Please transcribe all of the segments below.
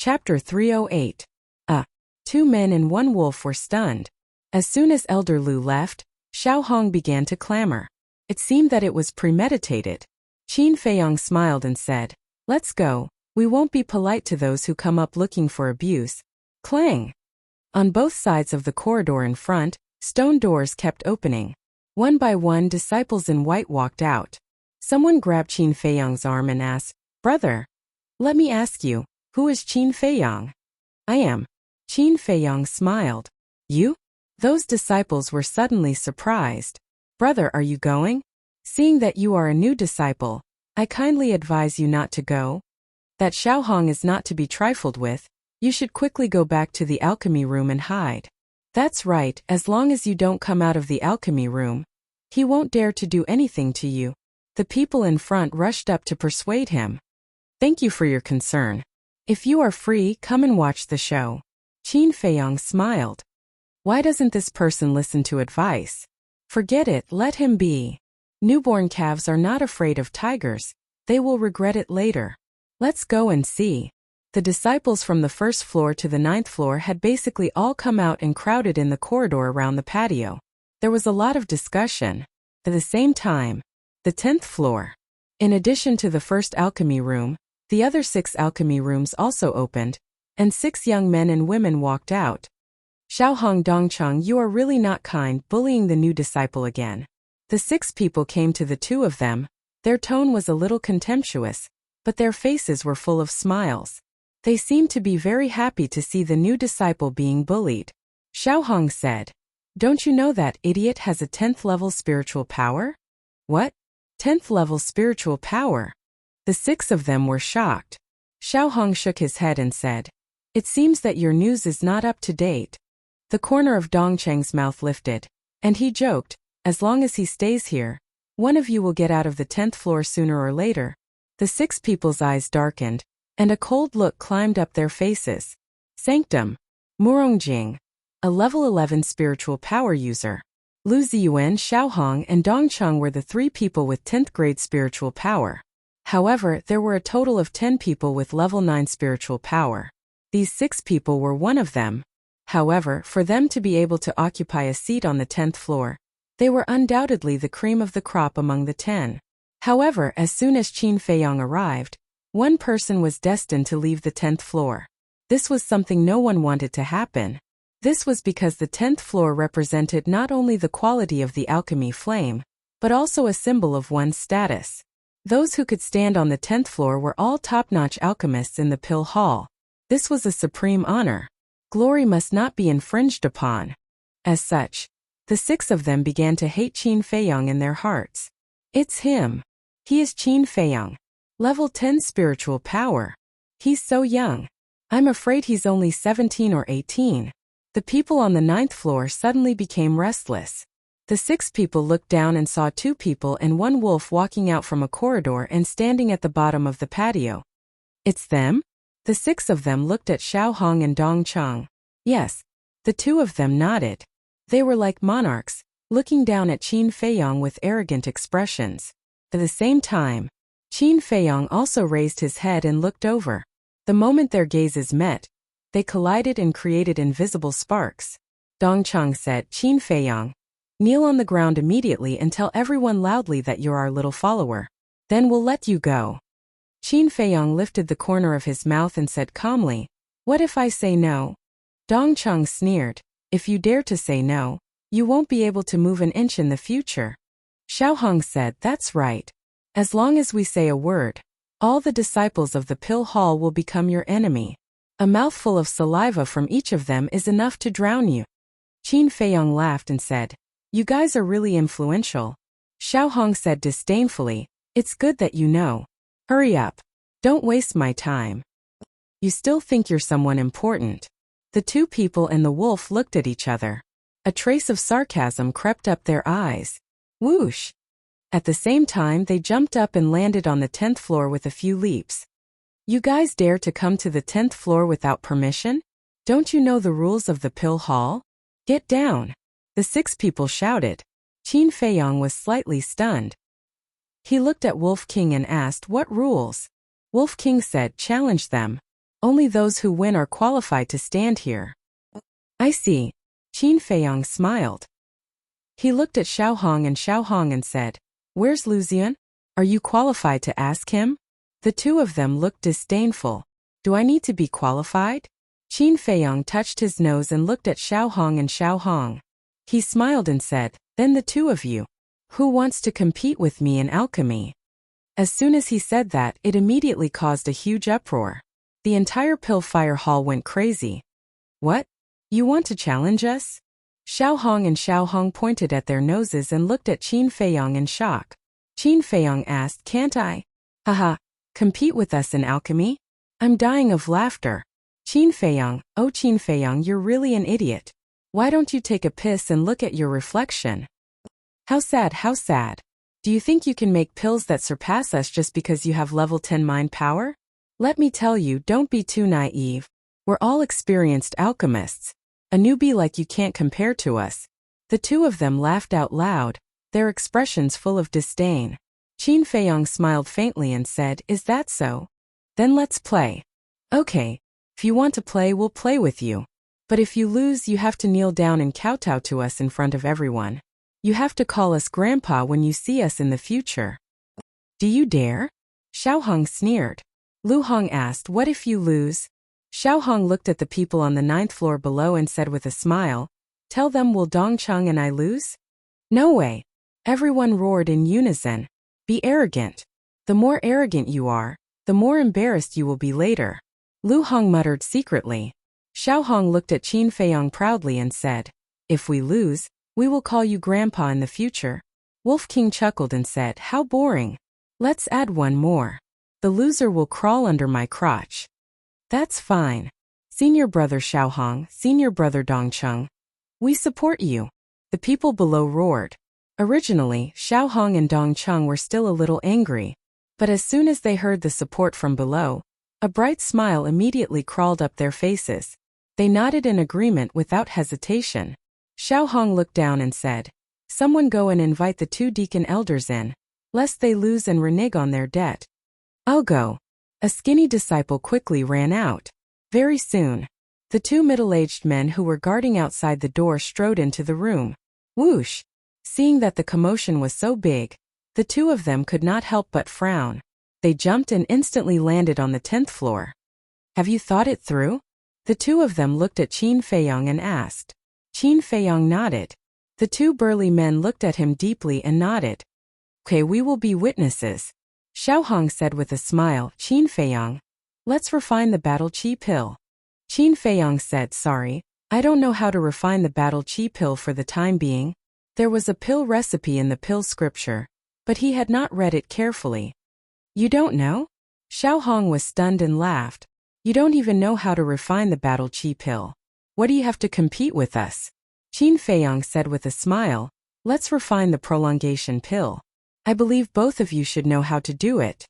Chapter 308. Two men and one wolf were stunned. As soon as Elder Lu left, Xiao Hong began to clamor. It seemed that it was premeditated. Qin Feiyong smiled and said, "Let's go. We won't be polite to those who come up looking for abuse." Clang! On both sides of the corridor in front, stone doors kept opening. One by one, disciples in white walked out. Someone grabbed Qin Feiyong's arm and asked, "Brother, let me ask you, who is Qin Feiyong?" "I am." Qin Feiyong smiled. "You?" Those disciples were suddenly surprised. "Brother, are you going? Seeing that you are a new disciple, I kindly advise you not to go. That Xiao Hong is not to be trifled with. You should quickly go back to the alchemy room and hide." "That's right, as long as you don't come out of the alchemy room. He won't dare to do anything to you." The people in front rushed up to persuade him. "Thank you for your concern. If you are free, come and watch the show." Qin Feiyong smiled. "Why doesn't this person listen to advice? Forget it, let him be. Newborn calves are not afraid of tigers. They will regret it later. Let's go and see." The disciples from the first floor to the 9th floor had basically all come out and crowded in the corridor around the patio. There was a lot of discussion. At the same time, the 10th floor. In addition to the first alchemy room, the other 6 alchemy rooms also opened, and 6 young men and women walked out. "Xiao Hong Dongcheng, you are really not kind, bullying the new disciple again." The 6 people came to the 2 of them. Their tone was a little contemptuous, but their faces were full of smiles. They seemed to be very happy to see the new disciple being bullied. Xiao Hong said, "Don't you know that idiot has a 10th level spiritual power?" "What? 10th level spiritual power?" The 6 of them were shocked. Xiao Hong shook his head and said, "It seems that your news is not up to date." The corner of Dongcheng's mouth lifted, and he joked, "As long as he stays here, one of you will get out of the 10th floor sooner or later." The 6 people's eyes darkened, and a cold look climbed up their faces. Sanctum. Murongjing. A level 11 spiritual power user. Lu Ziyuan, Xiao Hong, and Dongcheng were the 3 people with 10th grade spiritual power. However, there were a total of 10 people with level 9 spiritual power. These 6 people were one of them. However, for them to be able to occupy a seat on the 10th floor, they were undoubtedly the cream of the crop among the 10. However, as soon as Qin Feiyong arrived, one person was destined to leave the 10th floor. This was something no one wanted to happen. This was because the 10th floor represented not only the quality of the alchemy flame, but also a symbol of one's status. Those who could stand on the 10th floor were all top-notch alchemists in the Pill Hall. This was a supreme honor. Glory must not be infringed upon. As such, the 6 of them began to hate Qin Feiyong in their hearts. "It's him. He is Qin Feiyong. Level 10 spiritual power. He's so young. I'm afraid he's only 17 or 18. The people on the 9th floor suddenly became restless. The 6 people looked down and saw 2 people and 1 wolf walking out from a corridor and standing at the bottom of the patio. "It's them?" The 6 of them looked at Xiao Hong and Dongcheng. Yes. The 2 of them nodded. They were like monarchs, looking down at Qin Feiyong with arrogant expressions. At the same time, Qin Feiyong also raised his head and looked over. The moment their gazes met, they collided and created invisible sparks. Dongcheng said, "Qin Feiyong, kneel on the ground immediately and tell everyone loudly that you're our little follower. Then we'll let you go." Qin Feiyong lifted the corner of his mouth and said calmly, "What if I say no?" Dongcheng sneered, "If you dare to say no, you won't be able to move an inch in the future." Xiao Hong said, "That's right. As long as we say a word, all the disciples of the Pill Hall will become your enemy. A mouthful of saliva from each of them is enough to drown you." Qin Feiyong laughed and said, "You guys are really influential." Xiao Hong said disdainfully, "It's good that you know. Hurry up. Don't waste my time. You still think you're someone important." The 2 people and the wolf looked at each other. A trace of sarcasm crept up their eyes. Whoosh! At the same time, they jumped up and landed on the 10th floor with a few leaps. "You guys dare to come to the 10th floor without permission? Don't you know the rules of the Pill Hall? Get down!" The 6 people shouted. Qin Feiyong was slightly stunned. He looked at Wolf King and asked, "What rules?" Wolf King said, "Challenge them. Only those who win are qualified to stand here. I see. Qin Feiyong smiled. He looked at Xiao Hong and said, Where's Lu Zian? Are you qualified to ask him? The two of them looked disdainful. Do I need to be qualified? Qin Feiyong touched his nose and looked at Xiao Hong. He smiled and said, Then the two of you. Who wants to compete with me in alchemy? As soon as he said that, it immediately caused a huge uproar. The entire Pill Fire Hall went crazy. What? You want to challenge us? Xiao Hong pointed at their noses and looked at Qin Feiyong in shock. Qin Feiyong asked, Can't I? Haha, compete with us in alchemy? I'm dying of laughter. Qin Feiyong, you're really an idiot. Why don't you take a piss and look at your reflection? How sad. Do you think you can make pills that surpass us just because you have level 10 mind power? Let me tell you, don't be too naive. We're all experienced alchemists. A newbie like you can't compare to us. The two of them laughed out loud, their expressions full of disdain. Qin Feiyong smiled faintly and said, Is that so? Then let's play. Okay. If you want to play, we'll play with you. But if you lose, you have to kneel down and kowtow to us in front of everyone. You have to call us Grandpa when you see us in the future. Do you dare? Xiao Hong sneered. Lu Hong asked, What if you lose? Xiao Hong looked at the people on the 9th floor below and said with a smile, Tell them will Dongcheng and I lose? No way. Everyone roared in unison. Be arrogant. The more arrogant you are, the more embarrassed you will be later. Lu Hong muttered secretly. Xiao Hong looked at Qin Feiyong proudly and said, If we lose, we will call you Grandpa in the future. Wolf King chuckled and said, How boring. Let's add one more. The loser will crawl under my crotch. That's fine. Senior brother Xiao Hong, senior brother Dongcheng. We support you. The people below roared. Originally, Xiao Hong and Dongcheng were still a little angry, but as soon as they heard the support from below, a bright smile immediately crawled up their faces. They nodded in agreement without hesitation. Xiao Hong looked down and said, Someone go and invite the 2 deacon elders in, lest they lose and renege on their debt. I'll go. A skinny disciple quickly ran out. Very soon, the 2 middle-aged men who were guarding outside the door strode into the room. Whoosh! Seeing that the commotion was so big, the two of them could not help but frown. They jumped and instantly landed on the 10th floor. Have you thought it through? The two of them looked at Qin Feiyong and asked. Qin Feiyong nodded. The 2 burly men looked at him deeply and nodded. Okay, we will be witnesses. Xiao Hong said with a smile, Qin Feiyong, let's refine the battle chi pill. Qin Feiyong said, Sorry, I don't know how to refine the battle chi pill for the time being. There was a pill recipe in the pill scripture, but he had not read it carefully. You don't know? Xiao Hong was stunned and laughed. You don't even know how to refine the battle chi pill. What do you have to compete with us? Qin Feiyong said with a smile, Let's refine the prolongation pill. I believe both of you should know how to do it.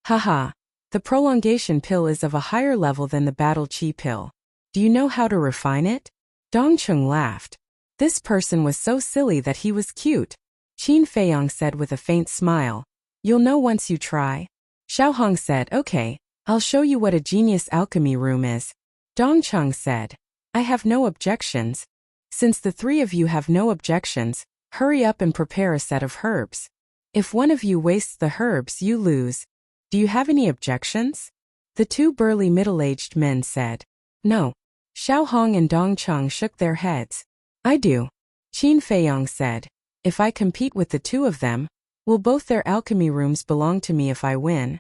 Haha, the prolongation pill is of a higher level than the battle chi pill. Do you know how to refine it? Dongcheng laughed. This person was so silly that he was cute. Qin Feiyong said with a faint smile, You'll know once you try. Xiao Hong said, Okay, I'll show you what a genius alchemy room is. Dongcheng said, I have no objections. Since the 3 of you have no objections, hurry up and prepare a set of herbs. If one of you wastes the herbs, you lose. Do you have any objections? The 2 burly middle-aged men said. No. Xiao Hong and Dongcheng shook their heads. I do. Qin Feiyong said. If I compete with the 2 of them, will both their alchemy rooms belong to me if I win?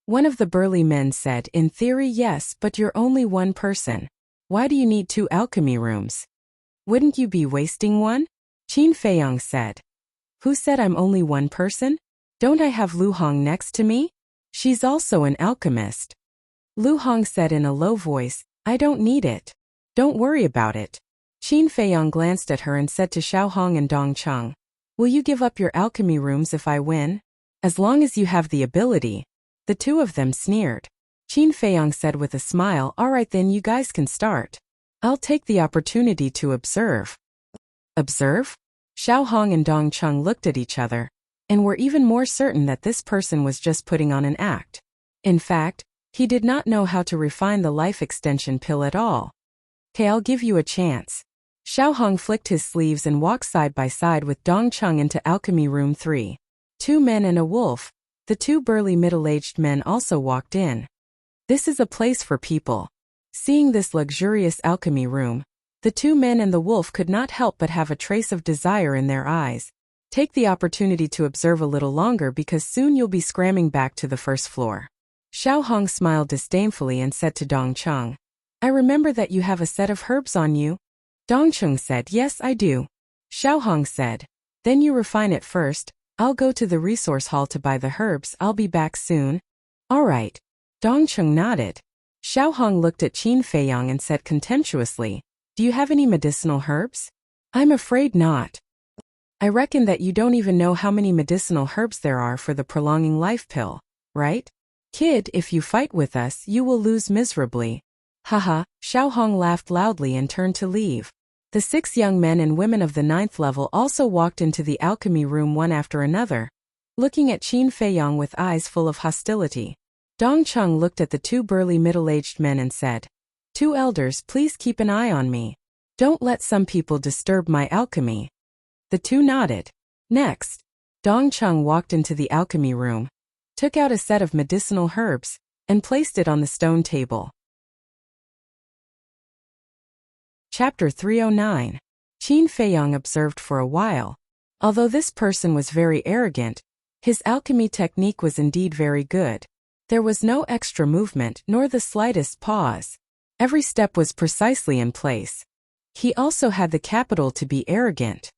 One of the burly men said, In theory, yes, but you're only one person. Why do you need 2 alchemy rooms? Wouldn't you be wasting one? Qin Feiyong said. Who said I'm only one person? Don't I have Lu Hong next to me? She's also an alchemist. Lu Hong said in a low voice, I don't need it. Don't worry about it. Qin Feiyong glanced at her and said to Xiao Hong and Dongcheng, Will you give up your alchemy rooms if I win? As long as you have the ability. The 2 of them sneered. Qin Feiyong said with a smile, All right then, you guys can start. I'll take the opportunity to observe. Observe? Xiao Hong and Dongcheng looked at each other, and were even more certain that this person was just putting on an act. In fact, He did not know how to refine the life extension pill at all. "'Kay, I'll give you a chance." Xiaohong flicked his sleeves and walked side by side with Dongcheng into alchemy room 3. 2 men and a wolf. The 2 burly middle-aged men also walked in. "This is a place for people." Seeing this luxurious alchemy room, the 2 men and the wolf could not help but have a trace of desire in their eyes. "Take the opportunity to observe a little longer because soon you'll be scramming back to the first floor." Xiaohong smiled disdainfully and said to Dongcheng, "I remember that you have a set of herbs on you." Dongcheng said, "Yes, I do." Xiaohong said, "Then you refine it first. I'll go to the resource hall to buy the herbs. I'll be back soon." "All right." Dongcheng nodded. Xiaohong looked at Qin Feiyang and said contemptuously, "Do you have any medicinal herbs?" "I'm afraid not. I reckon that you don't even know how many medicinal herbs there are for the prolonging life pill, right? Kid, if you fight with us, you will lose miserably." Haha, Xiaohong laughed loudly and turned to leave. The 6 young men and women of the 9th level also walked into the alchemy room one after another, looking at Qin Feiyang with eyes full of hostility. Dongcheng looked at the 2 burly middle-aged men and said, "2 elders, please keep an eye on me. Don't let some people disturb my alchemy." The 2 nodded. Next, Dongcheng walked into the alchemy room, took out a set of medicinal herbs, and placed it on the stone table. Chapter 309. Qin Feiyang observed for a while. Although this person was very arrogant, his alchemy technique was indeed very good. There was no extra movement nor the slightest pause. Every step was precisely in place. He also had the capital to be arrogant.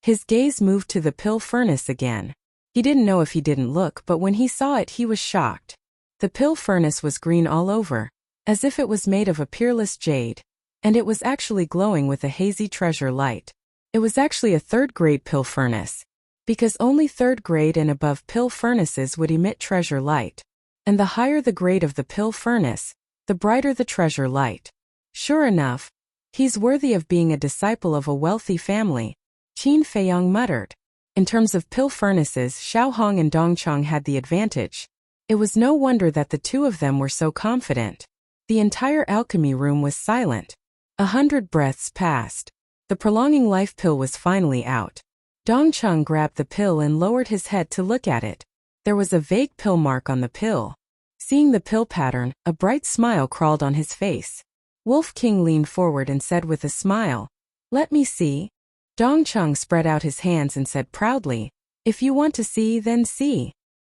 His gaze moved to the pill furnace again. He didn't know if he didn't look, but when he saw it he was shocked. The pill furnace was green all over, as if it was made of a peerless jade, and it was actually glowing with a hazy treasure light. It was actually a 3rd-grade pill furnace, because only 3rd-grade and above pill furnaces would emit treasure light. And the higher the grade of the pill furnace, the brighter the treasure light. Sure enough, he's worthy of being a disciple of a wealthy family, Qin Feiyang muttered. In terms of pill furnaces, Xiaohong and Dongcheng had the advantage. It was no wonder that the 2 of them were so confident. The entire alchemy room was silent. 100 breaths passed. The prolonging life pill was finally out. Dongcheng grabbed the pill and lowered his head to look at it. There was a vague pill mark on the pill. Seeing the pill pattern, a bright smile crawled on his face. Wolf King leaned forward and said with a smile, "Let me see." Dongcheng spread out his hands and said proudly, "If you want to see, then see."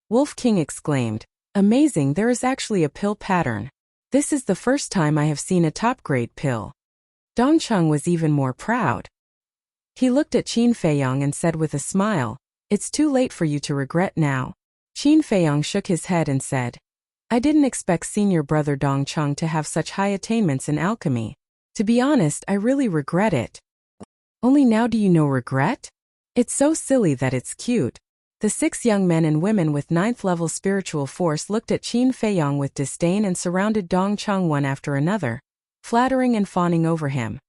Wolf King exclaimed, "Amazing, there is actually a pill pattern. This is the first time I have seen a top-grade pill." Dongcheng was even more proud. He looked at Qin Feiyang and said with a smile, "It's too late for you to regret now." Qin Feiyang shook his head and said, "I didn't expect senior brother Dongcheng to have such high attainments in alchemy. To be honest, I really regret it." "Only now do you know regret? It's so silly that it's cute." The 6 young men and women with 9th-level spiritual force looked at Qin Feiyang with disdain and surrounded Dongcheng one after another, flattering and fawning over him.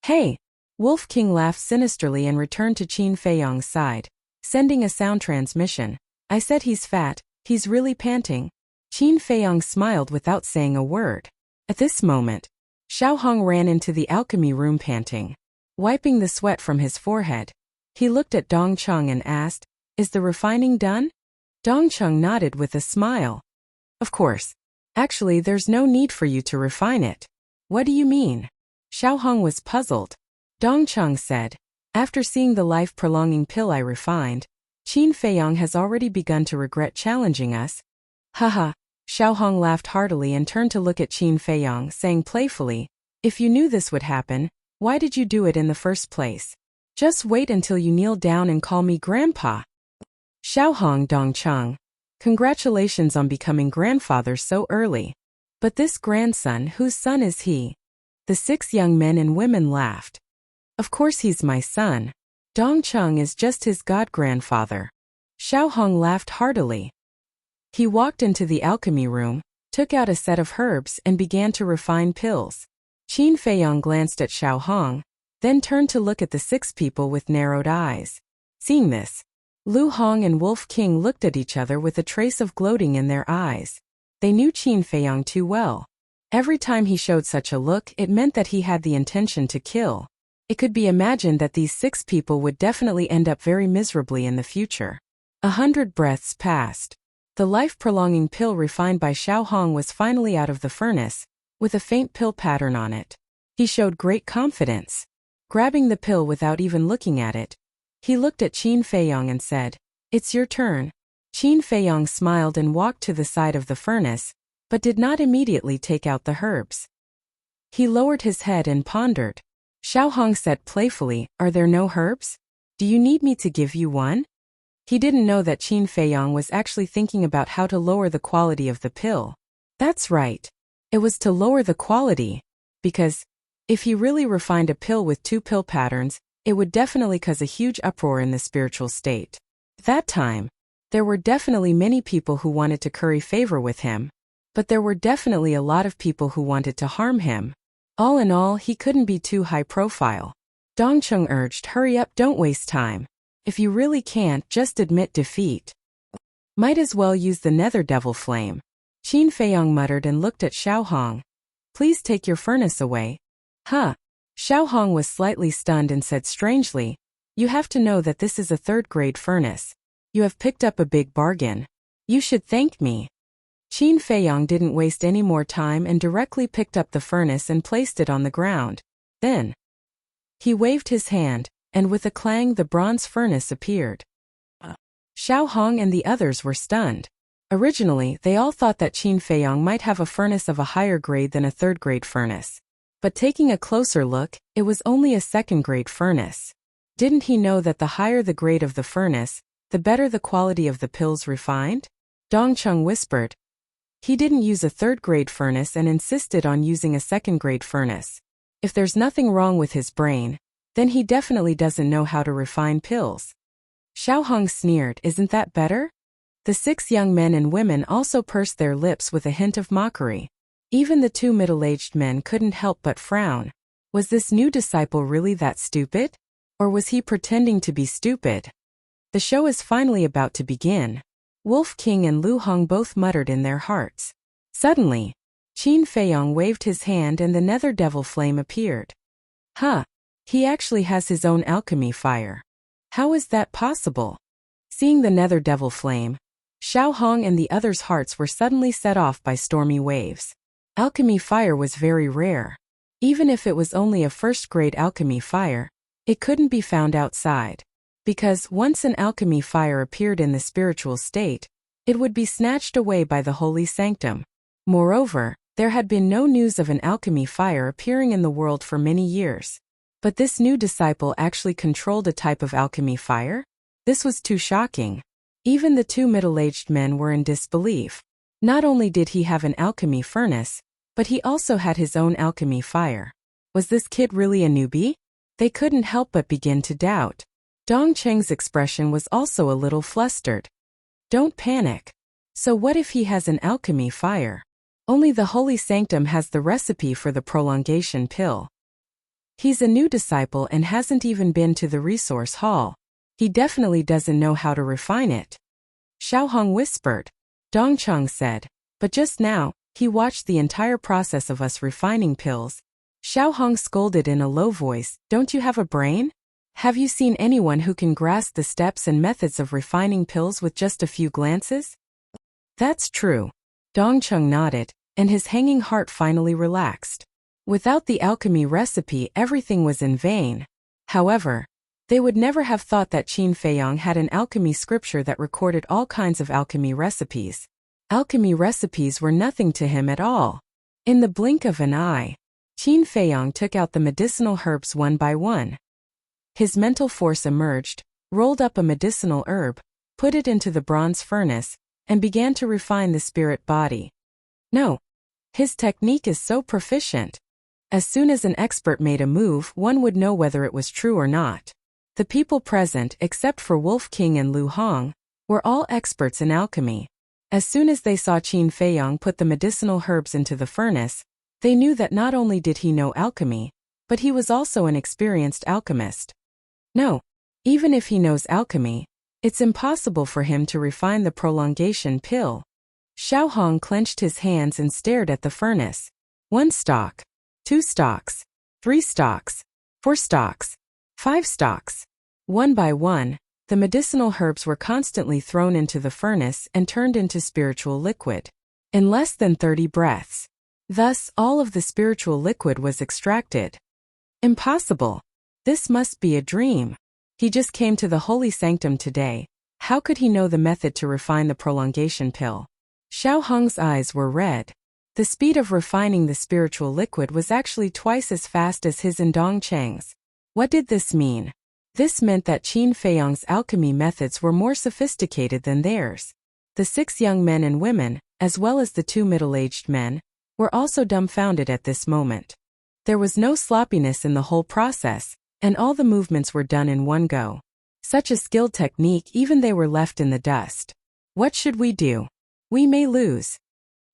"Hey!" Wolf King laughed sinisterly and returned to Qin Feiyang's side, sending a sound transmission. "I said he's fat, he's really panting." Qin Feiyang smiled without saying a word. At this moment, Xiaohong ran into the alchemy room panting, wiping the sweat from his forehead. He looked at Dongcheng and asked, "Is the refining done?" Dongcheng nodded with a smile. "Of course. Actually, there's no need for you to refine it." "What do you mean?" Xiaohong was puzzled. Dongcheng said, "After seeing the life-prolonging pill I refined, Qin Feiyang has already begun to regret challenging us." Haha, Xiaohong laughed heartily and turned to look at Qin Feiyang, saying playfully, "If you knew this would happen, why did you do it in the first place? Just wait until you kneel down and call me grandpa." Xiaohong, Dongcheng, congratulations on becoming grandfathers so early. But this grandson, whose son is he? The 6 young men and women laughed. "Of course he's my son. Dongcheng is just his god-grandfather." Xiaohong laughed heartily. He walked into the alchemy room, took out a set of herbs and began to refine pills. Qin Feiyang glanced at Xiaohong, then turned to look at the 6 people with narrowed eyes. Seeing this, Lu Hong and Wolf King looked at each other with a trace of gloating in their eyes. They knew Qin Feiyang too well. Every time he showed such a look, it meant that he had the intention to kill. It could be imagined that these 6 people would definitely end up very miserably in the future. 100 breaths passed. The life-prolonging pill refined by Xiao Hong was finally out of the furnace, with a faint pill pattern on it. He showed great confidence. Grabbing the pill without even looking at it, he looked at Qin Feiyang and said, "It's your turn." Qin Feiyang smiled and walked to the side of the furnace, but did not immediately take out the herbs. He lowered his head and pondered. Xiao Hong said playfully, "Are there no herbs? Do you need me to give you one?" He didn't know that Qin Feiyang was actually thinking about how to lower the quality of the pill. That's right. It was to lower the quality, because if he really refined a pill with 2 pill patterns, it would definitely cause a huge uproar in the spiritual state. At that time, there were definitely many people who wanted to curry favor with him, but there were definitely a lot of people who wanted to harm him. All in all, he couldn't be too high profile. Dongcheng urged, "Hurry up, don't waste time. If you really can't, just admit defeat. Might as well use the nether devil flame." Qin Feiyang muttered and looked at Xiao Hong. "Please take your furnace away." Huh. Xiao Hong was slightly stunned and said strangely, "You have to know that this is a 3rd-grade furnace. You have picked up a big bargain. You should thank me." Qin Feiyang didn't waste any more time and directly picked up the furnace and placed it on the ground. Then he waved his hand, and with a clang the bronze furnace appeared. Xiao Hong and the others were stunned. Originally, they all thought that Qin Feiyang might have a furnace of a higher grade than a 3rd-grade furnace. But taking a closer look, it was only a 2nd-grade furnace. Didn't he know that the higher the grade of the furnace, the better the quality of the pills refined? Dongcheng whispered. He didn't use a 3rd-grade furnace and insisted on using a 2nd-grade furnace. If there's nothing wrong with his brain, then he definitely doesn't know how to refine pills. Xiao Hong sneered, "Isn't that better?" The 6 young men and women also pursed their lips with a hint of mockery. Even the 2 middle-aged men couldn't help but frown. Was this new disciple really that stupid? Or was he pretending to be stupid? The show is finally about to begin. Wolf King and Lu Hong both muttered in their hearts. Suddenly, Qin Feiyang waved his hand and the nether devil flame appeared. Huh. He actually has his own alchemy fire. How is that possible? Seeing the nether devil flame, Xiao Hong and the others' hearts were suddenly set off by stormy waves. Alchemy fire was very rare. Even if it was only a 1st-grade alchemy fire, it couldn't be found outside. Because once an alchemy fire appeared in the spiritual state, it would be snatched away by the holy sanctum. Moreover, there had been no news of an alchemy fire appearing in the world for many years. But this new disciple actually controlled a type of alchemy fire? This was too shocking. Even the 2 middle-aged men were in disbelief. Not only did he have an alchemy furnace, but he also had his own alchemy fire. Was this kid really a newbie? They couldn't help but begin to doubt. Dongcheng's expression was also a little flustered. Don't panic. So what if he has an alchemy fire? Only the holy sanctum has the recipe for the prolongation pill. He's a new disciple and hasn't even been to the resource hall. He definitely doesn't know how to refine it. Xiao Hong whispered. Dongcheng said. But just now, he watched the entire process of us refining pills. Xiao Hong scolded in a low voice, "Don't you have a brain? Have you seen anyone who can grasp the steps and methods of refining pills with just a few glances?" That's true. Dongcheng nodded, and his hanging heart finally relaxed. Without the alchemy recipe, everything was in vain. However, they would never have thought that Qin Feiyang had an alchemy scripture that recorded all kinds of alchemy recipes. Alchemy recipes were nothing to him at all. In the blink of an eye, Qin Feiyang took out the medicinal herbs one by one. His mental force emerged, rolled up a medicinal herb, put it into the bronze furnace, and began to refine the spirit body. No. His technique is so proficient. As soon as an expert made a move, one would know whether it was true or not. The people present, except for Wolf King and Lu Hong, were all experts in alchemy. As soon as they saw Qin Feiyang put the medicinal herbs into the furnace, they knew that not only did he know alchemy, but he was also an experienced alchemist. No. Even if he knows alchemy, it's impossible for him to refine the prolongation pill. Xiao Hong clenched his hands and stared at the furnace. 1 stalk, 2 stalks, 3 stalks, 4 stalks, 5 stalks. One by one, the medicinal herbs were constantly thrown into the furnace and turned into spiritual liquid. In less than 30 breaths. Thus, all of the spiritual liquid was extracted. Impossible. This must be a dream. He just came to the holy sanctum today. How could he know the method to refine the prolongation pill? Xiao Hong's eyes were red. The speed of refining the spiritual liquid was actually twice as fast as his and Dong Cheng's. What did this mean? This meant that Qin Feiyang's alchemy methods were more sophisticated than theirs. The 6 young men and women, as well as the 2 middle-aged men, were also dumbfounded at this moment. There was no sloppiness in the whole process, and all the movements were done in one go. Such a skilled technique, even they were left in the dust. What should we do? We may lose.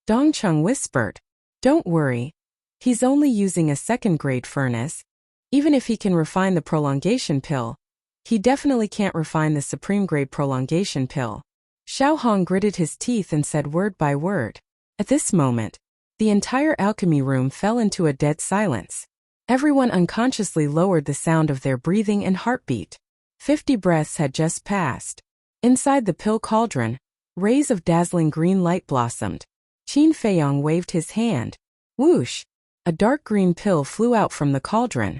Dongcheng whispered. Don't worry. He's only using a second-grade furnace. Even if he can refine the prolongation pill, he definitely can't refine the supreme-grade prolongation pill. Xiao Hong gritted his teeth and said word by word. At this moment, the entire alchemy room fell into a dead silence. Everyone unconsciously lowered the sound of their breathing and heartbeat. 50 breaths had just passed. Inside the pill cauldron, rays of dazzling green light blossomed. Qin Feiyang waved his hand. Whoosh! A dark green pill flew out from the cauldron.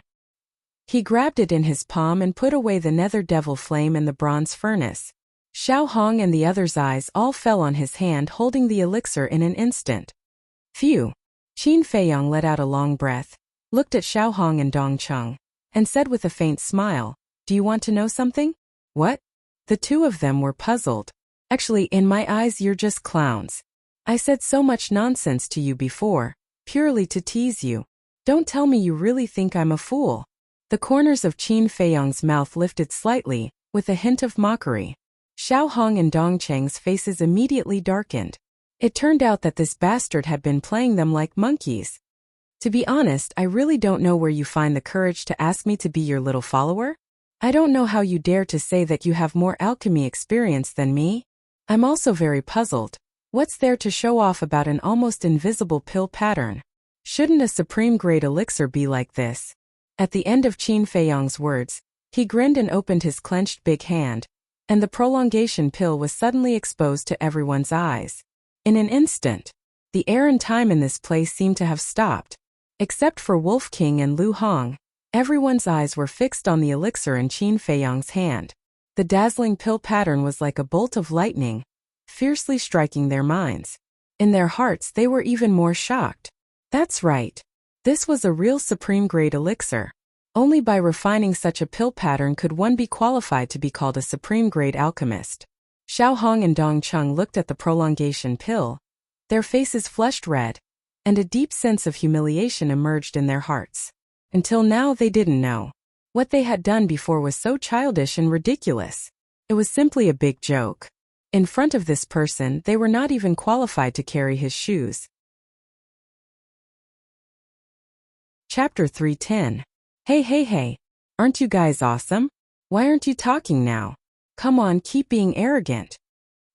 He grabbed it in his palm and put away the nether devil flame and the bronze furnace. Xiao Hong and the others' eyes all fell on his hand holding the elixir in an instant. Phew! Qin Feiyang let out a long breath, looked at Xiao Hong and Dongcheng, and said with a faint smile, Do you want to know something? What? The 2 of them were puzzled. Actually, in my eyes you're just clowns. I said so much nonsense to you before, purely to tease you. Don't tell me you really think I'm a fool. The corners of Qin Feiyang's mouth lifted slightly, with a hint of mockery. Xiao Hong and Dongcheng's faces immediately darkened. It turned out that this bastard had been playing them like monkeys. To be honest, I really don't know where you find the courage to ask me to be your little follower. I don't know how you dare to say that you have more alchemy experience than me. I'm also very puzzled. What's there to show off about an almost invisible pill pattern? Shouldn't a supreme-grade elixir be like this? At the end of Qin Feiyang's words, he grinned and opened his clenched big hand, and the prolongation pill was suddenly exposed to everyone's eyes. In an instant, the air and time in this place seemed to have stopped. Except for Wolf King and Lu Hong, everyone's eyes were fixed on the elixir in Qin Feiyang's hand. The dazzling pill pattern was like a bolt of lightning, fiercely striking their minds. In their hearts they were even more shocked. That's right. This was a real supreme-grade elixir. Only by refining such a pill pattern could one be qualified to be called a supreme-grade alchemist. Xiao Hong and Dongcheng looked at the prolongation pill. Their faces flushed red, and a deep sense of humiliation emerged in their hearts. Until now they didn't know. What they had done before was so childish and ridiculous. It was simply a big joke. In front of this person, they were not even qualified to carry his shoes. Chapter 310. Hey, aren't you guys awesome? Why aren't you talking now? Come on, keep being arrogant.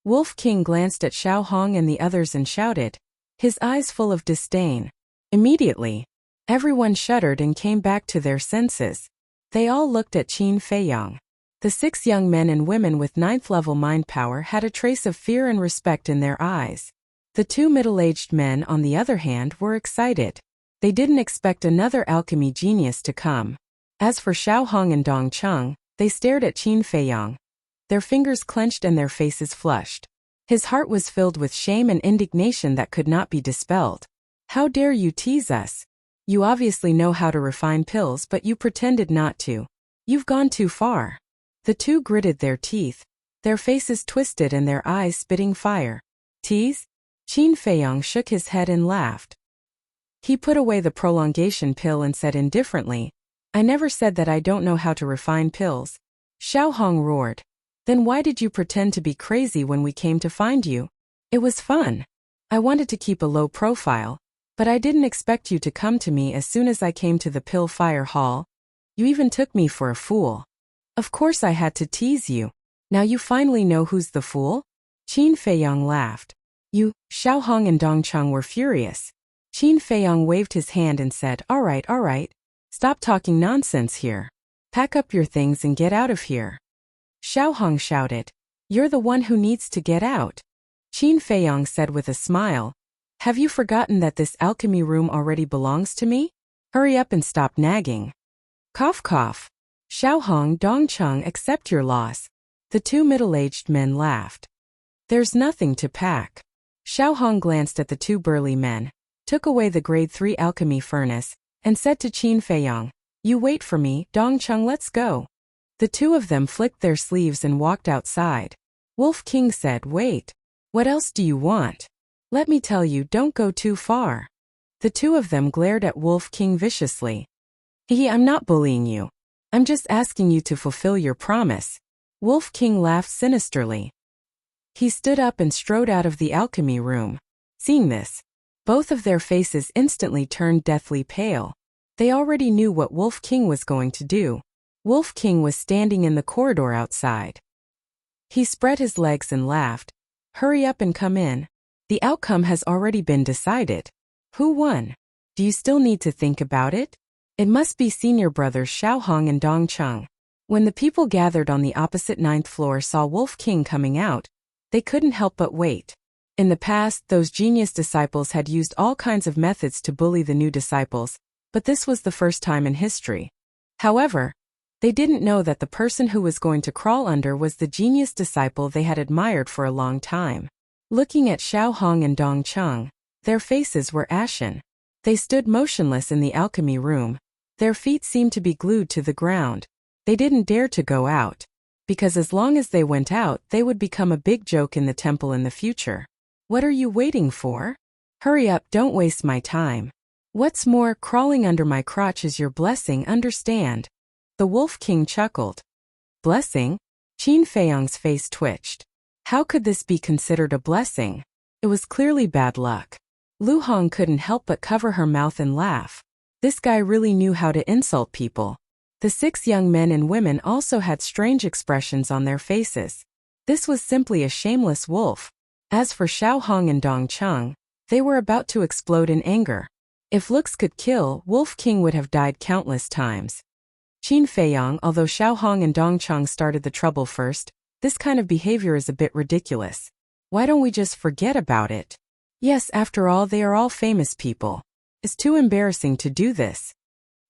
Wolf King glanced at Xiao Hong and the others and shouted, his eyes full of disdain. Immediately, everyone shuddered and came back to their senses. They all looked at Qin Feiyang. The 6 young men and women with 9th-level mind power had a trace of fear and respect in their eyes. The 2 middle-aged men, on the other hand, were excited. They didn't expect another alchemy genius to come. As for Xiao Hong and Dongcheng, they stared at Qin Feiyang. Their fingers clenched and their faces flushed. His heart was filled with shame and indignation that could not be dispelled. How dare you tease us? You obviously know how to refine pills, but you pretended not to. You've gone too far. The 2 gritted their teeth, their faces twisted and their eyes spitting fire. Tease? Qin Feiyang shook his head and laughed. He put away the prolongation pill and said indifferently, I never said that I don't know how to refine pills. Xiao Hong roared. Then why did you pretend to be crazy when we came to find you? It was fun. I wanted to keep a low profile, but I didn't expect you to come to me as soon as I came to the pill fire hall. You even took me for a fool. Of course I had to tease you. Now you finally know who's the fool? Qin Feiyang laughed. You, Xiao Hong and Dong Cheng were furious. Qin Feiyang waved his hand and said, all right. Stop talking nonsense here. Pack up your things and get out of here. Xiao Hong shouted, you're the one who needs to get out. Qin Feiyang said with a smile, have you forgotten that this alchemy room already belongs to me? Hurry up and stop nagging. Cough cough. Xiao Hong, Dong Cheng, accept your loss. The two middle-aged men laughed. There's nothing to pack. Xiao Hong glanced at the two burly men, took away the grade 3 alchemy furnace, and said to Qin Feiyang, you wait for me, Dong Cheng, let's go. The two of them flicked their sleeves and walked outside. Wolf King said, wait. What else do you want? Let me tell you, don't go too far. The two of them glared at Wolf King viciously. I'm not bullying you. I'm just asking you to fulfill your promise. Wolf King laughed sinisterly. He stood up and strode out of the alchemy room. Seeing this, both of their faces instantly turned deathly pale. They already knew what Wolf King was going to do. Wolf King was standing in the corridor outside. He spread his legs and laughed. Hurry up and come in. The outcome has already been decided. Who won? Do you still need to think about it? It must be senior brothers Xiao Hong and Dong Cheng. When the people gathered on the opposite 9th floor saw Wolf King coming out, they couldn't help but wait. In the past, those genius disciples had used all kinds of methods to bully the new disciples, but this was the first time in history. However, they didn't know that the person who was going to crawl under was the genius disciple they had admired for a long time. Looking at Xiao Hong and Dong Cheng, their faces were ashen. They stood motionless in the alchemy room. Their feet seemed to be glued to the ground. They didn't dare to go out, because as long as they went out, they would become a big joke in the temple in the future. What are you waiting for? Hurry up, don't waste my time. What's more, crawling under my crotch is your blessing, understand? The Wolf King chuckled. Blessing? Qin Feiyang's face twitched. How could this be considered a blessing? It was clearly bad luck. Lu Hong couldn't help but cover her mouth and laugh. This guy really knew how to insult people. The 6 young men and women also had strange expressions on their faces. This was simply a shameless wolf. As for Xiao Hong and Dong Cheng, they were about to explode in anger. If looks could kill, Wolf King would have died countless times. Qin Feiyang, although Xiao Hong and Dong Cheng started the trouble first, this kind of behavior is a bit ridiculous. Why don't we just forget about it? Yes, after all, they are all famous people. It's too embarrassing to do this.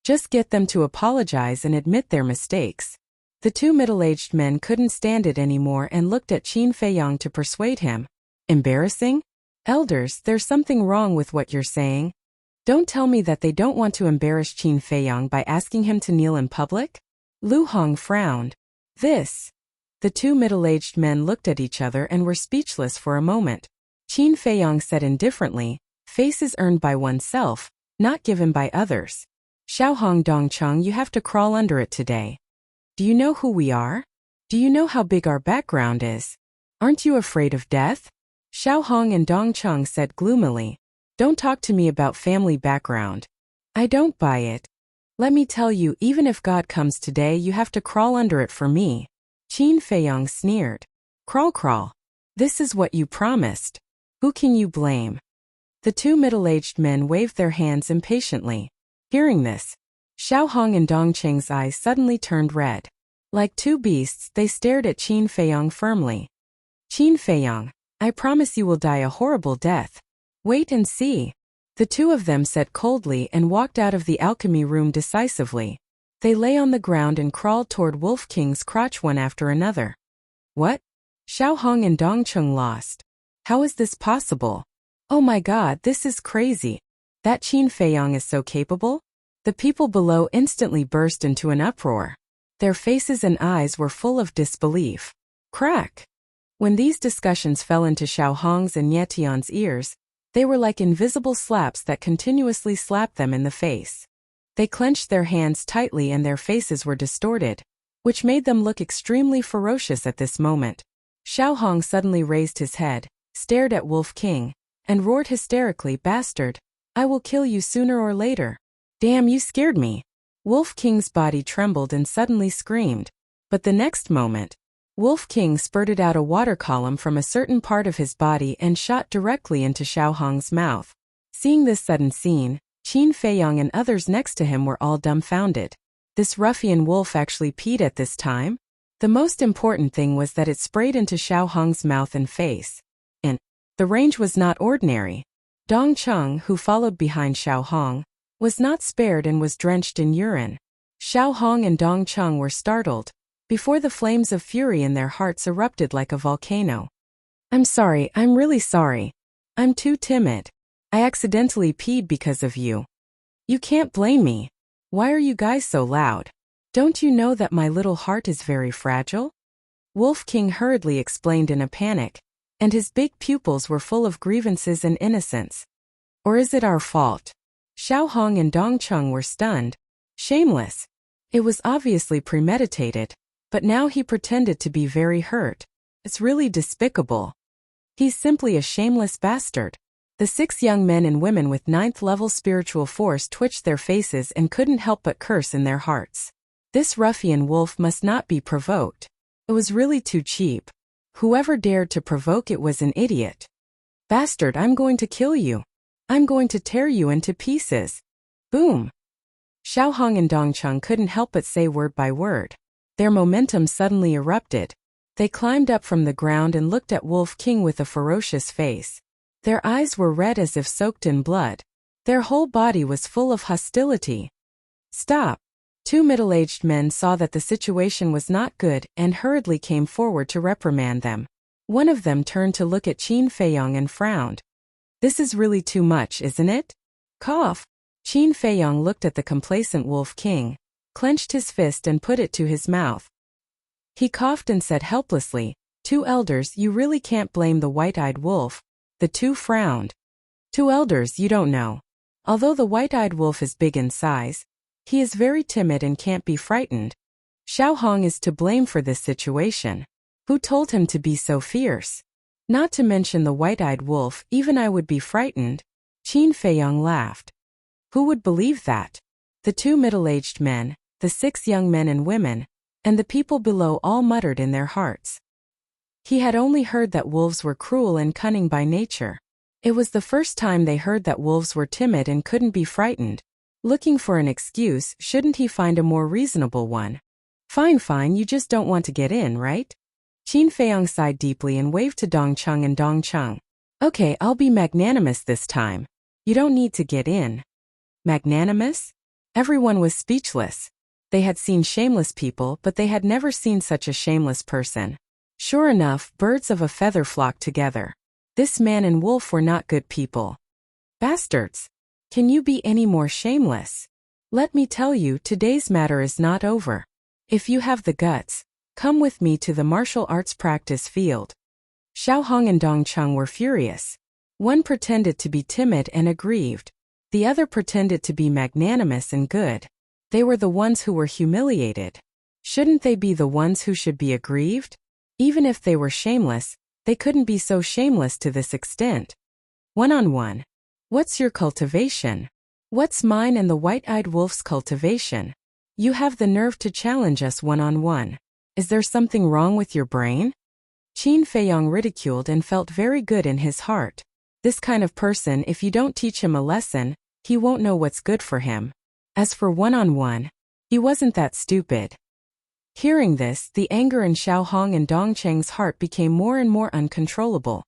Just get them to apologize and admit their mistakes. The two middle-aged men couldn't stand it anymore and looked at Qin Feiyang to persuade him. Embarrassing? Elders, there's something wrong with what you're saying. Don't tell me that they don't want to embarrass Qin Feiyang by asking him to kneel in public? Lu Hong frowned. This. The two middle-aged men looked at each other and were speechless for a moment. Qin Feiyang said indifferently, faces earned by oneself, not given by others. Xiao Hong, Dong Cheng, you have to crawl under it today. Do you know who we are? Do you know how big our background is? Aren't you afraid of death? Xiao Hong and Dong Cheng said gloomily. Don't talk to me about family background. I don't buy it. Let me tell you, even if God comes today, you have to crawl under it for me. Qin Feiyang sneered. Crawl. This is what you promised. Who can you blame? The two middle-aged men waved their hands impatiently. Hearing this, Xiao Hong and Dong Cheng's eyes suddenly turned red. Like two beasts, they stared at Qin Feiyang firmly. Qin Feiyang, I promise you will die a horrible death. Wait and see. The two of them said coldly and walked out of the alchemy room decisively. They lay on the ground and crawled toward Wolf King's crotch one after another. What? Xiao Hong and Dong Cheng lost. How is this possible? Oh my God, this is crazy. That Qin Feiyang is so capable? The people below instantly burst into an uproar. Their faces and eyes were full of disbelief. Crack! When these discussions fell into Xiao Hong's and Yetian's ears, they were like invisible slaps that continuously slapped them in the face. They clenched their hands tightly and their faces were distorted, which made them look extremely ferocious at this moment. Xiao Hong suddenly raised his head, stared at Wolf King, and roared hysterically, "Bastard! I will kill you sooner or later." Damn, you scared me. Wolf King's body trembled and suddenly screamed. But the next moment, Wolf King spurted out a water column from a certain part of his body and shot directly into Xiao Hong's mouth. Seeing this sudden scene, Qin Feiyang and others next to him were all dumbfounded. This ruffian wolf actually peed at this time? The most important thing was that it sprayed into Xiao Hong's mouth and face. And the range was not ordinary. Dong Cheng, who followed behind Xiao Hong, was not spared and was drenched in urine. Xiao Hong and Dong Cheng were startled, before the flames of fury in their hearts erupted like a volcano. I'm sorry, I'm really sorry. I'm too timid. I accidentally peed because of you. You can't blame me. Why are you guys so loud? Don't you know that my little heart is very fragile? Wolf King hurriedly explained in a panic, and his big pupils were full of grievances and innocence. Or is it our fault? Xiao Hong and Dong Cheng were stunned. Shameless. It was obviously premeditated, but now he pretended to be very hurt. It's really despicable. He's simply a shameless bastard. The 6 young men and women with 9th-level spiritual force twitched their faces and couldn't help but curse in their hearts. This ruffian wolf must not be provoked. It was really too cheap. Whoever dared to provoke it was an idiot. Bastard, I'm going to kill you. I'm going to tear you into pieces. Boom. Xiao Hong and Dong Cheng couldn't help but say word by word. Their momentum suddenly erupted. They climbed up from the ground and looked at Wolf King with a ferocious face. Their eyes were red as if soaked in blood. Their whole body was full of hostility. Stop. 2 middle-aged men saw that the situation was not good and hurriedly came forward to reprimand them. One of them turned to look at Qin Feiyang and frowned. This is really too much, isn't it? Cough. Qin Feiyang looked at the complacent Wolf King, clenched his fist and put it to his mouth. He coughed and said helplessly, 2 elders, you really can't blame the white-eyed wolf. The 2 frowned. 2 elders, you don't know. Although the white-eyed wolf is big in size, he is very timid and can't be frightened. Xiao Hong is to blame for this situation. Who told him to be so fierce? Not to mention the white-eyed wolf, even I would be frightened. Qin Feiyang laughed. Who would believe that? The 2 middle-aged men, the 6 young men and women, and the people below all muttered in their hearts. He had only heard that wolves were cruel and cunning by nature. It was the first time they heard that wolves were timid and couldn't be frightened. Looking for an excuse, shouldn't he find a more reasonable one? Fine, you just don't want to get in, right? Qin Feiyang sighed deeply and waved to Dong Cheng and Dong Cheng. Okay, I'll be magnanimous this time. You don't need to get in. Magnanimous? Everyone was speechless. They had seen shameless people, but they had never seen such a shameless person. Sure enough, birds of a feather flocked together. This man and wolf were not good people. Bastards! Can you be any more shameless? Let me tell you, today's matter is not over. If you have the guts, come with me to the martial arts practice field. Xiao Hong and Dong Cheng were furious. One pretended to be timid and aggrieved. The other pretended to be magnanimous and good. They were the ones who were humiliated. Shouldn't they be the ones who should be aggrieved? Even if they were shameless, they couldn't be so shameless to this extent. One-on-one. What's your cultivation? What's mine and the white-eyed wolf's cultivation? You have the nerve to challenge us one-on-one. Is there something wrong with your brain? Qin Feiyang ridiculed and felt very good in his heart. This kind of person, if you don't teach him a lesson, he won't know what's good for him. As for one-on-one, he wasn't that stupid. Hearing this, the anger in Xiao Hong and Dong Cheng's heart became more and more uncontrollable.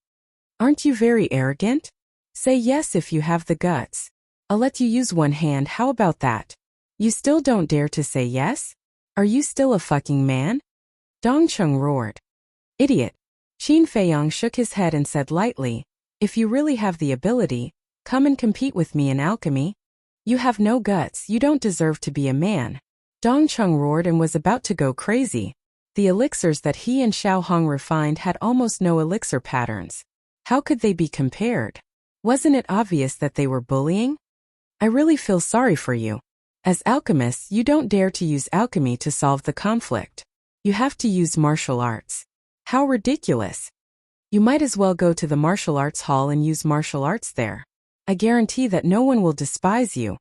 Aren't you very arrogant? Say yes if you have the guts. I'll let you use one hand, how about that? You still don't dare to say yes? Are you still a fucking man? Dong Cheng roared. Idiot. Qin Feiyang shook his head and said lightly, if you really have the ability, come and compete with me in alchemy. You have no guts, you don't deserve to be a man. Dong Cheng roared and was about to go crazy. The elixirs that he and Xiao Hong refined had almost no elixir patterns. How could they be compared? Wasn't it obvious that they were bullying? I really feel sorry for you. As alchemists, you don't dare to use alchemy to solve the conflict. You have to use martial arts. How ridiculous. You might as well go to the martial arts hall and use martial arts there. I guarantee that no one will despise you.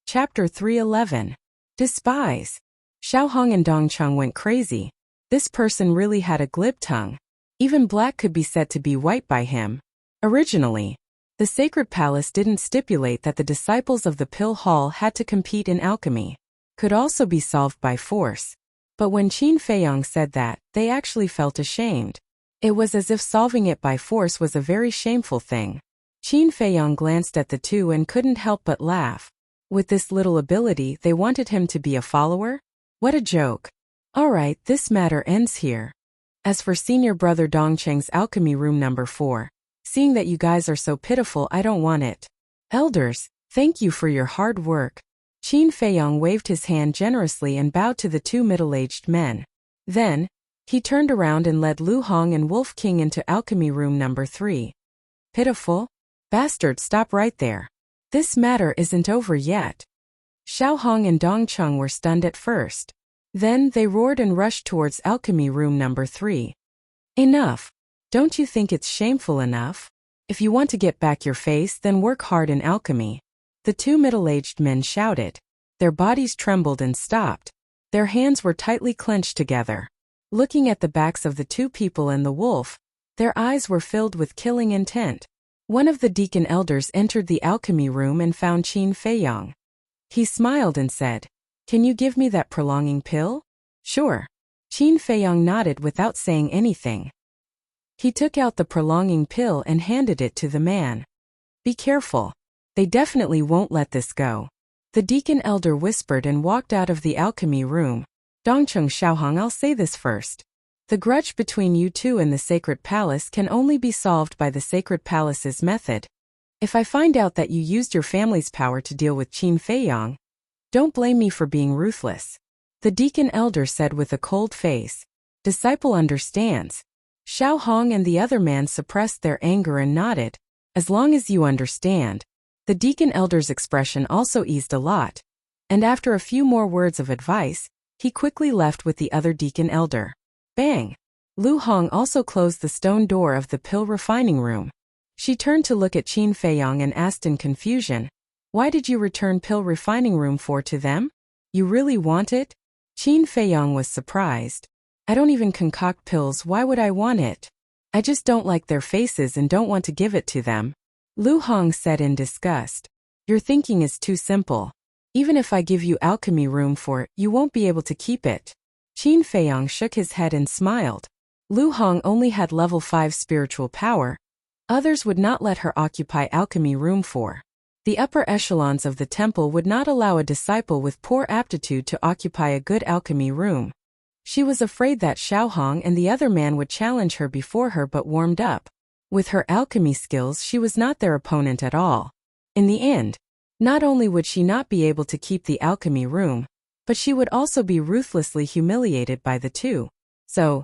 Chapter 311. Despise. Xiaohong and Dongcheng went crazy. This person really had a glib tongue. Even black could be said to be white by him. Originally, the sacred palace didn't stipulate that the disciples of the Pill Hall had to compete in alchemy. Could also be solved by force. But when Qin Feiyang said that, they actually felt ashamed. It was as if solving it by force was a very shameful thing. Qin Feiyang glanced at the two and couldn't help but laugh. With this little ability, they wanted him to be a follower? What a joke. Alright, this matter ends here. As for senior brother Dongcheng's alchemy room number 4, seeing that you guys are so pitiful, I don't want it. Elders, thank you for your hard work. Qin Feiyang waved his hand generously and bowed to the two middle-aged men. Then, he turned around and led Lu Hong and Wolf King into alchemy room number 3. Pitiful? Bastard, stop right there. This matter isn't over yet. Xiaohong and Dongcheng were stunned at first. Then they roared and rushed towards alchemy room number 3. Enough. Don't you think it's shameful enough? If you want to get back your face, then work hard in alchemy. The two middle-aged men shouted. Their bodies trembled and stopped. Their hands were tightly clenched together. Looking at the backs of the two people and the wolf, their eyes were filled with killing intent. One of the deacon elders entered the alchemy room and found Qin Feiyang. He smiled and said, "Can you give me that prolonging pill?" "Sure." Qin Feiyang nodded without saying anything. He took out the prolonging pill and handed it to the man. "Be careful. They definitely won't let this go." The deacon elder whispered and walked out of the alchemy room. Dongcheng, Xiaohong, I'll say this first. The grudge between you two and the sacred palace can only be solved by the sacred palace's method. If I find out that you used your family's power to deal with Qin Feiyang, don't blame me for being ruthless. The deacon elder said with a cold face. Disciple understands. Xiaohong and the other man suppressed their anger and nodded. As long as you understand. The deacon elder's expression also eased a lot. And after a few more words of advice, he quickly left with the other deacon elder. Bang! Lu Hong also closed the stone door of the pill refining room. She turned to look at Qin Feiyang and asked in confusion, "Why did you return pill refining room 4 to them? You really want it?" Qin Feiyang was surprised. "I don't even concoct pills, why would I want it? I just don't like their faces and don't want to give it to them." Lu Hong said in disgust. "Your thinking is too simple. Even if I give you alchemy room 4, you won't be able to keep it." Qin Feiyang shook his head and smiled. Lu Hong only had level 5 spiritual power. Others would not let her occupy alchemy room 4. The upper echelons of the temple would not allow a disciple with poor aptitude to occupy a good alchemy room. She was afraid that Xiaohong and the other man would challenge her before her but warmed up. With her alchemy skills, she was not their opponent at all. In the end, not only would she not be able to keep the alchemy room, but she would also be ruthlessly humiliated by the two. So,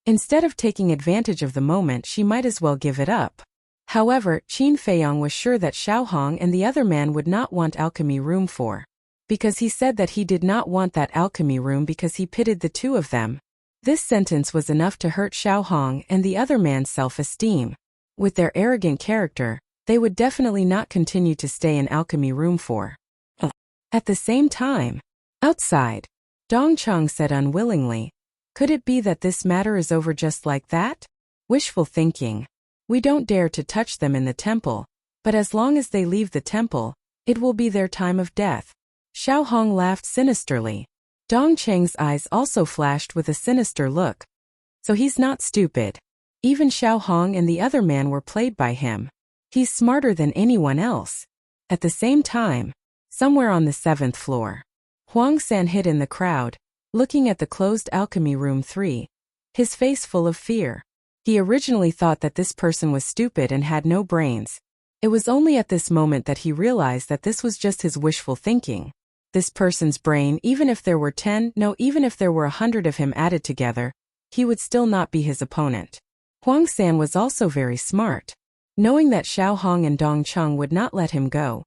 instead of taking advantage of the moment, she might as well give it up. However, Qin Feiyang was sure that Xiaohong and the other man would not want alchemy room 4. Because he said that he did not want that alchemy room because he pitted the two of them. This sentence was enough to hurt Xiaohong and the other man's self-esteem. With their arrogant character, they would definitely not continue to stay in alchemy room 4. At the same time, outside, Dongcheng said unwillingly, "Could it be that this matter is over just like that?" Wishful thinking. We don't dare to touch them in the temple, but as long as they leave the temple, it will be their time of death. Xiaohong laughed sinisterly. Dongcheng's eyes also flashed with a sinister look. So he's not stupid. Even Xiaohong and the other man were played by him. He's smarter than anyone else. At the same time, somewhere on the 7th floor, Huang San hid in the crowd, looking at the closed alchemy room 3, his face full of fear. He originally thought that this person was stupid and had no brains. It was only at this moment that he realized that this was just his wishful thinking. This person's brain, even if there were 10, no, even if there were 100 of him added together, he would still not be his opponent. Huang San was also very smart. Knowing that Xiaohong and Dongcheng would not let him go,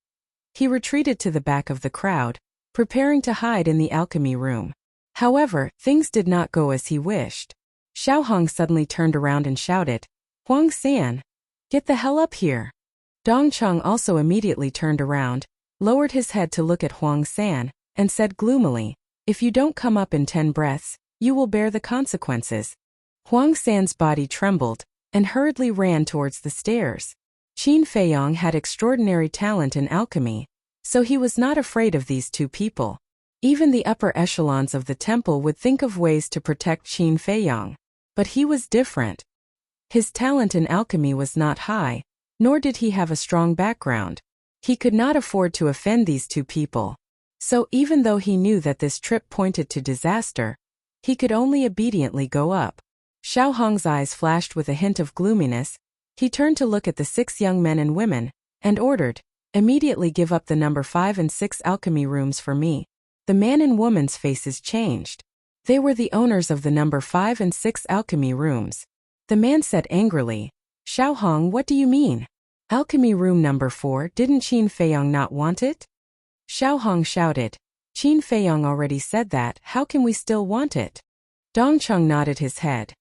he retreated to the back of the crowd, preparing to hide in the alchemy room. However, things did not go as he wished. Xiaohong suddenly turned around and shouted, "Huang San, get the hell up here." Dongcheng also immediately turned around, lowered his head to look at Huang San, and said gloomily, If you don't come up in 10 breaths, you will bear the consequences. Huang San's body trembled and hurriedly ran towards the stairs. Qin Feiyong had extraordinary talent in alchemy, so he was not afraid of these two people. Even the upper echelons of the temple would think of ways to protect Qin Feiyong. But he was different. His talent in alchemy was not high, nor did he have a strong background. He could not afford to offend these two people. So even though he knew that this trip pointed to disaster, he could only obediently go up. Xiao Hong's eyes flashed with a hint of gloominess. He turned to look at the 6 young men and women, and ordered, "Immediately give up the number 5 and 6 alchemy rooms for me." The man and woman's faces changed. They were the owners of the number 5 and 6 alchemy rooms. The man said angrily, "Xiao Hong, what do you mean? Alchemy room number 4, didn't Qin Feiyong not want it?" Xiao Hong shouted, "Qin Feiyong already said that, how can we still want it?" Dongcheng nodded his head.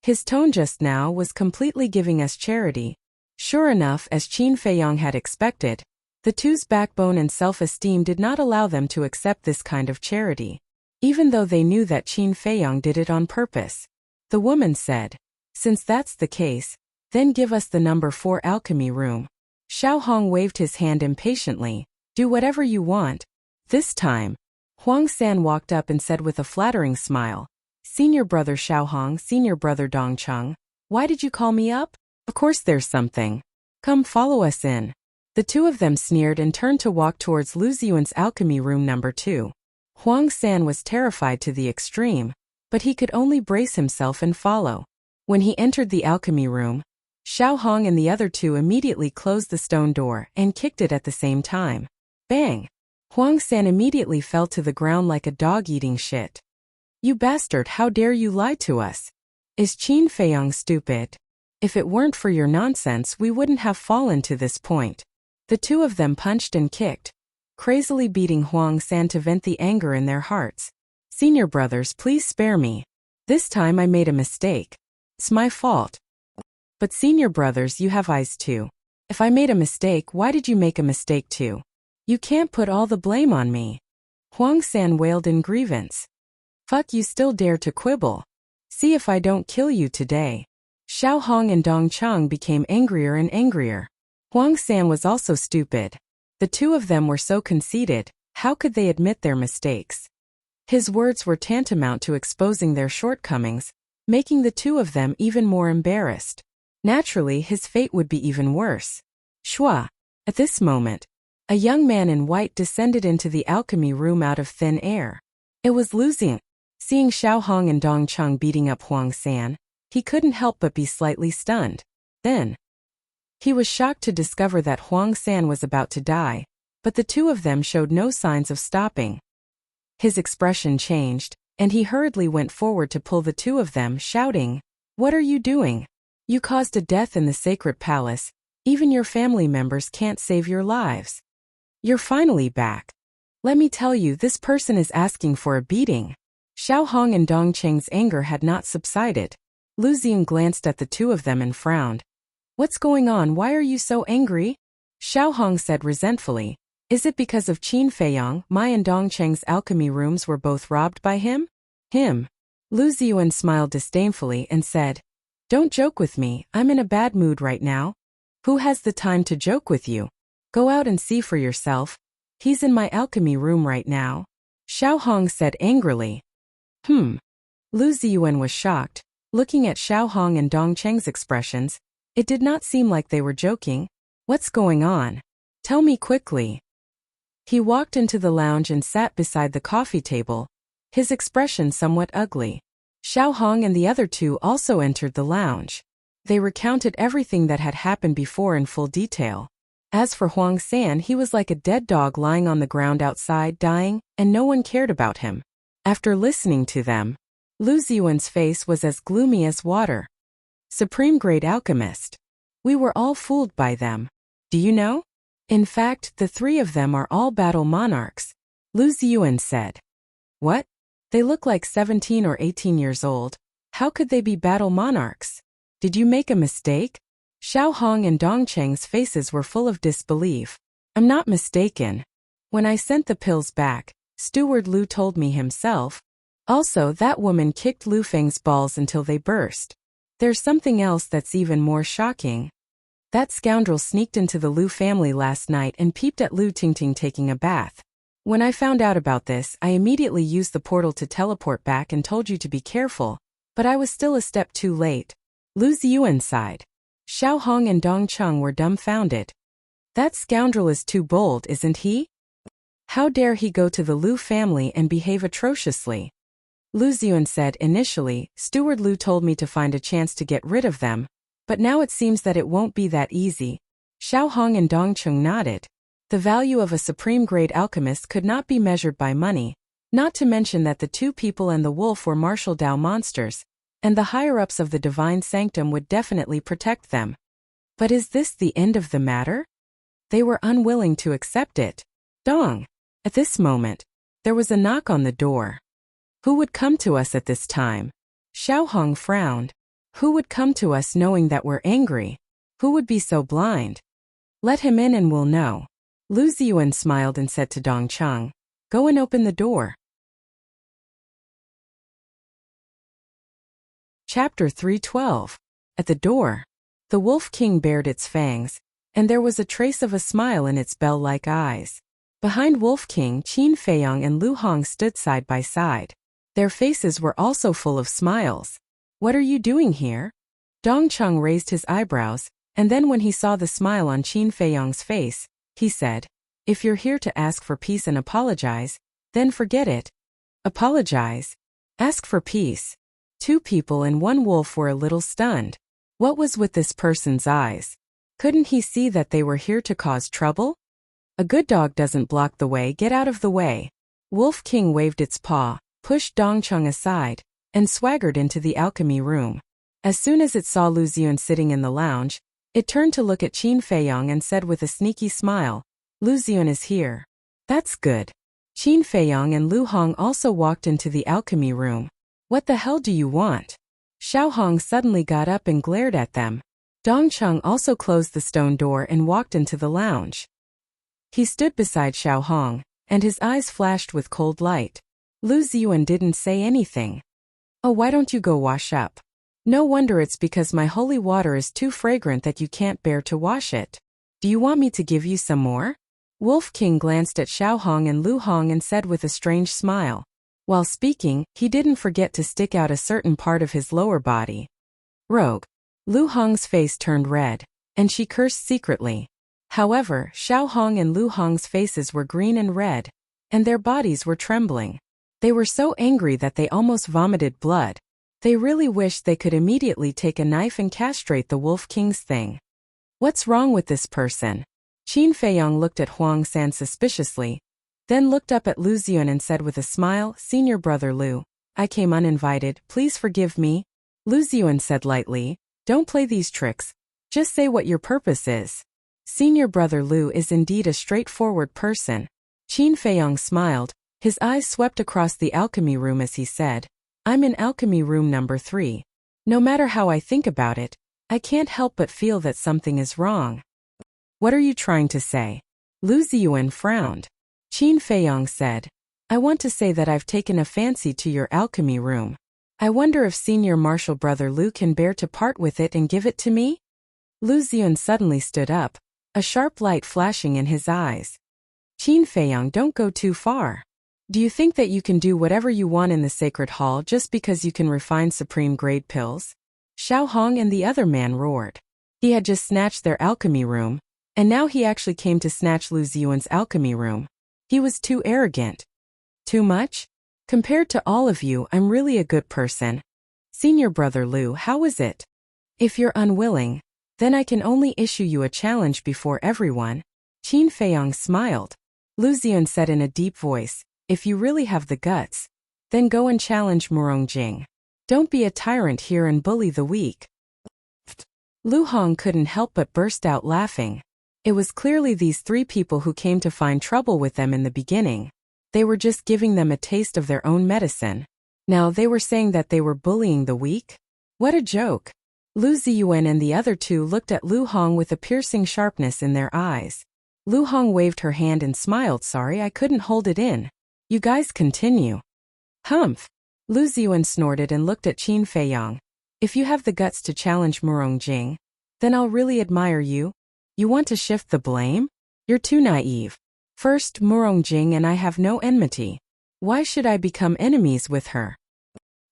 His tone just now was completely giving us charity. Sure enough, as Qin Feiyong had expected, the two's backbone and self-esteem did not allow them to accept this kind of charity, even though they knew that Qin Feiyong did it on purpose. The woman said, "Since that's the case, then give us the number 4 alchemy room." Xiao Hong waved his hand impatiently, "Do whatever you want." This time, Huang San walked up and said with a flattering smile, "Senior brother Xiao Hong, senior brother Dongcheng, why did you call me up? Of course there's something. Come follow us in." The two of them sneered and turned to walk towards Lu Ziyuan's alchemy room number 2. Huang San was terrified to the extreme, but he could only brace himself and follow. When he entered the alchemy room, Xiao Hong and the other two immediately closed the stone door and kicked it at the same time. Bang! Huang San immediately fell to the ground like a dog eating shit. "You bastard, how dare you lie to us? Is Qin Feiyong stupid? If it weren't for your nonsense, we wouldn't have fallen to this point." The two of them punched and kicked, crazily beating Huang San to vent the anger in their hearts. "Senior brothers, please spare me. This time I made a mistake. It's my fault." "But senior brothers, you have eyes too. If I made a mistake, why did you make a mistake too? You can't put all the blame on me." Huang San wailed in grievance. "Fuck, you still dare to quibble? See if I don't kill you today." Xiao Hong and Dongcheng became angrier and angrier. Huang San was also stupid. The two of them were so conceited, how could they admit their mistakes? His words were tantamount to exposing their shortcomings, making the two of them even more embarrassed. Naturally, his fate would be even worse. Shua! At this moment, a young man in white descended into the alchemy room out of thin air. It was Lu Ziyuan. Seeing Xiao Hong and Dongcheng beating up Huang San, he couldn't help but be slightly stunned. Then, he was shocked to discover that Huang San was about to die, but the two of them showed no signs of stopping. His expression changed, and he hurriedly went forward to pull the two of them, shouting, "What are you doing? You caused a death in the sacred palace. Even your family members can't save your lives. You're finally back. Let me tell you, this person is asking for a beating." Xiao Hong and Dongcheng's anger had not subsided. Lu Ziyuan glanced at the two of them and frowned. "What's going on? Why are you so angry?" Xiao Hong said resentfully, "Is it because of Qin Feiyong? My and Dongcheng's alchemy rooms were both robbed by him?" "Him?" Lu Ziyuan smiled disdainfully and said, "Don't joke with me, I'm in a bad mood right now." "Who has the time to joke with you? Go out and see for yourself. He's in my alchemy room right now." Xiao Hong said angrily. Lu Ziyuan was shocked. Looking at Xiao Hong and Dongcheng's expressions, it did not seem like they were joking. "What's going on? Tell me quickly." He walked into the lounge and sat beside the coffee table, his expression somewhat ugly. Xiao Hong and the other two also entered the lounge. They recounted everything that had happened before in full detail. As for Huang San, he was like a dead dog lying on the ground outside, dying, and no one cared about him. After listening to them, Lu Ziyuan's face was as gloomy as water. "Supreme-grade alchemist. We were all fooled by them. Do you know? In fact, the three of them are all battle monarchs," Lu Ziyuan said. "What? They look like 17 or 18 years old. How could they be battle monarchs? Did you make a mistake?" Xiao Hong and Dongcheng's faces were full of disbelief. "I'm not mistaken. When I sent the pills back, Steward Lu told me himself. Also, that woman kicked Lu Feng's balls until they burst. There's something else that's even more shocking. That scoundrel sneaked into the Lu family last night and peeped at Lu Tingting taking a bath. When I found out about this, I immediately used the portal to teleport back and told you to be careful, but I was still a step too late. Lu Ziyuan sighed. Xiao Hong and Dong Cheng were dumbfounded. That scoundrel is too bold, isn't he? How dare he go to the Lu family and behave atrociously? Lu Ziyuan said, initially, Steward Lu told me to find a chance to get rid of them, but now it seems that it won't be that easy. Xiao Hong and Dong Cheng nodded. The value of a supreme-grade alchemist could not be measured by money, not to mention that the two people and the wolf were martial Dao monsters, and the higher-ups of the divine sanctum would definitely protect them. But is this the end of the matter? They were unwilling to accept it. Dong! At this moment, there was a knock on the door. Who would come to us at this time? Xiao Hong frowned. Who would come to us knowing that we're angry? Who would be so blind? Let him in and we'll know. Lu Ziyuan smiled and said to Dong Cheng, go and open the door. Chapter 312. At the door, the Wolf King bared its fangs, and there was a trace of a smile in its bell-like eyes. Behind Wolf King, Qin Feiyang and Lu Hong stood side by side. Their faces were also full of smiles. What are you doing here? Dong Cheng raised his eyebrows, and then when he saw the smile on Qin Feiyang's face, he said, if you're here to ask for peace and apologize, then forget it. Apologize? Ask for peace? Two people and one wolf were a little stunned. What was with this person's eyes? Couldn't he see that they were here to cause trouble? A good dog doesn't block the way, get out of the way. Wolf King waved its paw, pushed Dong Cheng aside, and swaggered into the alchemy room. As soon as it saw Lu Ziyuan sitting in the lounge, it turned to look at Qin Feiyang and said with a sneaky smile, Lu Ziyuan is here. That's good. Qin Feiyang and Lu Hong also walked into the alchemy room. What the hell do you want? Xiao Hong suddenly got up and glared at them. Dong Cheng also closed the stone door and walked into the lounge. He stood beside Xiao Hong, and his eyes flashed with cold light. Lu Ziyuan didn't say anything. Oh, why don't you go wash up? No wonder it's because my holy water is too fragrant that you can't bear to wash it. Do you want me to give you some more? Wolf King glanced at Xiao Hong and Lu Hong and said with a strange smile. While speaking, he didn't forget to stick out a certain part of his lower body. Rogue. Lu Hong's face turned red, and she cursed secretly. However, Xiao Hong and Lu Hong's faces were green and red, and their bodies were trembling. They were so angry that they almost vomited blood. They really wished they could immediately take a knife and castrate the Wolf King's thing. What's wrong with this person? Qin Feiyang looked at Huang San suspiciously, then looked up at Lu Ziyuan and said with a smile, Senior Brother Lu, I came uninvited, please forgive me. Lu Ziyuan said lightly, don't play these tricks, just say what your purpose is. Senior Brother Lu is indeed a straightforward person. Qin Feiyang smiled, his eyes swept across the alchemy room as he said, I'm in alchemy room number 3. No matter how I think about it, I can't help but feel that something is wrong. What are you trying to say? Lu Ziyuan frowned. Qin Feiyang said, I want to say that I've taken a fancy to your alchemy room. I wonder if Senior Martial Brother Lu can bear to part with it and give it to me? Lu Ziyuan suddenly stood up, a sharp light flashing in his eyes. Qin Feiyang, don't go too far. Do you think that you can do whatever you want in the sacred hall just because you can refine supreme-grade pills? Xiao Hong and the other man roared. He had just snatched their alchemy room, and now he actually came to snatch Lu Ziyuan's alchemy room. He was too arrogant. Too much? Compared to all of you, I'm really a good person. Senior Brother Lu, how is it? If you're unwilling, then I can only issue you a challenge before everyone. Qin Feiyang smiled. Lu Ziyuan said in a deep voice, if you really have the guts, then go and challenge Murong Jing. Don't be a tyrant here and bully the weak. Lu Hong couldn't help but burst out laughing. It was clearly these 3 people who came to find trouble with them in the beginning. They were just giving them a taste of their own medicine. Now they were saying that they were bullying the weak? What a joke. Lu Ziyuan and the other 2 looked at Lu Hong with a piercing sharpness in their eyes. Lu Hong waved her hand and smiled, sorry, I couldn't hold it in. You guys continue. Humph. Lu Ziyuan snorted and looked at Qin Feiyang. If you have the guts to challenge Murong Jing, then I'll really admire you. You want to shift the blame? You're too naive. First, Murong Jing and I have no enmity. Why should I become enemies with her?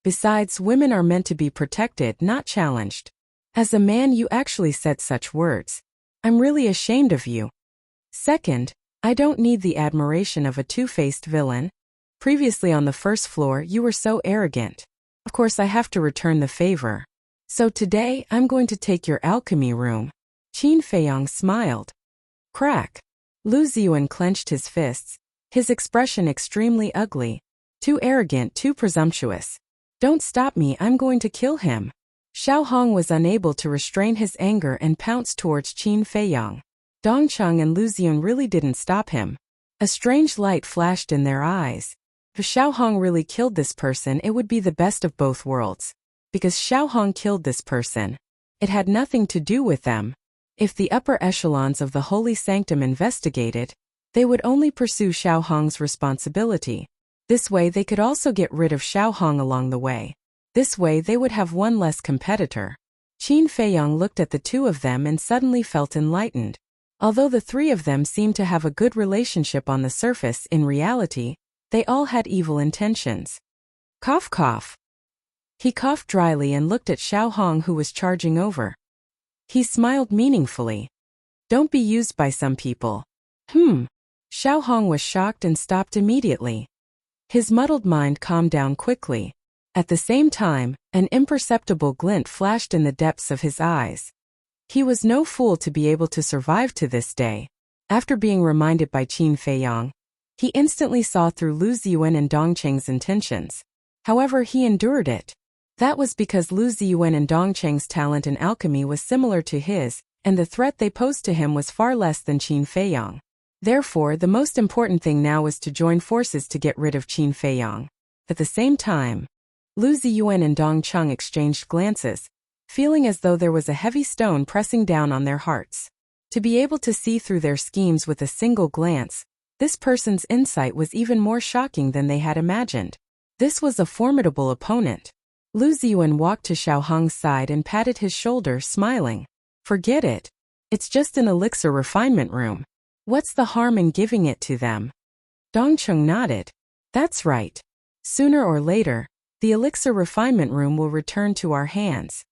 Besides, women are meant to be protected, not challenged. As a man, you actually said such words. I'm really ashamed of you. Second, I don't need the admiration of a two-faced villain. Previously on the first floor, you were so arrogant. Of course, I have to return the favor. So today, I'm going to take your alchemy room. Qin Feiyang smiled. Crack. Lu Ziyuan clenched his fists, his expression extremely ugly. Too arrogant, too presumptuous. Don't stop me, I'm going to kill him. Xiao Hong was unable to restrain his anger and pounced towards Qin Feiyang. Dongcheng and Lu Ziyuan really didn't stop him. A strange light flashed in their eyes. If Xiao Hong really killed this person, it would be the best of both worlds. Because Xiao Hong killed this person, it had nothing to do with them. If the upper echelons of the Holy Sanctum investigated, they would only pursue Xiao Hong's responsibility. This way they could also get rid of Xiao Hong along the way. This way they would have one less competitor. Qin Feiyang looked at the two of them and suddenly felt enlightened. Although the three of them seemed to have a good relationship on the surface, in reality, they all had evil intentions. Cough cough. He coughed dryly and looked at Xiao Hong, who was charging over. He smiled meaningfully. Don't be used by some people. Xiao Hong was shocked and stopped immediately. His muddled mind calmed down quickly. At the same time, an imperceptible glint flashed in the depths of his eyes. He was no fool to be able to survive to this day. After being reminded by Qin Feiyang, he instantly saw through Lu Ziyuan and Dongcheng's intentions. However, he endured it. That was because Lu Ziyuan and Dongcheng's talent in alchemy was similar to his, and the threat they posed to him was far less than Qin Feiyang. Therefore, the most important thing now was to join forces to get rid of Qin Feiyang. At the same time, Lu Ziyuan and Dongcheng exchanged glances, feeling as though there was a heavy stone pressing down on their hearts. To be able to see through their schemes with a single glance, this person's insight was even more shocking than they had imagined. This was a formidable opponent. Lu Ziyuan walked to Xiao Hong's side and patted his shoulder, smiling. Forget it. It's just an elixir refinement room. What's the harm in giving it to them? Dongcheng nodded. That's right. Sooner or later, the elixir refinement room will return to our hands.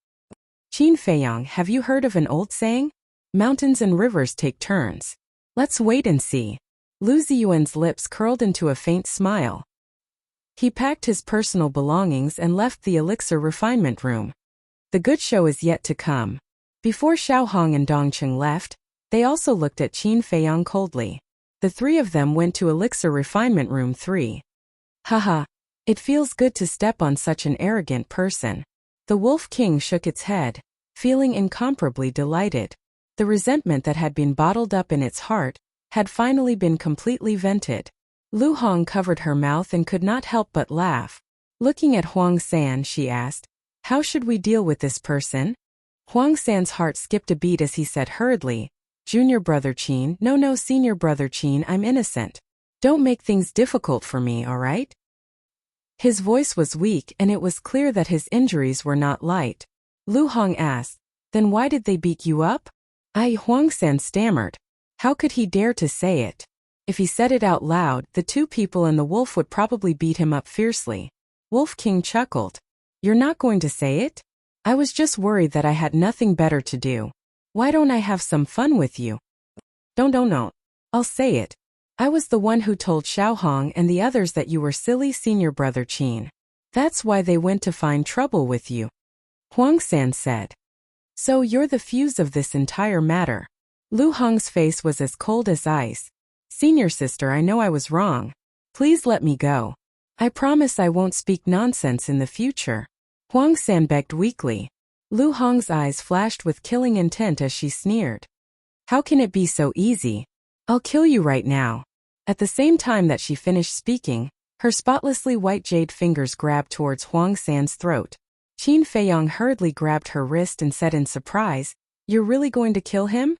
Qin Feiyang, have you heard of an old saying? Mountains and rivers take turns. Let's wait and see. Lu Ziyuan's lips curled into a faint smile. He packed his personal belongings and left the elixir refinement room. The good show is yet to come. Before Xiao Hong and Dongcheng left, they also looked at Qin Feiyang coldly. The three of them went to elixir refinement room 3. Haha, it feels good to step on such an arrogant person. The Wolf King shook its head, feeling incomparably delighted. The resentment that had been bottled up in its heart had finally been completely vented. Lu Hong covered her mouth and could not help but laugh. Looking at Huang San, she asked, how should we deal with this person? Huang San's heart skipped a beat as he said hurriedly, Junior brother Qin, no senior brother Qin, I'm innocent. Don't make things difficult for me, alright? His voice was weak and it was clear that his injuries were not light. Lu Hong asked, then why did they beat you up? Huang San stammered. How could he dare to say it? If he said it out loud, the two people and the wolf would probably beat him up fiercely. Wolf King chuckled. You're not going to say it? I was just worried that I had nothing better to do. Why don't I have some fun with you? Don't. I'll say it. I was the one who told Xiao Hong and the others that you were silly senior brother Qin. That's why they went to find trouble with you. Huang San said. So you're the fuse of this entire matter. Lu Hong's face was as cold as ice. Senior sister, I know I was wrong. Please let me go. I promise I won't speak nonsense in the future. Huang San begged weakly. Lu Hong's eyes flashed with killing intent as she sneered. How can it be so easy? I'll kill you right now. At the same time that she finished speaking, her spotlessly white jade fingers grabbed towards Huang San's throat. Qin Feiyang hurriedly grabbed her wrist and said in surprise, You're really going to kill him?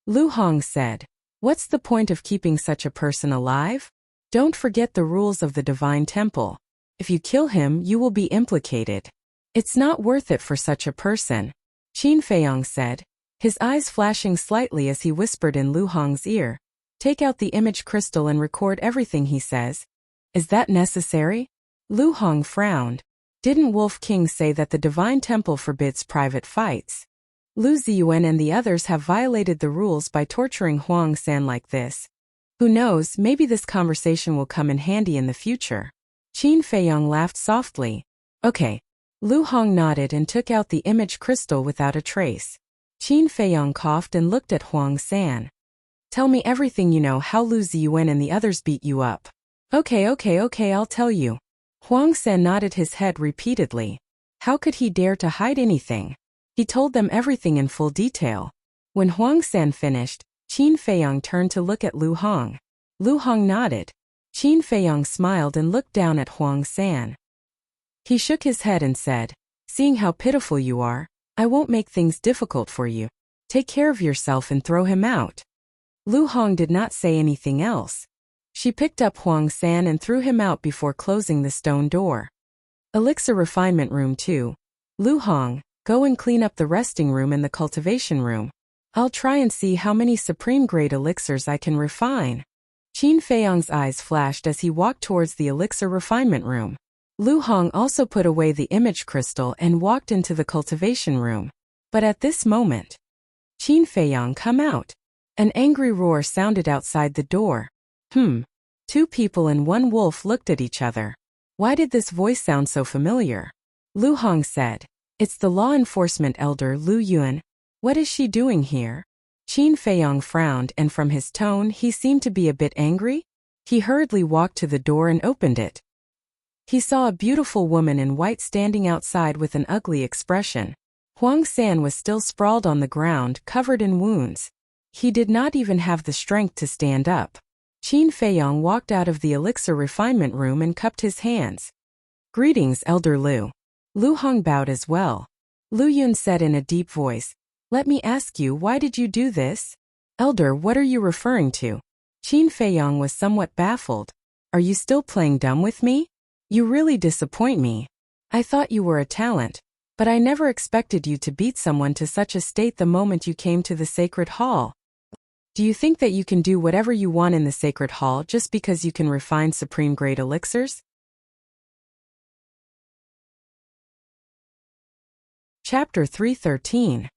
Lu Hong said. What's the point of keeping such a person alive? Don't forget the rules of the divine temple. If you kill him, you will be implicated. It's not worth it for such a person, Qin Feiyong said, his eyes flashing slightly as he whispered in Lu Hong's ear. Take out the image crystal and record everything he says. Is that necessary? Lu Hong frowned. Didn't Wolf King say that the divine temple forbids private fights? Lu Ziyuan and the others have violated the rules by torturing Huang San like this. Who knows, maybe this conversation will come in handy in the future. Qin Feiyong laughed softly. Okay. Lu Hong nodded and took out the image crystal without a trace. Qin Feiyong coughed and looked at Huang San. Tell me everything you know, how Lu Ziyuan and the others beat you up. Okay, I'll tell you. Huang San nodded his head repeatedly. How could he dare to hide anything? He told them everything in full detail. When Huang San finished, Qin Feiyong turned to look at Lu Hong. Lu Hong nodded. Qin Feiyong smiled and looked down at Huang San. He shook his head and said, seeing how pitiful you are, I won't make things difficult for you. Take care of yourself and throw him out. Lu Hong did not say anything else. She picked up Huang San and threw him out before closing the stone door. Elixir Refinement Room 2. Lu Hong, go and clean up the resting room and the cultivation room. I'll try and see how many supreme-grade elixirs I can refine. Qin Feiyong's eyes flashed as he walked towards the elixir refinement room. Lu Hong also put away the image crystal and walked into the cultivation room. But at this moment, Qin Feiyong, come out. An angry roar sounded outside the door. Two people and one wolf looked at each other. Why did this voice sound so familiar? Lu Hong said, it's the law enforcement elder Lu Yuan. What is she doing here? Qin Feiyong frowned, and from his tone he seemed to be a bit angry. He hurriedly walked to the door and opened it. He saw a beautiful woman in white standing outside with an ugly expression. Huang San was still sprawled on the ground, covered in wounds. He did not even have the strength to stand up. Qin Feiyong walked out of the elixir refinement room and cupped his hands. Greetings, Elder Lu. Lu Hong bowed as well. Lu Yun said in a deep voice, let me ask you, why did you do this? Elder, what are you referring to? Qin Feiyong was somewhat baffled. Are you still playing dumb with me? You really disappoint me. I thought you were a talent, but I never expected you to beat someone to such a state the moment you came to the sacred hall. Do you think that you can do whatever you want in the sacred hall just because you can refine supreme-grade elixirs? Chapter 313.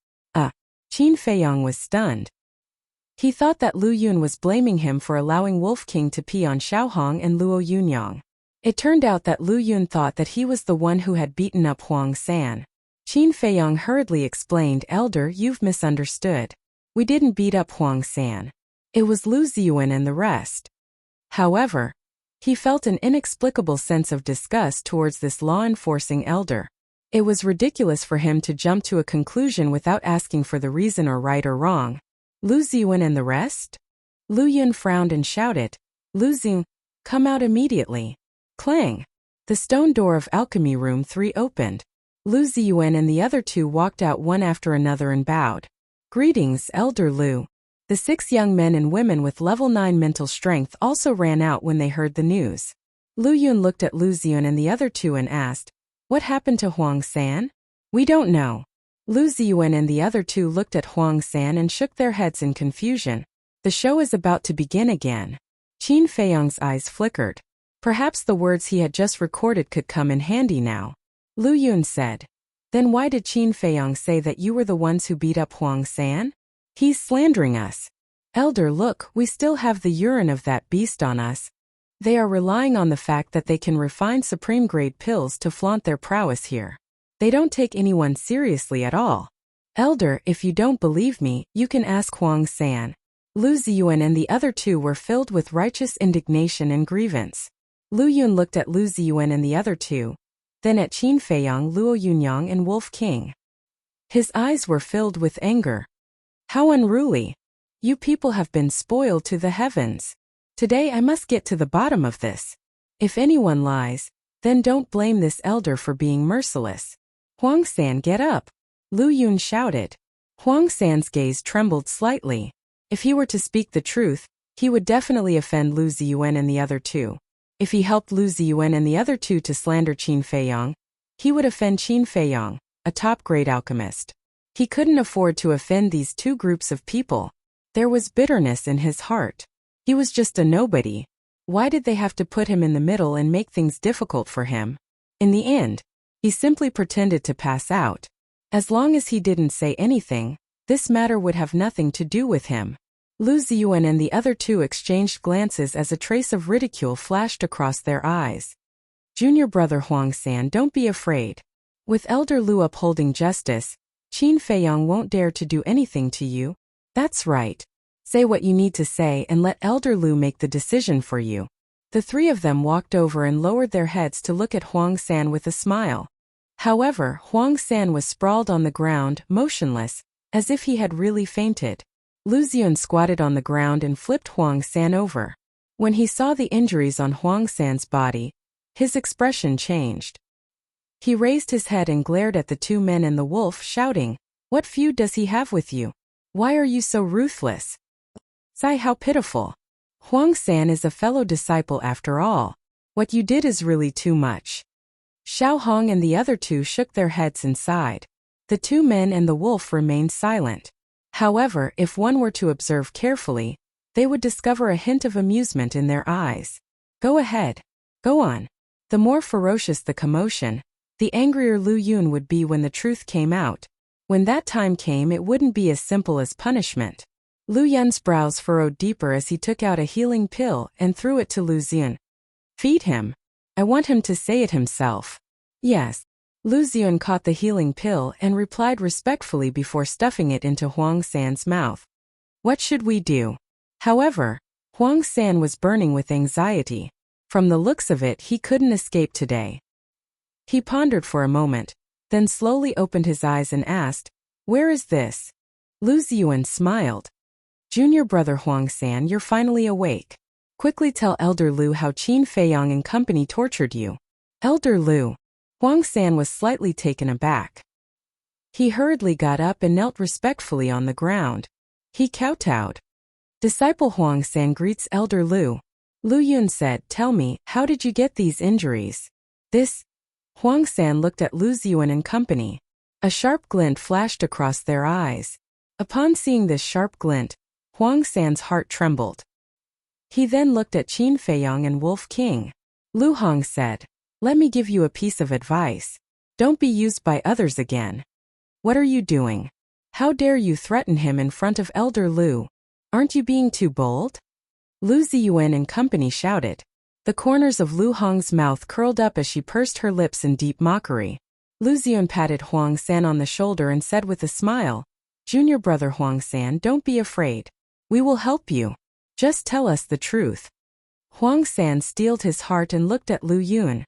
Qin Feiyong was stunned. He thought that Lu Yun was blaming him for allowing Wolf King to pee on Xiaohong and Luo Yunyang. It turned out that Lu Yun thought that he was the one who had beaten up Huang San. Qin Feiyong hurriedly explained, Elder, you've misunderstood. We didn't beat up Huang San. It was Lu Ziyuan and the rest. However, he felt an inexplicable sense of disgust towards this law-enforcing elder. It was ridiculous for him to jump to a conclusion without asking for the reason or right or wrong. Lu Ziyuan and the rest? Lu Yun frowned and shouted, Lu Ziyuan, come out immediately. Clang! The stone door of Alchemy Room 3 opened. Lu Ziyuan and the other two walked out one after another and bowed. Greetings, Elder Lu. The 6 young men and women with level 9 mental strength also ran out when they heard the news. Lu Yun looked at Lu Ziyuan and the other two and asked, what happened to Huang San? We don't know. Lu Ziyuan and the other two looked at Huang San and shook their heads in confusion. The show is about to begin again. Qin Feiyong's eyes flickered. Perhaps the words he had just recorded could come in handy now. Lu Yun said, then why did Qin Feiyong say that you were the ones who beat up Huang San? He's slandering us. Elder, look, we still have the urine of that beast on us. They are relying on the fact that they can refine supreme-grade pills to flaunt their prowess here. They don't take anyone seriously at all. Elder, if you don't believe me, you can ask Huang San. Lu Ziyuan and the other two were filled with righteous indignation and grievance. Lu Yun looked at Lu Ziyuan and the other two, then at Qin Feiyong, Luo Yunyang and Wolf King. His eyes were filled with anger. How unruly! You people have been spoiled to the heavens. Today I must get to the bottom of this. If anyone lies, then don't blame this elder for being merciless. Huang San, get up! Lu Yun shouted. Huang San's gaze trembled slightly. If he were to speak the truth, He would definitely offend Lu Ziyuan and the other two. If he helped Lu Ziyuan and the other two to slander Qin Feiyang, he would offend Qin Feiyang, a top-grade alchemist. He couldn't afford to offend these two groups of people. There was bitterness in his heart. He was just a nobody. Why did they have to put him in the middle and make things difficult for him? In the end, he simply pretended to pass out. As long as he didn't say anything, this matter would have nothing to do with him. Lu Ziyuan and the other two exchanged glances as a trace of ridicule flashed across their eyes. Junior brother Huang San, don't be afraid. With Elder Lu upholding justice, Qin Feiyang won't dare to do anything to you. That's right. Say what you need to say and let Elder Lu make the decision for you. The three of them walked over and lowered their heads to look at Huang San with a smile. However, Huang San was sprawled on the ground, motionless, as if he had really fainted. Lu Ziyuan squatted on the ground and flipped Huang San over. When he saw the injuries on Huang San's body, his expression changed. He raised his head and glared at the two men and the wolf, shouting, "What feud does he have with you? Why are you so ruthless? Sigh, how pitiful. Huang San is a fellow disciple after all. What you did is really too much." Xiao Hong and the other two shook their heads and sighed. The two men and the wolf remained silent. However, if one were to observe carefully, they would discover a hint of amusement in their eyes. Go ahead. Go on. The more ferocious the commotion, the angrier Lu Yun would be when the truth came out. When that time came, it wouldn't be as simple as punishment. Lu Yun's brows furrowed deeper as he took out a healing pill and threw it to Lu Ziyuan. Feed him. I want him to say it himself. Yes. Lu Ziyuan caught the healing pill and replied respectfully before stuffing it into Huang San's mouth. What should we do? However, Huang San was burning with anxiety. From the looks of it, he couldn't escape today. He pondered for a moment, then slowly opened his eyes and asked, "Where is this?" Lu Ziyuan smiled. "Junior brother Huang San, you're finally awake. Quickly tell Elder Lu how Qin Feiyang and company tortured you." Elder Lu. Huang San was slightly taken aback. He hurriedly got up and knelt respectfully on the ground. He kowtowed. Disciple Huang San greets Elder Lu. Lu Yun said, "Tell me, how did you get these injuries?" This. Huang San looked at Lu Ziyuan and company. A sharp glint flashed across their eyes. Upon seeing this sharp glint, Huang San's heart trembled. He then looked at Qin Feiyang and Wolf King. Lu Hong said, "Let me give you a piece of advice. Don't be used by others again." What are you doing? How dare you threaten him in front of Elder Lu? Aren't you being too bold? Lu Ziyuan and company shouted. The corners of Lu Hong's mouth curled up as she pursed her lips in deep mockery. Lu Ziyuan patted Huang San on the shoulder and said with a smile, "Junior brother Huang San, don't be afraid. We will help you. Just tell us the truth." Huang San steeled his heart and looked at Lu Yun.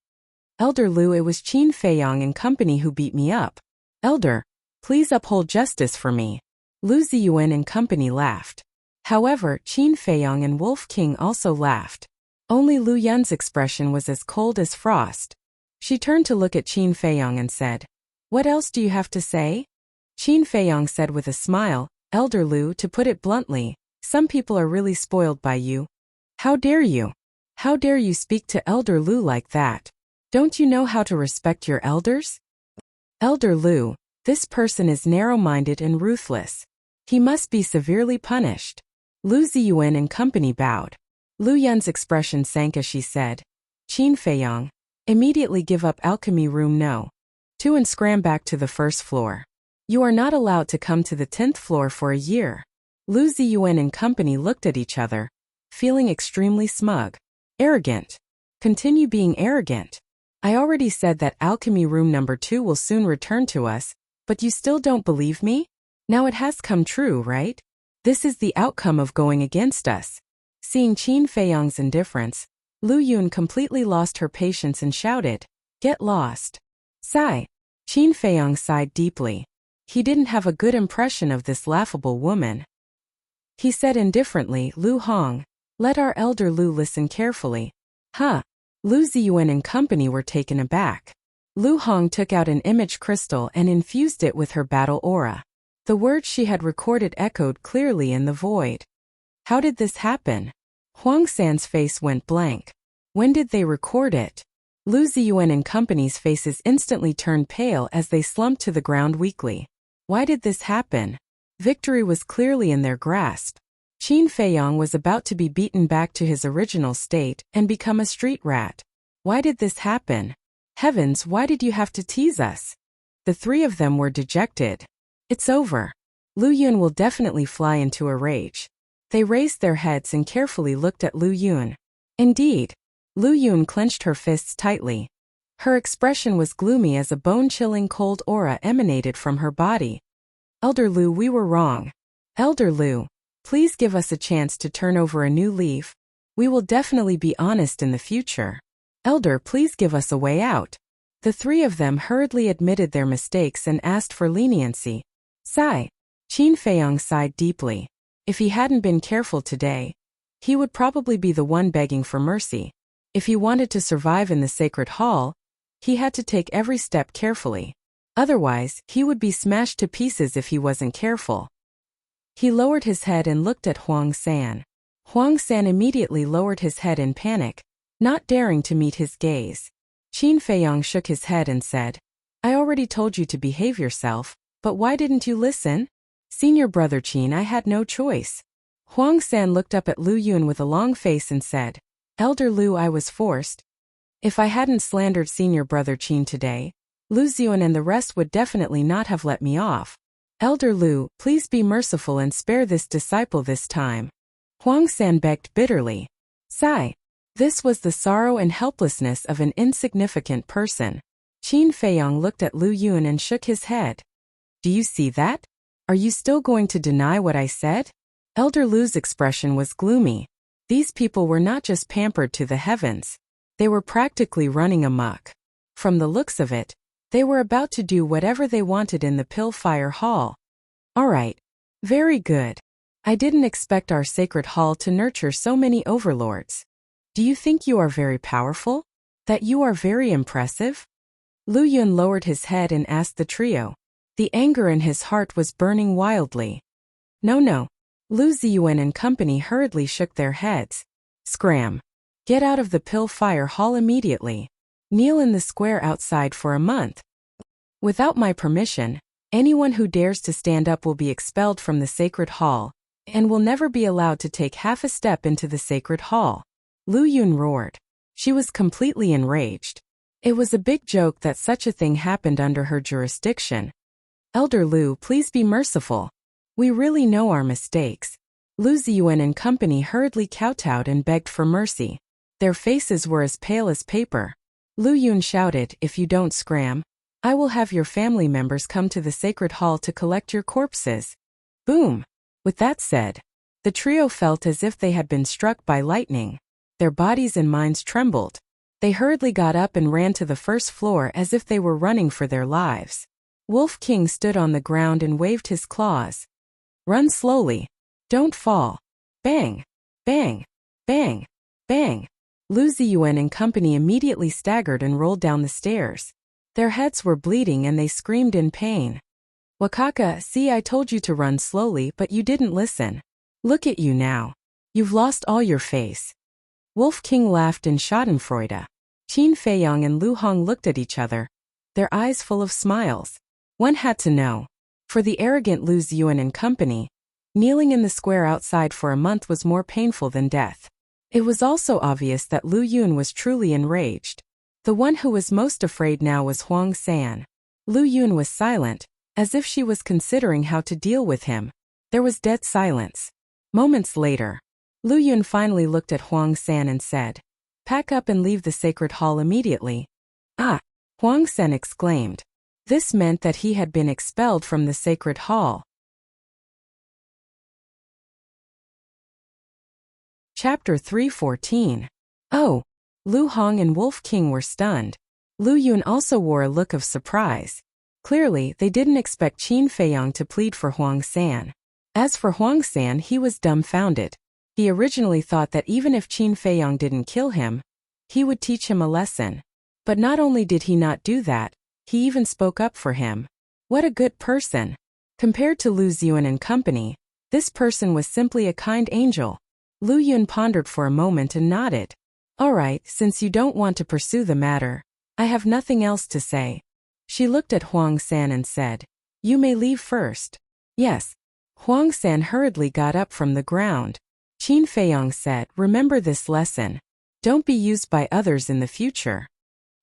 "Elder Lu, it was Qin Feiyang and company who beat me up. Elder, please uphold justice for me." Lu Ziyuan and company laughed. However, Qin Feiyang and Wolf King also laughed. Only Lu Yun's expression was as cold as frost. She turned to look at Qin Feiyang and said, "What else do you have to say?" Qin Feiyang said with a smile, "Elder Lu, to put it bluntly, some people are really spoiled by you." "How dare you? How dare you speak to Elder Lu like that? Don't you know how to respect your elders?" "Elder Lu, this person is narrow-minded and ruthless. He must be severely punished." Lu Ziyuan and company bowed. Lu Yun's expression sank as she said, "Qin Feiyang, immediately give up alchemy room No. 2 and scram back to the first floor. You are not allowed to come to the 10th floor for a year." Lu Ziyuan and company looked at each other, feeling extremely smug. Arrogant. Continue being arrogant. I already said that alchemy room number 2 will soon return to us, but you still don't believe me? Now it has come true, right? This is the outcome of going against us. Seeing Qin Feiyang's indifference, Lu Yun completely lost her patience and shouted, "Get lost." Sigh. Qin Feiyang sighed deeply. He didn't have a good impression of this laughable woman. He said indifferently, "Lu Hong, let our elder Lu listen carefully." Huh. Lu Ziyuan and company were taken aback. Lu Hong took out an image crystal and infused it with her battle aura. The words she had recorded echoed clearly in the void. How did this happen? Huang San's face went blank. When did they record it? Lu Ziyuan and company's faces instantly turned pale as they slumped to the ground weakly. Why did this happen? Victory was clearly in their grasp. Qin Feiyong was about to be beaten back to his original state and become a street rat. Why did this happen? Heavens, why did you have to tease us? The three of them were dejected. It's over. Lu Yun will definitely fly into a rage. They raised their heads and carefully looked at Lu Yun. Indeed. Lu Yun clenched her fists tightly. Her expression was gloomy as a bone-chilling cold aura emanated from her body. Elder Lu, we were wrong. Elder Lu, please give us a chance to turn over a new leaf. We will definitely be honest in the future. Elder, please give us a way out. The three of them hurriedly admitted their mistakes and asked for leniency. Sigh. Qin Feiyong sighed deeply. If he hadn't been careful today, he would probably be the one begging for mercy. If he wanted to survive in the sacred hall, he had to take every step carefully. Otherwise, he would be smashed to pieces if he wasn't careful. He lowered his head and looked at Huang San. Huang San immediately lowered his head in panic, not daring to meet his gaze. Qin Feiyong shook his head and said, I already told you to behave yourself, but why didn't you listen? Senior brother Qin, I had no choice. Huang San looked up at Lu Yun with a long face and said, Elder Lu, I was forced. If I hadn't slandered senior brother Qin today, Lu Ziyuan and the rest would definitely not have let me off. Elder Lu, please be merciful and spare this disciple this time. Huang San begged bitterly. Sigh. This was the sorrow and helplessness of an insignificant person. Qin Feiyong looked at Lu Yun and shook his head. Do you see that? Are you still going to deny what I said? Elder Lu's expression was gloomy. These people were not just pampered to the heavens. They were practically running amok. From the looks of it, they were about to do whatever they wanted in the Pillfire Hall. All right. Very good. I didn't expect our sacred hall to nurture so many overlords. Do you think you are very powerful? That you are very impressive? Lu Yun lowered his head and asked the trio. The anger in his heart was burning wildly. No. Lu Ziyuan and company hurriedly shook their heads. Scram. Get out of the Pillfire Hall immediately. Kneel in the square outside for a month. Without my permission, anyone who dares to stand up will be expelled from the sacred hall, and will never be allowed to take half a step into the sacred hall. Lu Yun roared. She was completely enraged. It was a big joke that such a thing happened under her jurisdiction. Elder Lu, please be merciful. We really know our mistakes. Lu Ziyuan and company hurriedly kowtowed and begged for mercy. Their faces were as pale as paper. Lu Yun shouted, if you don't scram, I will have your family members come to the sacred hall to collect your corpses. Boom! With that said, the trio felt as if they had been struck by lightning. Their bodies and minds trembled. They hurriedly got up and ran to the first floor as if they were running for their lives. Wolf King stood on the ground and waved his claws. Run slowly. Don't fall. Bang! Bang! Bang! Bang! Lu Ziyuan and company immediately staggered and rolled down the stairs. Their heads were bleeding and they screamed in pain. Wakaka, see, I told you to run slowly, but you didn't listen. Look at you now. You've lost all your face. Wolf King laughed in schadenfreude. Qin Feiyong and Lu Hong looked at each other, their eyes full of smiles. One had to know. For the arrogant Lu Ziyuan and company, kneeling in the square outside for a month was more painful than death. It was also obvious that Lu Yun was truly enraged. The one who was most afraid now was Huang San. Lu Yun was silent, as if she was considering how to deal with him. There was dead silence. Moments later, Lu Yun finally looked at Huang San and said, Pack up and leave the sacred hall immediately. Ah! Huang San exclaimed. This meant that he had been expelled from the sacred hall. Chapter 314. Oh! Lu Hong and Wolf King were stunned. Lu Yun also wore a look of surprise. Clearly, they didn't expect Qin Feiyong to plead for Huang San. As for Huang San, he was dumbfounded. He originally thought that even if Qin Feiyong didn't kill him, he would teach him a lesson. But not only did he not do that, he even spoke up for him. What a good person! Compared to Lu Ziyuan and company, this person was simply a kind angel. Lu Yun pondered for a moment and nodded. All right, since you don't want to pursue the matter, I have nothing else to say. She looked at Huang San and said, You may leave first. Yes. Huang San hurriedly got up from the ground. Qin Feiyong said, Remember this lesson. Don't be used by others in the future.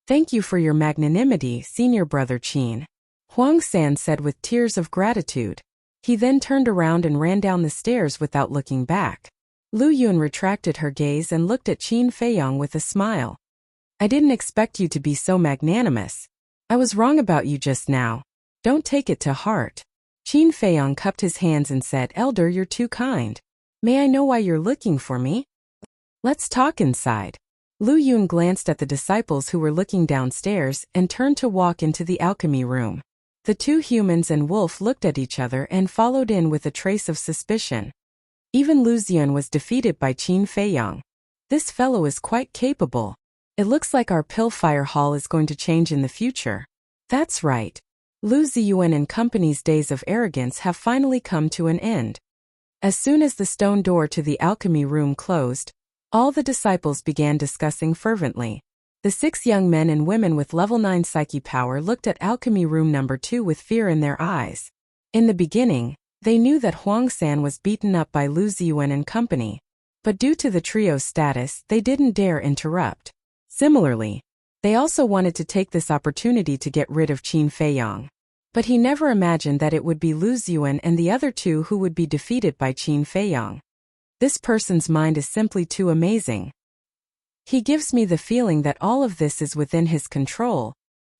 Thank you for your magnanimity, senior brother Qin. Huang San said with tears of gratitude. He then turned around and ran down the stairs without looking back. Lu Yun retracted her gaze and looked at Qin Feiyong with a smile. I didn't expect you to be so magnanimous. I was wrong about you just now. Don't take it to heart. Qin Feiyong cupped his hands and said, Elder, you're too kind. May I know why you're looking for me? Let's talk inside. Lu Yun glanced at the disciples who were looking downstairs and turned to walk into the alchemy room. The two humans and wolf looked at each other and followed in with a trace of suspicion. Even Lu Xian was defeated by Qin Feiyong. This fellow is quite capable. It looks like our pill fire hall is going to change in the future. That's right. Lu Ziyuan and company's days of arrogance have finally come to an end. As soon as the stone door to the alchemy room closed, all the disciples began discussing fervently. The 6 young men and women with level 9 psyche power looked at alchemy room number 2 with fear in their eyes. In the beginning, they knew that Huang San was beaten up by Lu Ziyuan and company, but due to the trio's status, they didn't dare interrupt. Similarly, they also wanted to take this opportunity to get rid of Qin Feiyong. But he never imagined that it would be Lu Ziyuan and the other 2 who would be defeated by Qin Feiyong. This person's mind is simply too amazing. He gives me the feeling that all of this is within his control.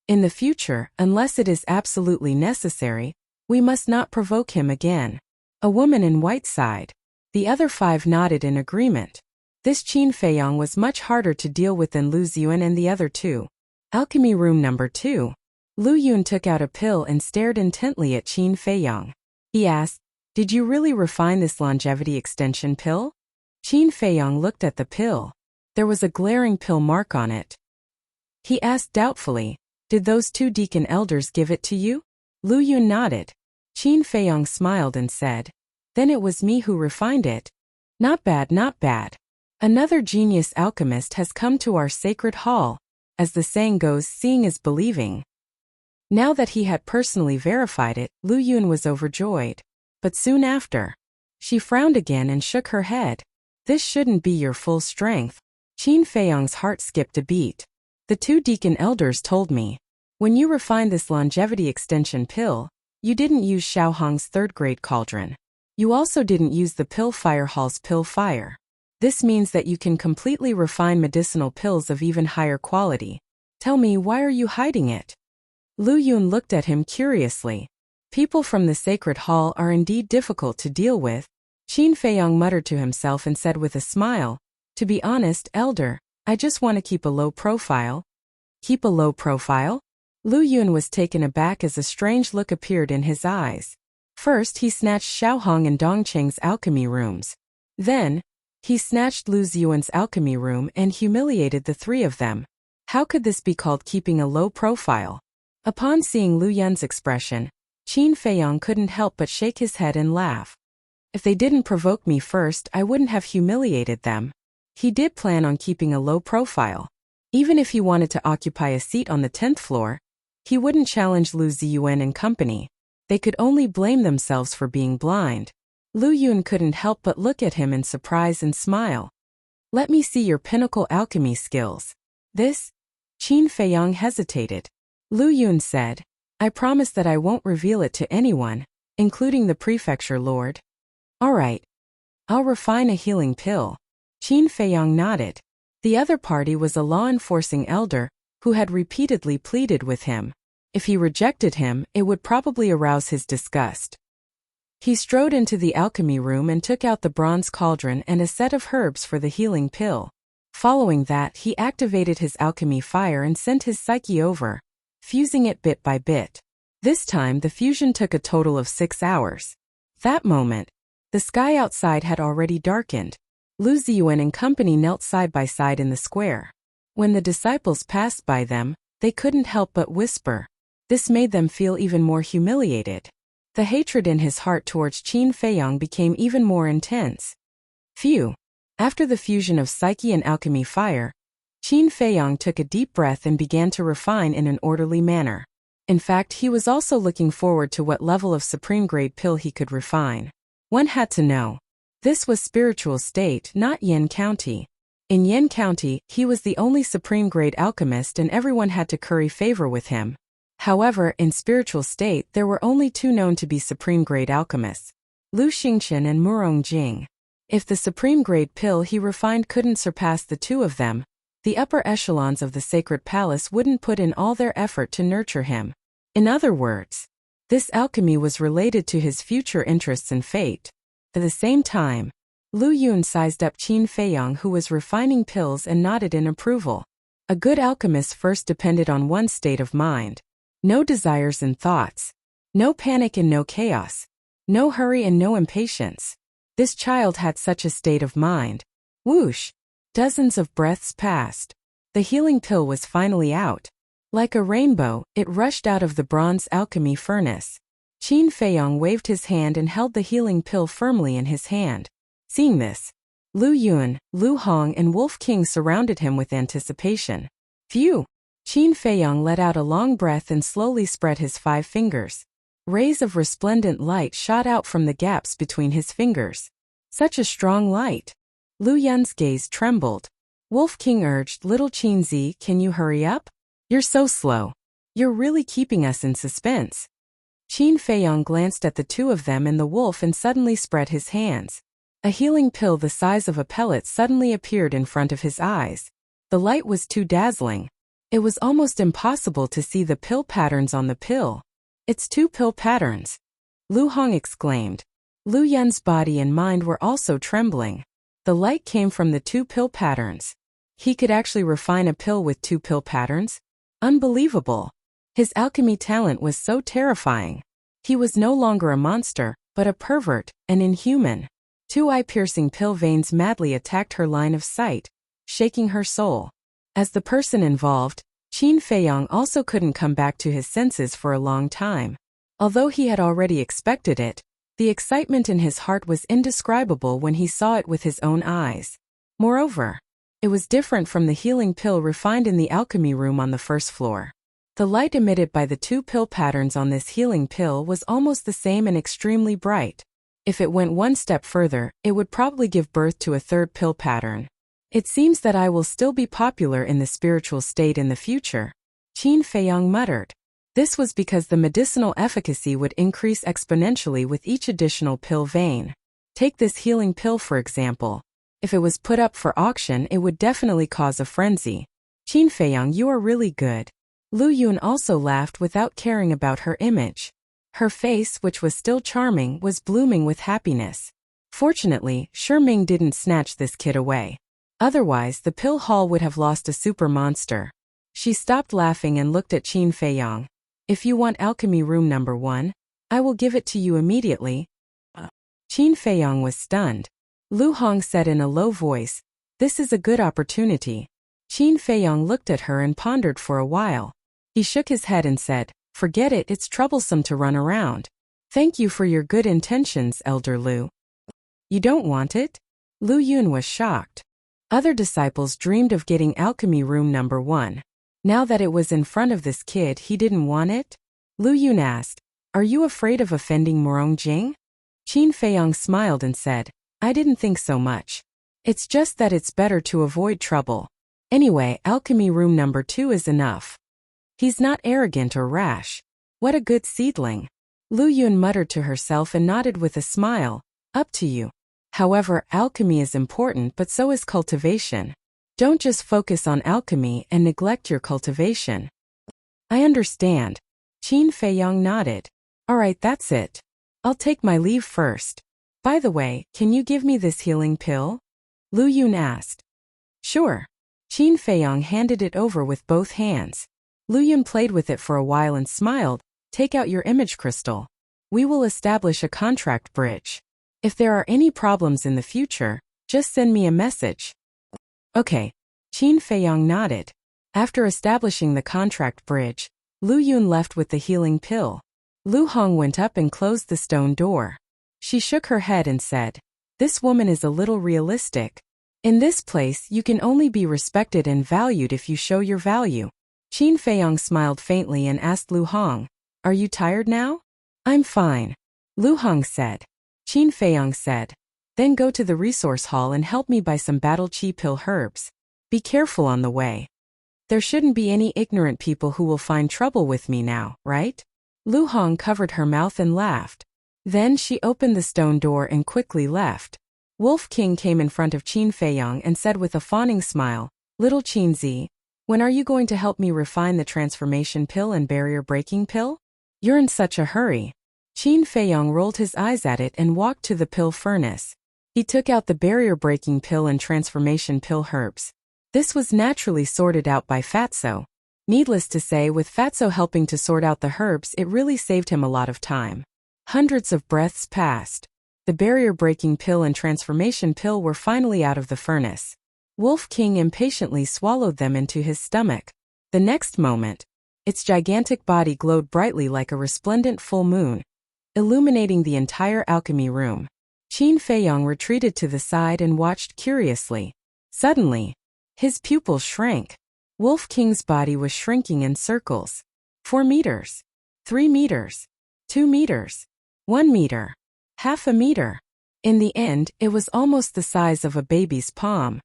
In the future, unless it is absolutely necessary, we must not provoke him again. A woman in white sighed. The other 5 nodded in agreement. This Qin Feiyong was much harder to deal with than Lu Ziyuan and the other 2. Alchemy room number 2. Lu Yun took out a pill and stared intently at Qin Feiyong. He asked, Did you really refine this longevity extension pill? Qin Feiyong looked at the pill. There was a glaring pill mark on it. He asked doubtfully, Did those 2 deacon elders give it to you? Lu Yun nodded. Qin Feiyong smiled and said, Then it was me who refined it. Not bad, not bad. Another genius alchemist has come to our sacred hall. As the saying goes, seeing is believing. Now that he had personally verified it, Lu Yun was overjoyed. But soon after, she frowned again and shook her head. This shouldn't be your full strength. Qin Feiyong's heart skipped a beat. The 2 deacon elders told me, when you refined this longevity extension pill, you didn't use Xiaohong's 3rd grade cauldron. You also didn't use the pill fire hall's pill fire. This means that you can completely refine medicinal pills of even higher quality. Tell me, why are you hiding it? Lu Yun looked at him curiously. People from the sacred hall are indeed difficult to deal with. Qin Feiyong muttered to himself and said with a smile, To be honest, elder, I just want to keep a low profile. Keep a low profile? Lu Yun was taken aback as a strange look appeared in his eyes. First he snatched Xiaohong and Dongqing's alchemy rooms. Then, he snatched Lu Ziyuan's alchemy room and humiliated the 3 of them. How could this be called keeping a low profile? Upon seeing Lu Yun's expression, Qin Feiyong couldn't help but shake his head and laugh. If they didn't provoke me first, I wouldn't have humiliated them. He did plan on keeping a low profile. Even if he wanted to occupy a seat on the 10th floor, he wouldn't challenge Lu Ziyuan and company. They could only blame themselves for being blind. Lu Yun couldn't help but look at him in surprise and smile. Let me see your pinnacle alchemy skills. This? Qin Feiyong hesitated. Lu Yun said, I promise that I won't reveal it to anyone, including the prefecture lord. All right. I'll refine a healing pill. Qin Feiyong nodded. The other party was a law-enforcing elder who had repeatedly pleaded with him. If he rejected him, it would probably arouse his disgust. He strode into the alchemy room and took out the bronze cauldron and a set of herbs for the healing pill. Following that, he activated his alchemy fire and sent his psyche over, fusing it bit by bit. This time the fusion took a total of 6 hours. That moment, the sky outside had already darkened. Lu Ziyuan and company knelt side by side in the square. When the disciples passed by them, they couldn't help but whisper. This made them feel even more humiliated. The hatred in his heart towards Qin Feiyong became even more intense. Phew! After the fusion of psyche and alchemy fire, Qin Feiyang took a deep breath and began to refine in an orderly manner. In fact, he was also looking forward to what level of supreme-grade pill he could refine. One had to know. This was spiritual state, not Yin County. In Yin County, he was the only supreme-grade alchemist and everyone had to curry favor with him. However, in spiritual state there were only two known to be supreme-grade alchemists, Lu Xingchen and Murong Jing. If the supreme-grade pill he refined couldn't surpass the two of them, the upper echelons of the sacred palace wouldn't put in all their effort to nurture him. In other words, this alchemy was related to his future interests and fate. At the same time, Lu Yun sized up Qin Feiyang, who was refining pills, and nodded in approval. A good alchemist first depended on one's state of mind. No desires and thoughts. No panic and no chaos. No hurry and no impatience. This child had such a state of mind. Whoosh! Dozens of breaths passed. The healing pill was finally out. Like a rainbow, it rushed out of the bronze alchemy furnace. Qin Feiyang waved his hand and held the healing pill firmly in his hand. Seeing this, Lu Yun, Lu Hong and Wolf King surrounded him with anticipation. Phew! Qin Feiyang let out a long breath and slowly spread his 5 fingers. Rays of resplendent light shot out from the gaps between his fingers. Such a strong light! Lu Yun's gaze trembled. Wolf King urged, "Little Qinzi, can you hurry up? You're so slow. You're really keeping us in suspense." Qin Feiyang glanced at the two of them and the wolf and suddenly spread his hands. A healing pill the size of a pellet suddenly appeared in front of his eyes. The light was too dazzling. It was almost impossible to see the pill patterns on the pill. "It's 2 pill patterns," Lu Hong exclaimed. Lu Yun's body and mind were also trembling. The light came from the 2 pill patterns. He could actually refine a pill with 2 pill patterns? Unbelievable! His alchemy talent was so terrifying. He was no longer a monster, but a pervert, an inhuman. 2 eye-piercing pill veins madly attacked her line of sight, shaking her soul. As the person involved, Qin Feiyang also couldn't come back to his senses for a long time. Although he had already expected it, the excitement in his heart was indescribable when he saw it with his own eyes. Moreover, it was different from the healing pill refined in the alchemy room on the first floor. The light emitted by the 2 pill patterns on this healing pill was almost the same and extremely bright. If it went one step further, it would probably give birth to a 3rd pill pattern. "It seems that I will still be popular in the spiritual state in the future," Qin Feiyang muttered. This was because the medicinal efficacy would increase exponentially with each additional pill vein. Take this healing pill for example. If it was put up for auction, it would definitely cause a frenzy. "Qin Feiyang, you are really good." Lu Yun also laughed without caring about her image. Her face, which was still charming, was blooming with happiness. Fortunately, Shi Ming didn't snatch this kid away. Otherwise, the pill hall would have lost a super monster. She stopped laughing and looked at Qin Feiyang. "If you want alchemy room number 1, I will give it to you immediately." Qin Feiyang was stunned. Lu Hong said in a low voice, "This is a good opportunity." Qin Feiyang looked at her and pondered for a while. He shook his head and said, "Forget it, it's troublesome to run around. Thank you for your good intentions, Elder Lu." "You don't want it?" Lu Yun was shocked. Other disciples dreamed of getting alchemy room number 1. Now that it was in front of this kid, he didn't want it? Lu Yun asked, "Are you afraid of offending Murong Jing?" Qin Feiyang smiled and said, "I didn't think so much. It's just that it's better to avoid trouble. Anyway, alchemy room number 2 is enough." He's not arrogant or rash. What a good seedling. Lu Yun muttered to herself and nodded with a smile. Up to you. However, alchemy is important, but so is cultivation. Don't just focus on alchemy and neglect your cultivation. I understand. Qin Feiyang nodded. Alright, that's it. I'll take my leave first. By the way, can you give me this healing pill? Lu Yun asked. Sure. Qin Feiyang handed it over with both hands. Lu Yun played with it for a while and smiled. Take out your image crystal. We will establish a contract bridge. If there are any problems in the future, just send me a message. Okay. Qin Feiyang nodded. After establishing the contract bridge, Lu Yun left with the healing pill. Lu Hong went up and closed the stone door. She shook her head and said, "This woman is a little realistic." In this place, you can only be respected and valued if you show your value. Qin Feiyong smiled faintly and asked Lu Hong, "Are you tired now?" "I'm fine," Lu Hong said. Qin Feiyong said, "Then go to the resource hall and help me buy some battle chi pill herbs. Be careful on the way. There shouldn't be any ignorant people who will find trouble with me now, right?" Lu Hong covered her mouth and laughed. Then she opened the stone door and quickly left. Wolf King came in front of Qin Feiyong and said with a fawning smile, "Little Qinzi, when are you going to help me refine the transformation pill and barrier breaking pill? You're in such a hurry." Qin Feiyong rolled his eyes at it and walked to the pill furnace. He took out the barrier breaking pill and transformation pill herbs. This was naturally sorted out by Fatso. Needless to say, with Fatso helping to sort out the herbs, it really saved him a lot of time. Hundreds of breaths passed. The barrier breaking pill and transformation pill were finally out of the furnace. Wolf King impatiently swallowed them into his stomach. The next moment, its gigantic body glowed brightly like a resplendent full moon, illuminating the entire alchemy room. Qin Feiyong retreated to the side and watched curiously. Suddenly, his pupils shrank. Wolf King's body was shrinking in circles. 4 meters. 3 meters. 2 meters. 1 meter. Half a meter. In the end, it was almost the size of a baby's palm.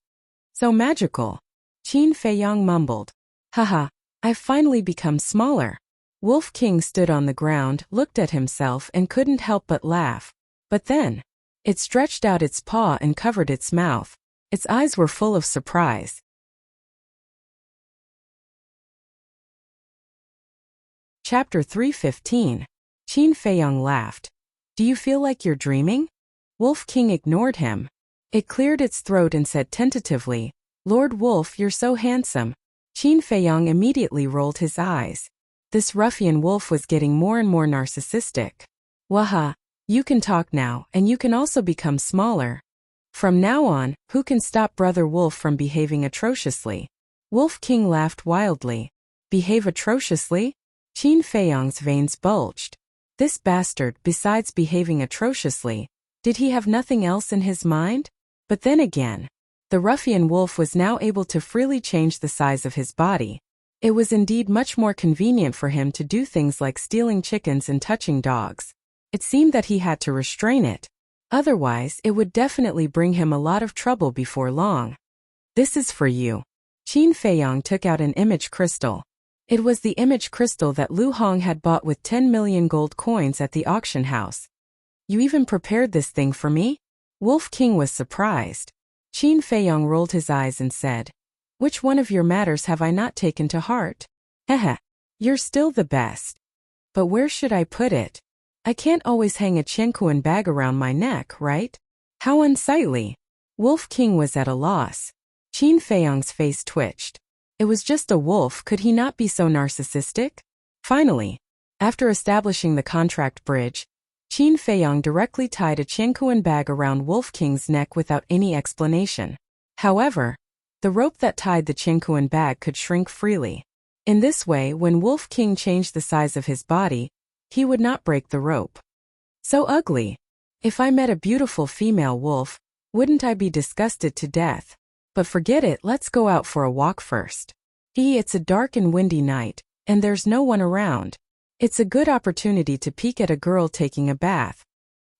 "So magical," Qin Feiyong mumbled. "Haha, I've finally become smaller." Wolf King stood on the ground, looked at himself and couldn't help but laugh. But then, it stretched out its paw and covered its mouth. Its eyes were full of surprise. Chapter 315. Qin Feiyong laughed. "Do you feel like you're dreaming?" Wolf King ignored him. It cleared its throat and said tentatively, "Lord Wolf, you're so handsome." Qin Feiyong immediately rolled his eyes. This ruffian wolf was getting more and more narcissistic. "Waha, you can talk now, and you can also become smaller. From now on, who can stop Brother Wolf from behaving atrociously?" Wolf King laughed wildly. "Behave atrociously?" Qin Feiyong's veins bulged. This bastard, besides behaving atrociously, did he have nothing else in his mind? But then again, the ruffian wolf was now able to freely change the size of his body. It was indeed much more convenient for him to do things like stealing chickens and touching dogs. It seemed that he had to restrain it. Otherwise, it would definitely bring him a lot of trouble before long. "This is for you." Qin Feiyong took out an image crystal. It was the image crystal that Lu Hong had bought with 10 million gold coins at the auction house. "You even prepared this thing for me?" Wolf King was surprised. Qin Feiyong rolled his eyes and said, "Which one of your matters have I not taken to heart? Heh, you're still the best. But where should I put it? I can't always hang a Qiankuan bag around my neck, right? How unsightly." Wolf King was at a loss. Qin Feiyong's face twitched. It was just a wolf, could he not be so narcissistic? Finally, after establishing the contract bridge, Qin Feiyong directly tied a Qiankuan bag around Wolf King's neck without any explanation. However, the rope that tied the Qiankuan bag could shrink freely. In this way, when Wolf King changed the size of his body, he would not break the rope. So ugly. If I met a beautiful female wolf, wouldn't I be disgusted to death? But forget it, let's go out for a walk first. It's a dark and windy night, and there's no one around. It's a good opportunity to peek at a girl taking a bath.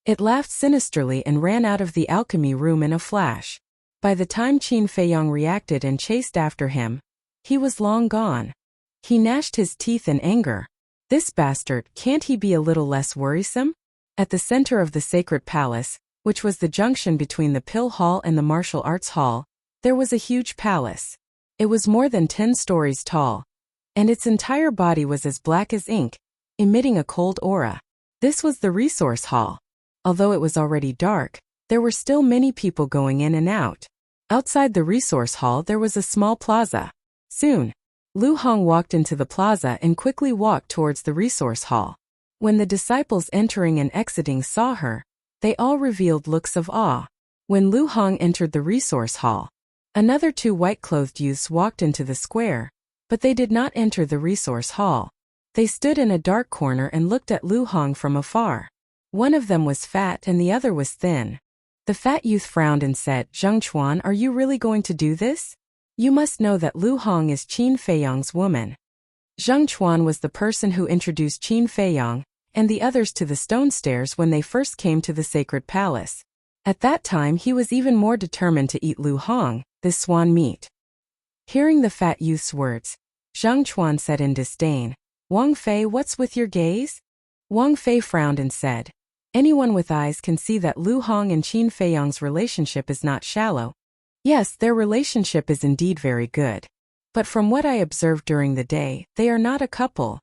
It laughed sinisterly and ran out of the alchemy room in a flash. By the time Qin Feiyong reacted and chased after him, he was long gone. He gnashed his teeth in anger. This bastard, can't he be a little less worrisome? At the center of the sacred palace, which was the junction between the Pill Hall and the Martial Arts Hall, there was a huge palace. It was more than 10 stories tall, and its entire body was as black as ink, emitting a cold aura. This was the resource hall. Although it was already dark, there were still many people going in and out. Outside the resource hall there was a small plaza. Soon, Lu Hong walked into the plaza and quickly walked towards the resource hall. When the disciples entering and exiting saw her, they all revealed looks of awe. When Lu Hong entered the resource hall, another 2 white-clothed youths walked into the square, but they did not enter the resource hall. They stood in a dark corner and looked at Lu Hong from afar. One of them was fat and the other was thin. The fat youth frowned and said, Zheng Chuan, are you really going to do this? You must know that Lu Hong is Qin Feiyang's woman. Zheng Chuan was the person who introduced Qin Feiyang and the others to the stone stairs when they first came to the sacred palace. At that time he was even more determined to eat Lu Hong, this swan meat. Hearing the fat youth's words, Zheng Chuan said in disdain, Wang Fei, what's with your gaze? Wang Fei frowned and said, anyone with eyes can see that Lu Hong and Qin Feiyang's relationship is not shallow. Yes, their relationship is indeed very good. But from what I observed during the day, they are not a couple.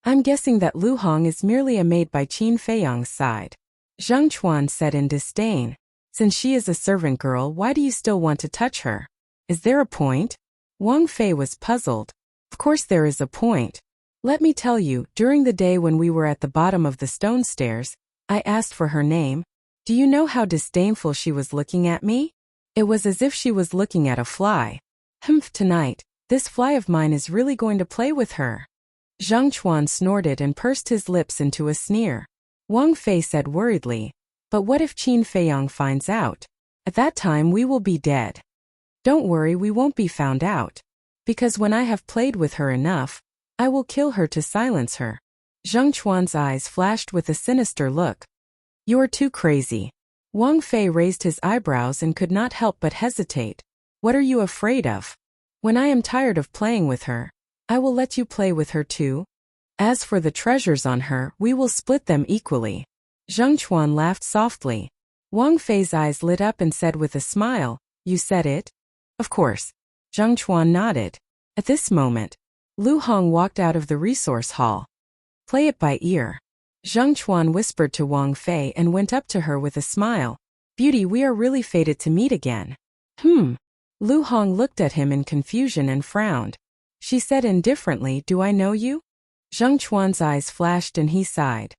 I'm guessing that Lu Hong is merely a maid by Qin Feiyang's side. Zheng Chuan said in disdain, since she is a servant girl, why do you still want to touch her? Is there a point? Wang Fei was puzzled. Of course there is a point. Let me tell you, during the day when we were at the bottom of the stone stairs, I asked for her name. Do you know how disdainful she was looking at me? It was as if she was looking at a fly. Humph, tonight, this fly of mine is really going to play with her. Zheng Chuan snorted and pursed his lips into a sneer. Wang Fei said worriedly, but what if Qin Feiyang finds out? At that time we will be dead. Don't worry, we won't be found out. Because when I have played with her enough, I will kill her to silence her. Zheng Chuan's eyes flashed with a sinister look. You're too crazy. Wang Fei raised his eyebrows and could not help but hesitate. What are you afraid of? When I am tired of playing with her, I will let you play with her too. As for the treasures on her, we will split them equally. Zheng Chuan laughed softly. Wang Fei's eyes lit up and said with a smile, you said it? Of course. Zheng Chuan nodded. At this moment, Lu Hong walked out of the resource hall. Play it by ear. Zheng Chuan whispered to Wang Fei and went up to her with a smile. Beauty, we are really fated to meet again. Lu Hong looked at him in confusion and frowned. She said indifferently, do I know you? Zheng Chuan's eyes flashed and he sighed.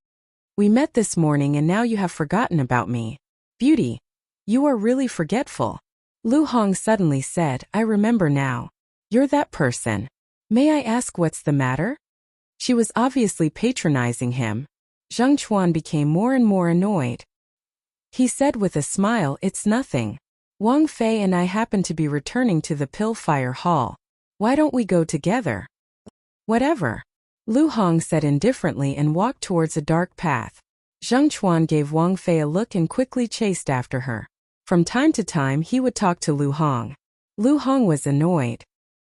We met this morning and now you have forgotten about me. Beauty, you are really forgetful. Lu Hong suddenly said, I remember now. You're that person. May I ask what's the matter? She was obviously patronizing him. Zheng Chuan became more and more annoyed. He said with a smile, it's nothing. Wang Fei and I happen to be returning to the Pillfire Hall. Why don't we go together? Whatever. Lu Hong said indifferently and walked towards a dark path. Zheng Chuan gave Wang Fei a look and quickly chased after her. From time to time he would talk to Lu Hong. Lu Hong was annoyed.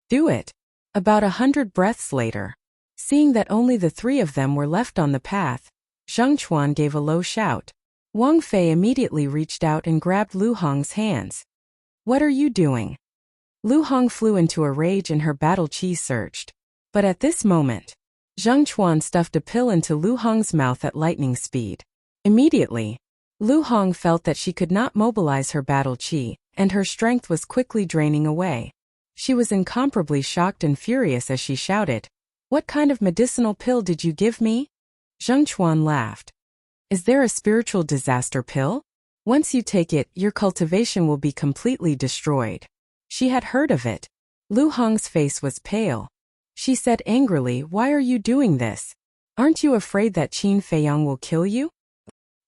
Do it. About 100 breaths later, seeing that only the three of them were left on the path, Zheng Chuan gave a low shout. Wang Fei immediately reached out and grabbed Lu Hong's hands. What are you doing? Lu Hong flew into a rage and her battle chi surged. But at this moment, Zheng Chuan stuffed a pill into Lu Hong's mouth at lightning speed. Immediately, Lu Hong felt that she could not mobilize her battle chi, and her strength was quickly draining away. She was incomparably shocked and furious as she shouted, What kind of medicinal pill did you give me? Zheng Chuan laughed. Is there a spiritual disaster pill? Once you take it, your cultivation will be completely destroyed. She had heard of it. Lu Hong's face was pale. She said angrily, Why are you doing this? Aren't you afraid that Qin Feiyang will kill you?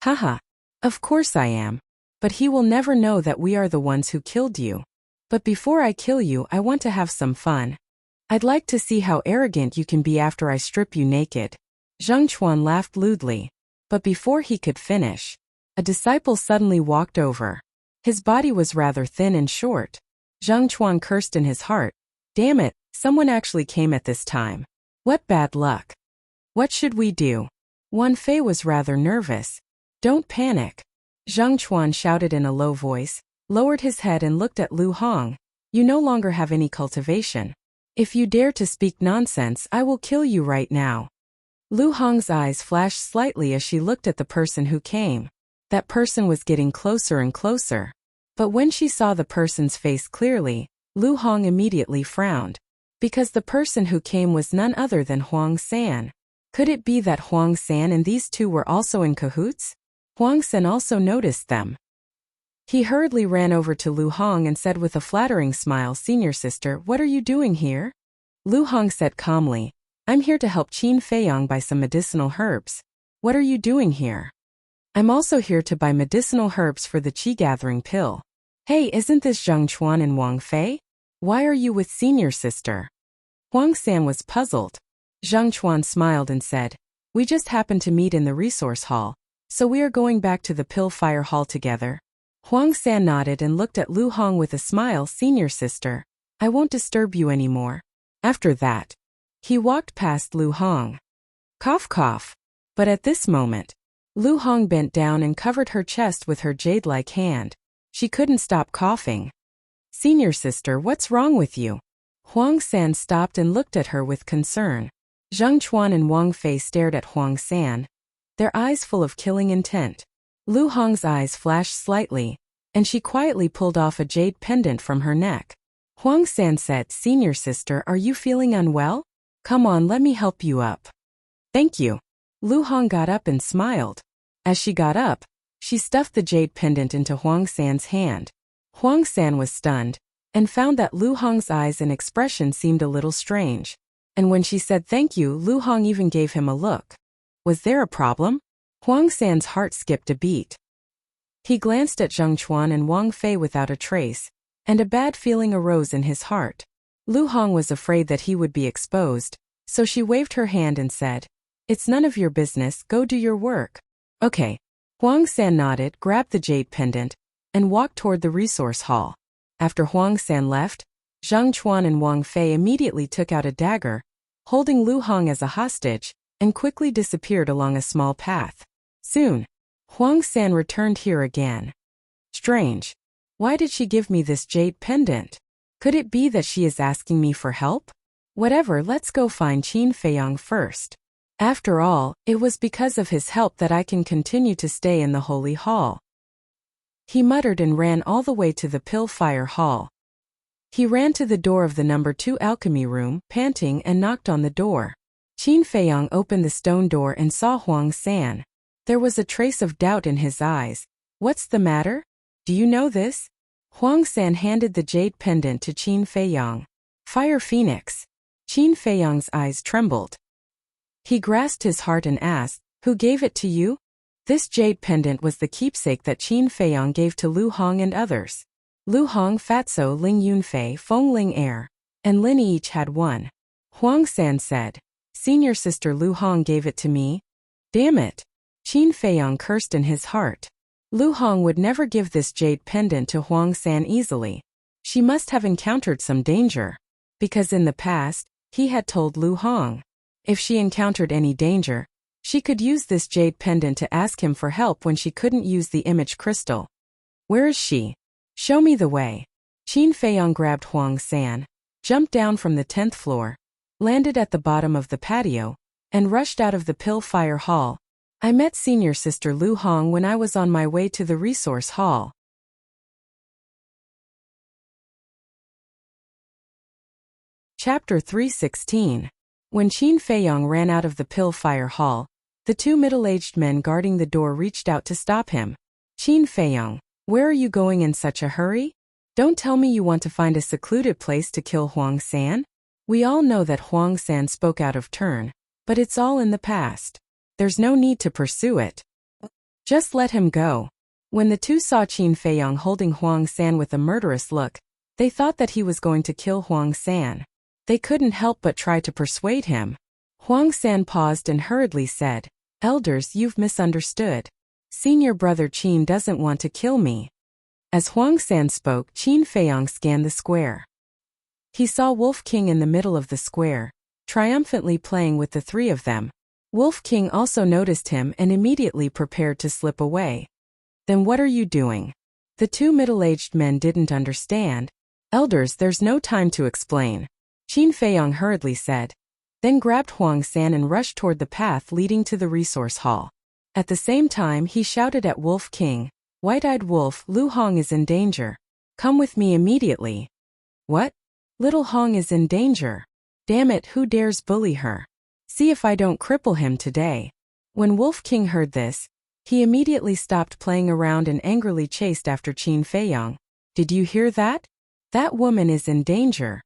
Haha. Of course I am. But he will never know that we are the ones who killed you. But before I kill you, I want to have some fun. I'd like to see how arrogant you can be after I strip you naked. Zheng Chuan laughed lewdly. But before he could finish, a disciple suddenly walked over. His body was rather thin and short. Zheng Chuan cursed in his heart. Damn it, someone actually came at this time. What bad luck. What should we do? Wang Fei was rather nervous. Don't panic. Zheng Chuan shouted in a low voice, lowered his head and looked at Lu Hong. You no longer have any cultivation. If you dare to speak nonsense, I will kill you right now. Lu Hong's eyes flashed slightly as she looked at the person who came. That person was getting closer and closer. But when she saw the person's face clearly, Lu Hong immediately frowned. Because the person who came was none other than Huang San. Could it be that Huang San and these two were also in cahoots? Huang San also noticed them. He hurriedly ran over to Lu Hong and said with a flattering smile, Senior sister, what are you doing here? Lu Hong said calmly, I'm here to help Qin Feiyang buy some medicinal herbs. What are you doing here? I'm also here to buy medicinal herbs for the qi-gathering pill. Hey, isn't this Zhang Chuan and Wang Fei? Why are you with senior sister? Huang San was puzzled. Zhang Chuan smiled and said, we just happened to meet in the resource hall, so we are going back to the pill fire hall together. Huang San nodded and looked at Lu Hong with a smile. Senior sister, I won't disturb you anymore. After that, he walked past Lu Hong. Cough cough. But at this moment, Lu Hong bent down and covered her chest with her jade-like hand. She couldn't stop coughing. Senior sister, what's wrong with you? Huang San stopped and looked at her with concern. Zhang Chuan and Wang Fei stared at Huang San, their eyes full of killing intent. Lu Hong's eyes flashed slightly, and she quietly pulled off a jade pendant from her neck. Huang San said, Senior sister, are you feeling unwell? Come on, let me help you up. Thank you. Lu Hong got up and smiled. As she got up, she stuffed the jade pendant into Huang San's hand. Huang San was stunned, and found that Lu Hong's eyes and expression seemed a little strange. And when she said thank you, Lu Hong even gave him a look. Was there a problem? Huang San's heart skipped a beat. He glanced at Zhang Chuan and Wang Fei without a trace, and a bad feeling arose in his heart. Lu Hong was afraid that he would be exposed, so she waved her hand and said, it's none of your business, go do your work. Okay. Huang San nodded, grabbed the jade pendant, and walked toward the resource hall. After Huang San left, Zhang Chuan and Wang Fei immediately took out a dagger, holding Lu Hong as a hostage, and quickly disappeared along a small path. Soon, Huang San returned here again. Strange. Why did she give me this jade pendant? Could it be that she is asking me for help? Whatever, let's go find Qin Feiyang first. After all, it was because of his help that I can continue to stay in the Holy Hall. He muttered and ran all the way to the Pill Fire Hall. He ran to the door of the number 2 alchemy room, panting, and knocked on the door. Qin Feiyang opened the stone door and saw Huang San. There was a trace of doubt in his eyes. What's the matter? Do you know this? Huang San handed the jade pendant to Qin Feiyang. Fire Phoenix. Qin Feiyang's eyes trembled. He grasped his heart and asked, who gave it to you? This jade pendant was the keepsake that Qin Feiyang gave to Lu Hong and others. Lu Hong, Fatso, Ling Yunfei, Feng Ling Er, and Lin each had one. Huang San said, Senior sister Lu Hong gave it to me. Damn it. Qin Feiyang cursed in his heart. Lu Hong would never give this jade pendant to Huang San easily. She must have encountered some danger. Because in the past, he had told Lu Hong, if she encountered any danger, she could use this jade pendant to ask him for help when she couldn't use the image crystal. Where is she? Show me the way. Qin Feiyang grabbed Huang San, jumped down from the 10th floor, landed at the bottom of the patio, and rushed out of the Pill Fire Hall. I met senior sister Lu Hong when I was on my way to the resource hall. Chapter 316. When Qin Feiyang ran out of the Pill Fire Hall, the 2 middle-aged men guarding the door reached out to stop him. Qin Feiyang, where are you going in such a hurry? Don't tell me you want to find a secluded place to kill Huang San? We all know that Huang San spoke out of turn, but it's all in the past. There's no need to pursue it. Just let him go. When the 2 saw Qin Feiyang holding Huang San with a murderous look, they thought that he was going to kill Huang San. They couldn't help but try to persuade him. Huang San paused and hurriedly said, Elders, you've misunderstood. Senior brother Qin doesn't want to kill me. As Huang San spoke, Qin Feiyang scanned the square. He saw Wolf King in the middle of the square, triumphantly playing with the 3 of them. Wolf King also noticed him and immediately prepared to slip away. Then what are you doing? The 2 middle-aged men didn't understand. Elders, there's no time to explain. Qin Feiyang hurriedly said, then grabbed Huang San and rushed toward the path leading to the resource hall. At the same time, he shouted at Wolf King, White-eyed Wolf, Lu Hong is in danger. Come with me immediately. What? Little Hong is in danger. Damn it, who dares bully her? See if I don't cripple him today. When Wolf King heard this, he immediately stopped playing around and angrily chased after Qin Feiyang. Did you hear that? That woman is in danger.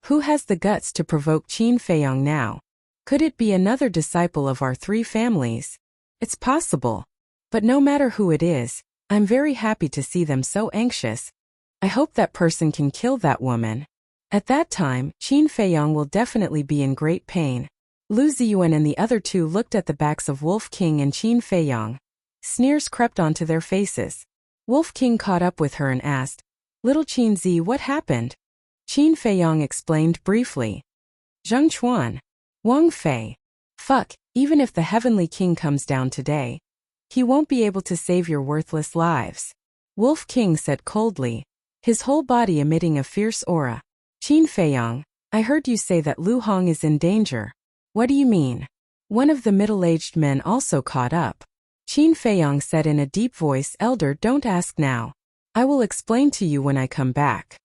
Who has the guts to provoke Qin Feiyang now? Could it be another disciple of our 3 families? It's possible. But no matter who it is, I'm very happy to see them so anxious. I hope that person can kill that woman. At that time, Qin Feiyang will definitely be in great pain. Lu Ziyuan and the other two looked at the backs of Wolf King and Qin Feiyang. Sneers crept onto their faces. Wolf King caught up with her and asked, "Little Qin Zi, what happened?" Qin Feiyang explained briefly. "Zheng Chuan. Wang Fei. Fuck, even if the Heavenly King comes down today, he won't be able to save your worthless lives," Wolf King said coldly, his whole body emitting a fierce aura. "Qin Feiyang, I heard you say that Lu Hong is in danger. What do you mean?" One of the middle-aged men also caught up. Qin Feiyang said in a deep voice, "Elder, don't ask now. I will explain to you when I come back."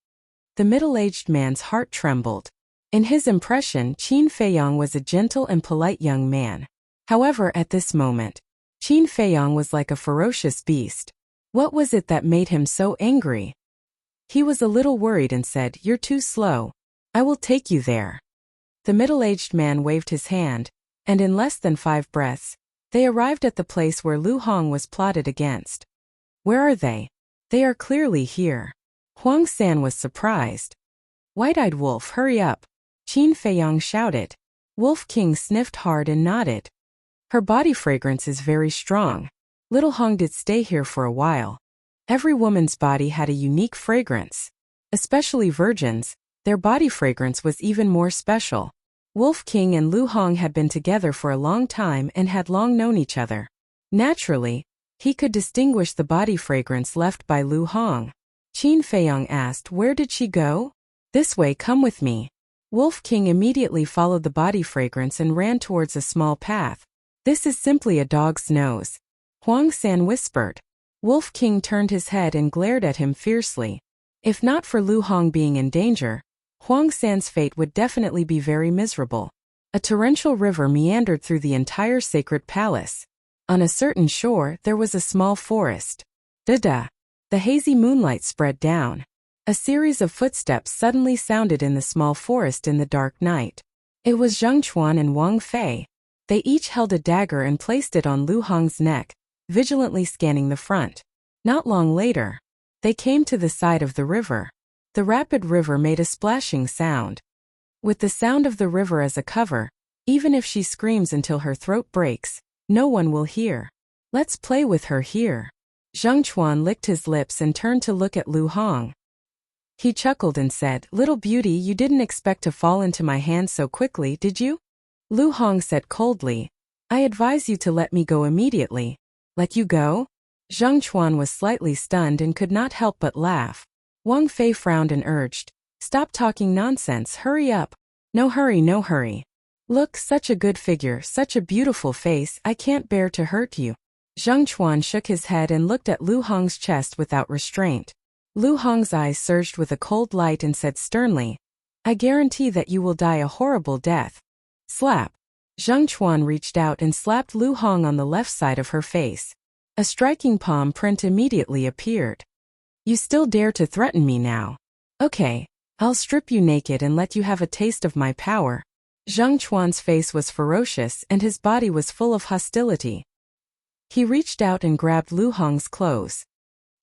The middle-aged man's heart trembled. In his impression, Qin Feiyang was a gentle and polite young man. However, at this moment, Qin Feiyang was like a ferocious beast. What was it that made him so angry? He was a little worried and said, "You're too slow. I will take you there." The middle-aged man waved his hand, and in less than 5 breaths, they arrived at the place where Lu Hong was plotted against. "Where are they?" "They are clearly here." Huang San was surprised. "White-eyed wolf, hurry up," Qin Feiyang shouted. Wolf King sniffed hard and nodded. "Her body fragrance is very strong. Little Hong did stay here for a while." Every woman's body had a unique fragrance. Especially virgins, their body fragrance was even more special. Wolf King and Lu Hong had been together for a long time and had long known each other. Naturally, he could distinguish the body fragrance left by Lu Hong. Qin Feiyang asked, "Where did she go?" "This way, come with me." Wolf King immediately followed the body fragrance and ran towards a small path. "This is simply a dog's nose," Huang San whispered. Wolf King turned his head and glared at him fiercely. If not for Lu Hong being in danger, Huang San's fate would definitely be very miserable. A torrential river meandered through the entire sacred palace. On a certain shore, there was a small forest. Da-da! The hazy moonlight spread down. A series of footsteps suddenly sounded in the small forest in the dark night. It was Zheng Chuan and Wang Fei. They each held a dagger and placed it on Lu Hong's neck, vigilantly scanning the front. Not long later, they came to the side of the river. The rapid river made a splashing sound. With the sound of the river as a cover, even if she screams until her throat breaks, no one will hear. "Let's play with her here." Zheng Chuan licked his lips and turned to look at Lu Hong. He chuckled and said, "Little beauty, you didn't expect to fall into my hands so quickly, did you?" Lu Hong said coldly, "I advise you to let me go immediately." "Let you go?" Zheng Chuan was slightly stunned and could not help but laugh. Wang Fei frowned and urged, "Stop talking nonsense, hurry up." "No hurry, no hurry. Look, such a good figure, such a beautiful face, I can't bear to hurt you." Zheng Chuan shook his head and looked at Lu Hong's chest without restraint. Lu Hong's eyes surged with a cold light and said sternly, "I guarantee that you will die a horrible death." Slap. Zheng Chuan reached out and slapped Lu Hong on the left side of her face. A striking palm print immediately appeared. "You still dare to threaten me now? Okay, I'll strip you naked and let you have a taste of my power." Zheng Chuan's face was ferocious and his body was full of hostility. He reached out and grabbed Lu Hong's clothes.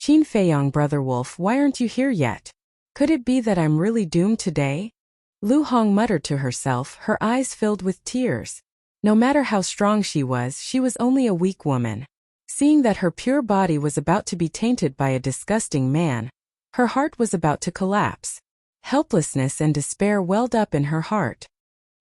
"Qin Feiyang, brother wolf, why aren't you here yet? Could it be that I'm really doomed today?" Lu Hong muttered to herself, her eyes filled with tears. No matter how strong she was only a weak woman. Seeing that her pure body was about to be tainted by a disgusting man, her heart was about to collapse. Helplessness and despair welled up in her heart.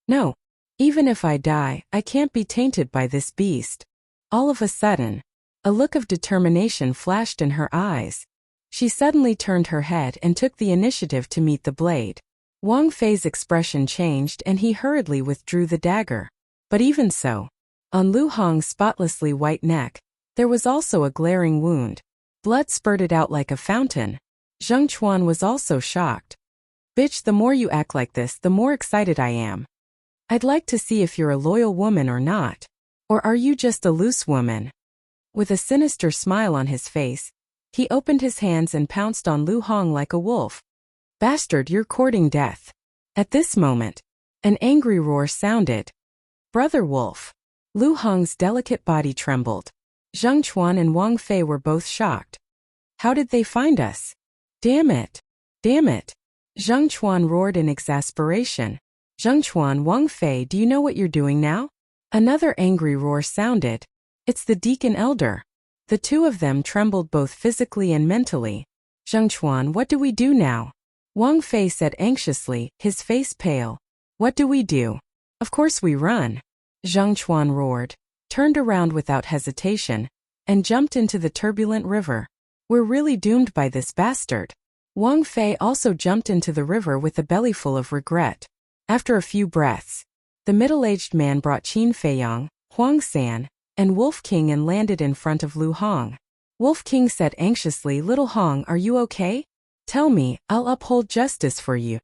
"No. Even if I die, I can't be tainted by this beast." All of a sudden, a look of determination flashed in her eyes. She suddenly turned her head and took the initiative to meet the blade. Wang Fei's expression changed and he hurriedly withdrew the dagger. But even so, on Lu Hong's spotlessly white neck, there was also a glaring wound. Blood spurted out like a fountain. Zheng Chuan was also shocked. "Bitch, the more you act like this, the more excited I am. I'd like to see if you're a loyal woman or not. Or are you just a loose woman?" With a sinister smile on his face, he opened his hands and pounced on Lu Hong like a wolf. "Bastard, you're courting death." At this moment, an angry roar sounded. "Brother wolf." Lu Hong's delicate body trembled. Zheng Chuan and Wang Fei were both shocked. How did they find us? Damn it! Damn it! Zheng Chuan roared in exasperation. Zheng Chuan, Wang Fei, do you know what you're doing now? Another angry roar sounded. It's the deacon elder. The two of them trembled both physically and mentally. Zheng Chuan, what do we do now? Wang Fei said anxiously, his face pale. What do we do? Of course we run. Zheng Chuan roared, turned around without hesitation, and jumped into the turbulent river. We're really doomed by this bastard. Wang Fei also jumped into the river with a bellyful of regret. After a few breaths, the middle-aged man brought Qin Feiyang, Huang San, and Wolf King and landed in front of Lu Hong. Wolf King said anxiously, Little Hong, are you okay? Tell me, I'll uphold justice for you.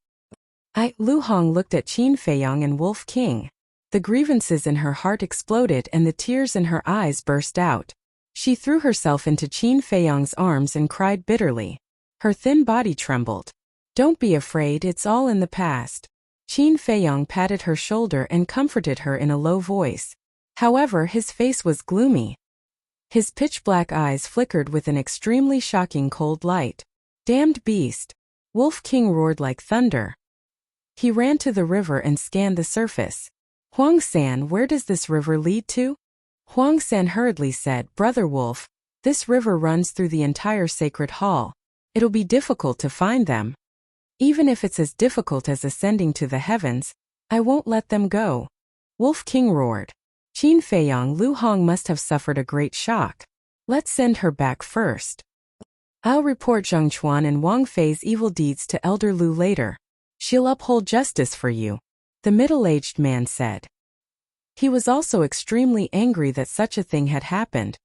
Lu Hong looked at Qin Feiyang and Wolf King. The grievances in her heart exploded and the tears in her eyes burst out. She threw herself into Qin Feiyang's arms and cried bitterly. Her thin body trembled. Don't be afraid, it's all in the past. Qin Feiyang patted her shoulder and comforted her in a low voice. However, his face was gloomy. His pitch-black eyes flickered with an extremely shocking cold light. Damned beast! Wolf King roared like thunder. He ran to the river and scanned the surface. Huang San, where does this river lead to? Huang San hurriedly said, Brother Wolf, this river runs through the entire sacred hall. It'll be difficult to find them. Even if it's as difficult as ascending to the heavens, I won't let them go. Wolf King roared. Qin Feiyang, Lu Hong must have suffered a great shock. Let's send her back first. I'll report Zheng Chuan and Wang Fei's evil deeds to Elder Lu later. She'll uphold justice for you, the middle-aged man said. He was also extremely angry that such a thing had happened.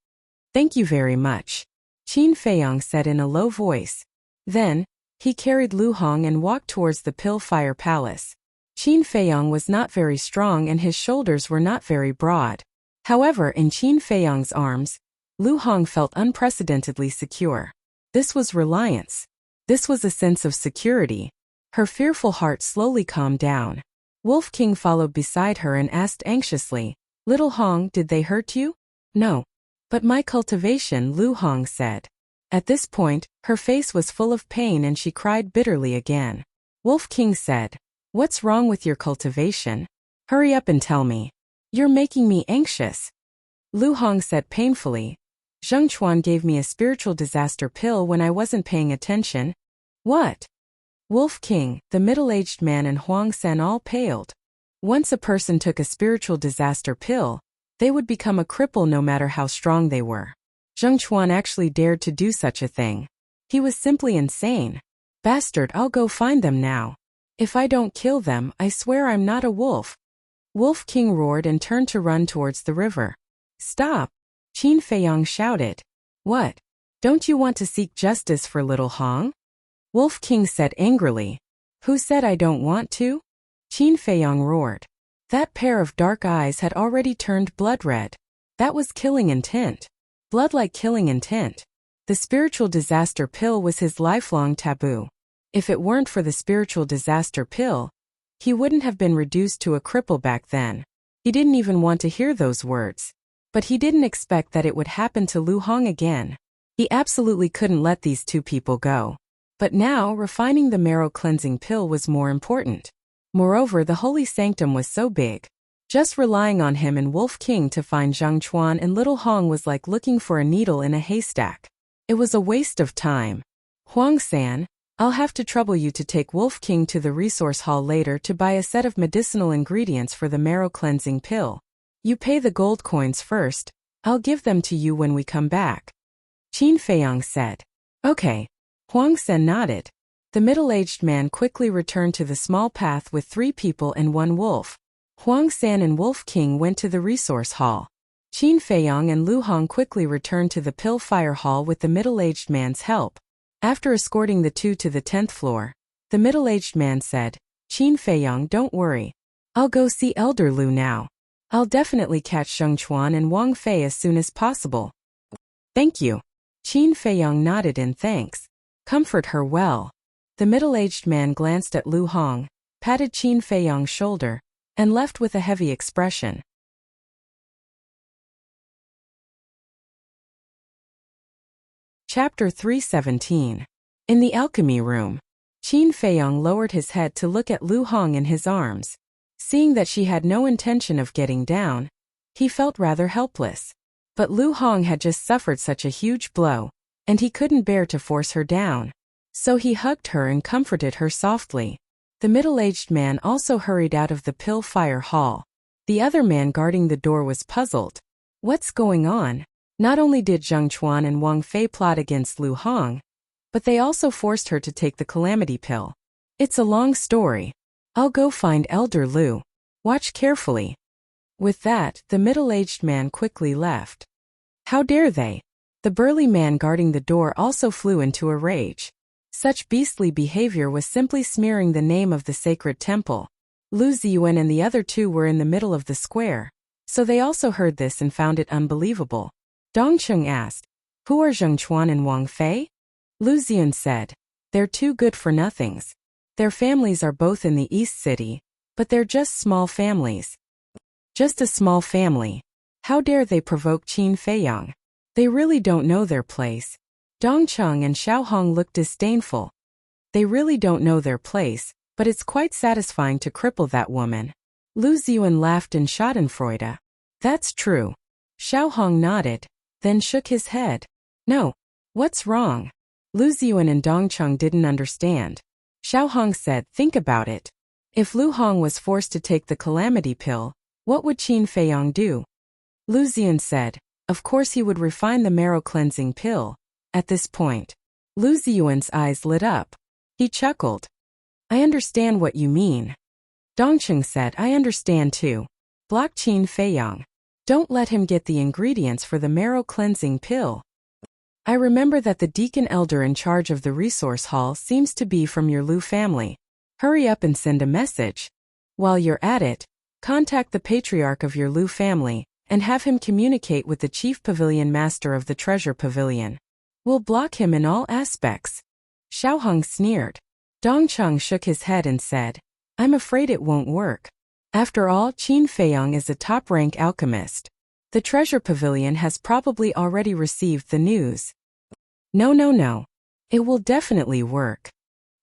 Thank you very much, Qin Feiyang said in a low voice. Then, he carried Lu Hong and walked towards the Pill Fire Palace. Qin Feiyang was not very strong and his shoulders were not very broad. However, in Qin Feiyang's arms, Lu Hong felt unprecedentedly secure. This was reliance. This was a sense of security. Her fearful heart slowly calmed down. Wolf King followed beside her and asked anxiously, Little Hong, did they hurt you? No. But my cultivation, Lu Hong said. At this point, her face was full of pain and she cried bitterly again. Wolf King said, What's wrong with your cultivation? Hurry up and tell me. You're making me anxious. Lu Hong said painfully, Zheng Chuan gave me a spiritual disaster pill when I wasn't paying attention. What? Wolf King, the middle-aged man and Huang San all paled. Once a person took a spiritual disaster pill, they would become a cripple no matter how strong they were. Zheng Chuan actually dared to do such a thing. He was simply insane. Bastard, I'll go find them now. If I don't kill them, I swear I'm not a wolf. Wolf King roared and turned to run towards the river. Stop! Qin Feiyang shouted. What? Don't you want to seek justice for Little Hong? Wolf King said angrily. Who said I don't want to? Qin Feiyang roared. That pair of dark eyes had already turned blood red. That was killing intent. Blood like killing intent. The spiritual disaster pill was his lifelong taboo. If it weren't for the spiritual disaster pill, he wouldn't have been reduced to a cripple back then. He didn't even want to hear those words. But he didn't expect that it would happen to Lu Hong again. He absolutely couldn't let these two people go. But now, refining the marrow-cleansing pill was more important. Moreover, the holy sanctum was so big. Just relying on him and Wolf King to find Zheng Chuan and Little Hong was like looking for a needle in a haystack. It was a waste of time. Huang San, I'll have to trouble you to take Wolf King to the resource hall later to buy a set of medicinal ingredients for the marrow-cleansing pill. You pay the gold coins first. I'll give them to you when we come back. Qin Feiyang said. Okay. Huang San nodded. The middle-aged man quickly returned to the small path with 3 people and 1 wolf. Huang San and Wolf King went to the resource hall. Qin Feiyang and Lu Hong quickly returned to the Pill Fire Hall with the middle-aged man's help. After escorting the two to the 10th floor, the middle-aged man said, Qin Feiyang, don't worry. I'll go see Elder Lu now. I'll definitely catch Zheng Chuan and Wang Fei as soon as possible. Thank you. Qin Feiyang nodded in thanks. Comfort her well. The middle-aged man glanced at Lu Hong, patted Qin Feiyang's shoulder, and left with a heavy expression. Chapter 317. In the alchemy room. Qin Feiyong lowered his head to look at Lu Hong in his arms. Seeing that she had no intention of getting down, he felt rather helpless. But Lu Hong had just suffered such a huge blow, and he couldn't bear to force her down. So he hugged her and comforted her softly. The middle-aged man also hurried out of the pill fire hall. The other man guarding the door was puzzled. What's going on? Not only did Zheng Chuan and Wang Fei plot against Lu Hong, but they also forced her to take the calamity pill. It's a long story. I'll go find Elder Lu. Watch carefully. With that, the middle-aged man quickly left. How dare they? The burly man guarding the door also flew into a rage. Such beastly behavior was simply smearing the name of the sacred temple. Lu Ziyuan and the other two were in the middle of the square, so they also heard this and found it unbelievable. Dongcheng asked, "Who are Zheng Chuan and Wang Fei?" Lu Ziyuan said, "They're two good-for-nothings. Their families are both in the East City, but they're just small families." Just a small family. How dare they provoke Qin Feiyong? They really don't know their place. Dongcheng and Xiaohong looked disdainful. They really don't know their place, but it's quite satisfying to cripple that woman. Lu Ziyuan laughed in schadenfreude. That's true. Xiaohong nodded, then shook his head. No. What's wrong? Lu Ziyuan and Dongcheng didn't understand. Xiaohong said, think about it. If Lu Hong was forced to take the calamity pill, what would Qin Feiyong do? Lu Ziyuan said, of course he would refine the marrow cleansing pill. At this point, Lu Ziyuan's eyes lit up. He chuckled. I understand what you mean. Dongcheng said, I understand too. Block Qin Feiyong. Don't let him get the ingredients for the marrow cleansing pill. I remember that the deacon elder in charge of the resource hall seems to be from your Lu family. Hurry up and send a message. While you're at it, contact the patriarch of your Lu family and have him communicate with the chief pavilion master of the treasure pavilion. We'll block him in all aspects. Xiaohong sneered. Dongcheng shook his head and said, I'm afraid it won't work. After all, Qin Feiyong is a top-rank alchemist. The treasure pavilion has probably already received the news. No. It will definitely work.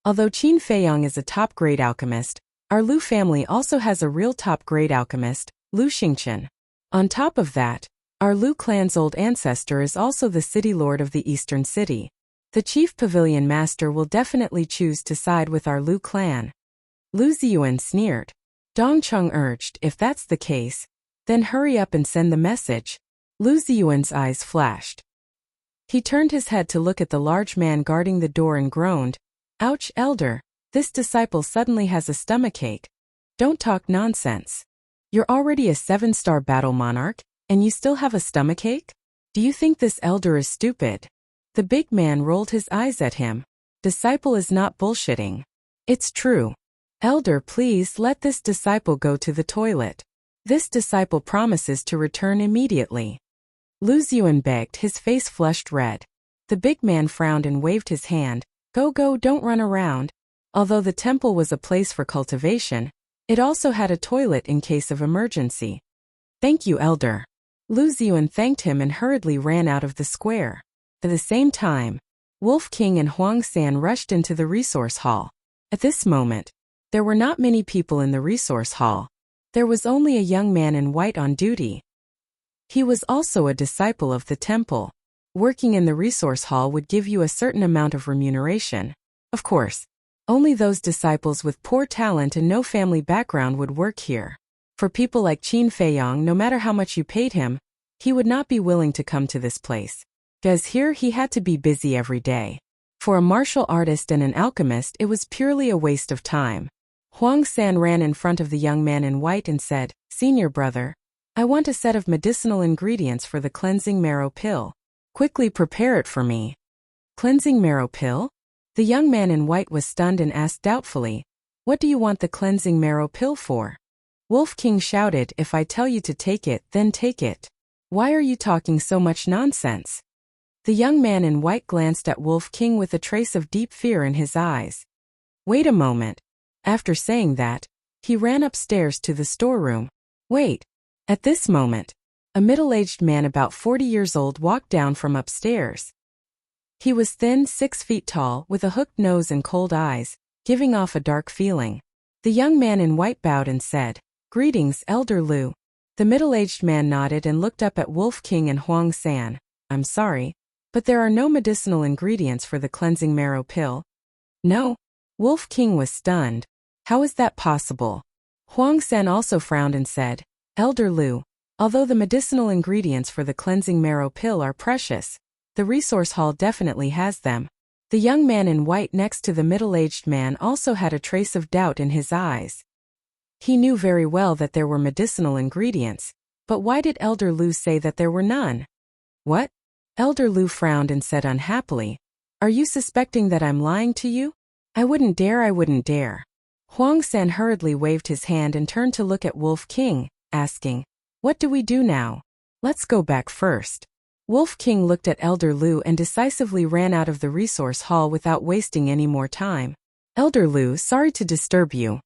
Although Qin Feiyong is a top-grade alchemist, our Lu family also has a real top-grade alchemist, Lu Xingchen. On top of that, our Lu clan's old ancestor is also the city lord of the eastern city. The chief pavilion master will definitely choose to side with our Lu clan. Lu Ziyuan sneered. Dongcheng urged, if that's the case, then hurry up and send the message. Lu Ziyuan's eyes flashed. He turned his head to look at the large man guarding the door and groaned, ouch, elder, this disciple suddenly has a stomachache. Don't talk nonsense. You're already a 7-star battle monarch, and you still have a stomachache? Do you think this elder is stupid? The big man rolled his eyes at him. Disciple is not bullshitting. It's true. Elder, please let this disciple go to the toilet. This disciple promises to return immediately. Lu Ziyuan begged, his face flushed red. The big man frowned and waved his hand. Go, don't run around. Although the temple was a place for cultivation, it also had a toilet in case of emergency. Thank you, elder. Lu Ziyuan thanked him and hurriedly ran out of the square. At the same time, Wolf King and Huang San rushed into the resource hall. At this moment, there were not many people in the resource hall. There was only a young man in white on duty. He was also a disciple of the temple. Working in the resource hall would give you a certain amount of remuneration. Of course, only those disciples with poor talent and no family background would work here. For people like Qin Feiyong, no matter how much you paid him, he would not be willing to come to this place. Because here he had to be busy every day. For a martial artist and an alchemist, it was purely a waste of time. Huang San ran in front of the young man in white and said, Senior brother, I want a set of medicinal ingredients for the cleansing marrow pill. Quickly prepare it for me. Cleansing marrow pill? The young man in white was stunned and asked doubtfully, What do you want the cleansing marrow pill for? Wolf King shouted, If I tell you to take it, then take it. Why are you talking so much nonsense? The young man in white glanced at Wolf King with a trace of deep fear in his eyes. Wait a moment. After saying that, he ran upstairs to the storeroom. Wait. At this moment, a middle-aged man about 40 years old walked down from upstairs. He was thin, 6 feet tall, with a hooked nose and cold eyes, giving off a dark feeling. The young man in white bowed and said, "Greetings, Elder Lu." The middle-aged man nodded and looked up at Wolf King and Huang San. "I'm sorry, but there are no medicinal ingredients for the cleansing marrow pill." "No?" Wolf King was stunned. "How is that possible?" Huang San also frowned and said, "Elder Lu, although the medicinal ingredients for the cleansing marrow pill are precious, the resource hall definitely has them." The young man in white next to the middle-aged man also had a trace of doubt in his eyes. He knew very well that there were medicinal ingredients, but why did Elder Lu say that there were none? "What?" Elder Lu frowned and said unhappily, "Are you suspecting that I'm lying to you?" I wouldn't dare. Huang San hurriedly waved his hand and turned to look at Wolf King, asking, "What do we do now?" "Let's go back first." Wolf King looked at Elder Lu and decisively ran out of the resource hall without wasting any more time. "Elder Lu, sorry to disturb you."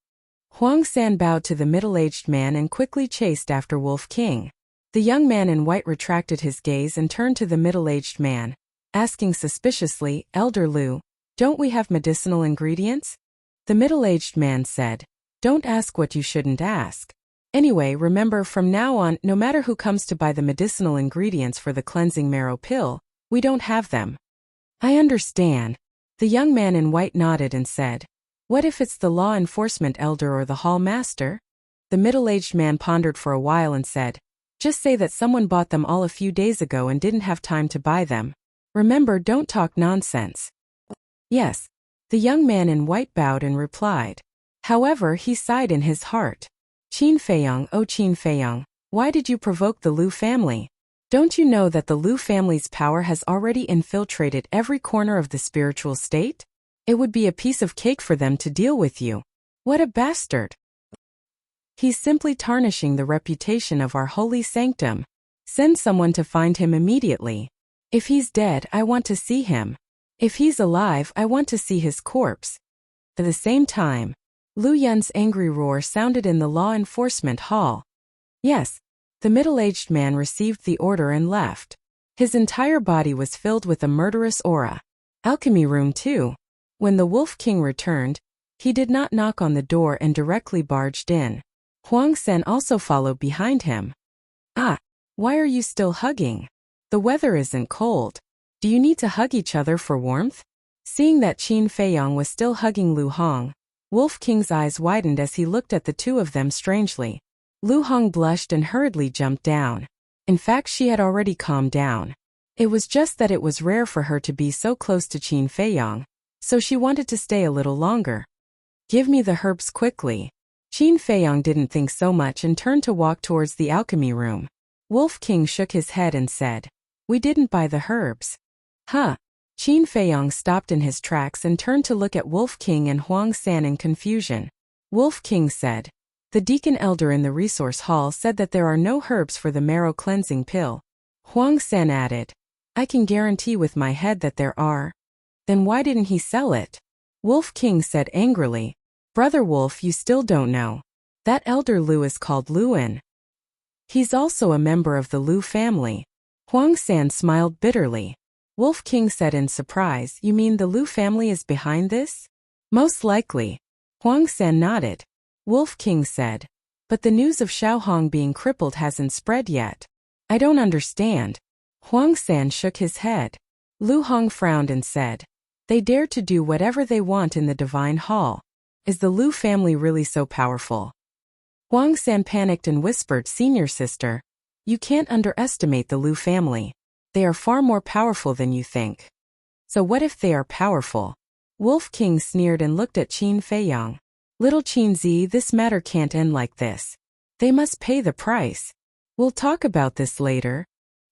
Huang San bowed to the middle-aged man and quickly chased after Wolf King. The young man in white retracted his gaze and turned to the middle-aged man, asking suspiciously, "Elder Lu, don't we have medicinal ingredients?" The middle-aged man said, "Don't ask what you shouldn't ask. Anyway, remember from now on, no matter who comes to buy the medicinal ingredients for the cleansing marrow pill, we don't have them." "I understand." The young man in white nodded and said, "What if it's the law enforcement elder or the hall master?" The middle-aged man pondered for a while and said, "Just say that someone bought them all a few days ago and didn't have time to buy them. Remember, don't talk nonsense." "Yes." The young man in white bowed and replied. However, he sighed in his heart. "Qin Feiyang, oh Qin Feiyang, why did you provoke the Lu family? Don't you know that the Lu family's power has already infiltrated every corner of the spiritual state? It would be a piece of cake for them to deal with you. What a bastard! He's simply tarnishing the reputation of our holy sanctum. Send someone to find him immediately. If he's dead, I want to see him. If he's alive, I want to see his corpse." At the same time, Lu Yun's angry roar sounded in the law enforcement hall. "Yes." The middle-aged man received the order and left. His entire body was filled with a murderous aura. Alchemy room too. When the Wolf King returned, he did not knock on the door and directly barged in. Huang San also followed behind him. "Ah, why are you still hugging? The weather isn't cold. Do you need to hug each other for warmth?" Seeing that Qin Feiyang was still hugging Lu Hong, Wolf King's eyes widened as he looked at the two of them strangely. Lu Hong blushed and hurriedly jumped down. In fact, she had already calmed down. It was just that it was rare for her to be so close to Qin Feiyang, so she wanted to stay a little longer. "Give me the herbs quickly." Qin Feiyang didn't think so much and turned to walk towards the alchemy room. Wolf King shook his head and said, "We didn't buy the herbs." "Huh?" Qin Feiyang stopped in his tracks and turned to look at Wolf King and Huang San in confusion. Wolf King said, "The deacon elder in the resource hall said that there are no herbs for the marrow cleansing pill." Huang San added, "I can guarantee with my head that there are." "Then why didn't he sell it?" Wolf King said angrily. "Brother Wolf, you still don't know. That elder Lu is called Luin. He's also a member of the Lu family." Huang San smiled bitterly. Wolf King said in surprise, "You mean the Lu family is behind this?" "Most likely." Huang San nodded. Wolf King said, "But the news of Xiaohong being crippled hasn't spread yet." "I don't understand." Huang San shook his head. Lu Hong frowned and said, "They dare to do whatever they want in the Divine Hall. Is the Lu family really so powerful?" Huang San panicked and whispered, "Senior sister, you can't underestimate the Lu family. They are far more powerful than you think." "So what if they are powerful?" Wolf King sneered and looked at Qin Feiyang. "Little Qin Zi, this matter can't end like this. They must pay the price. We'll talk about this later.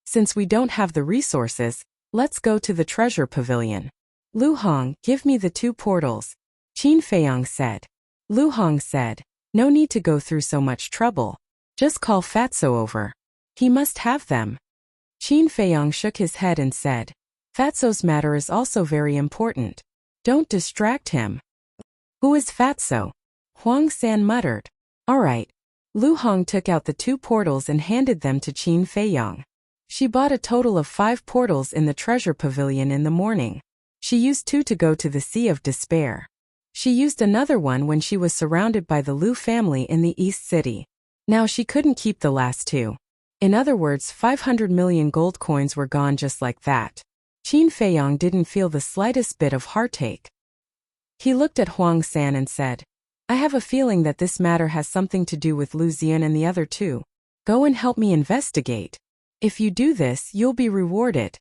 Since we don't have the resources, let's go to the treasure pavilion." "Lu Hong, give me the 2 portals," Qin Feiyang said. Lu Hong said, "No need to go through so much trouble. Just call Fatso over. He must have them." Qin Feiyang shook his head and said, "Fatso's matter is also very important. Don't distract him." "Who is Fatso?" Huang San muttered. "All right." Lu Hong took out the 2 portals and handed them to Qin Feiyang. She bought a total of 5 portals in the treasure pavilion in the morning. She used 2 to go to the Sea of Despair. She used another one when she was surrounded by the Lu family in the East City. Now she couldn't keep the last 2. In other words, 500 million gold coins were gone just like that. Qin Feiyong didn't feel the slightest bit of heartache. He looked at Huang San and said, I have a feeling that this matter has something to do with Lu Zian and the other 2. Go and help me investigate. If you do this, you'll be rewarded.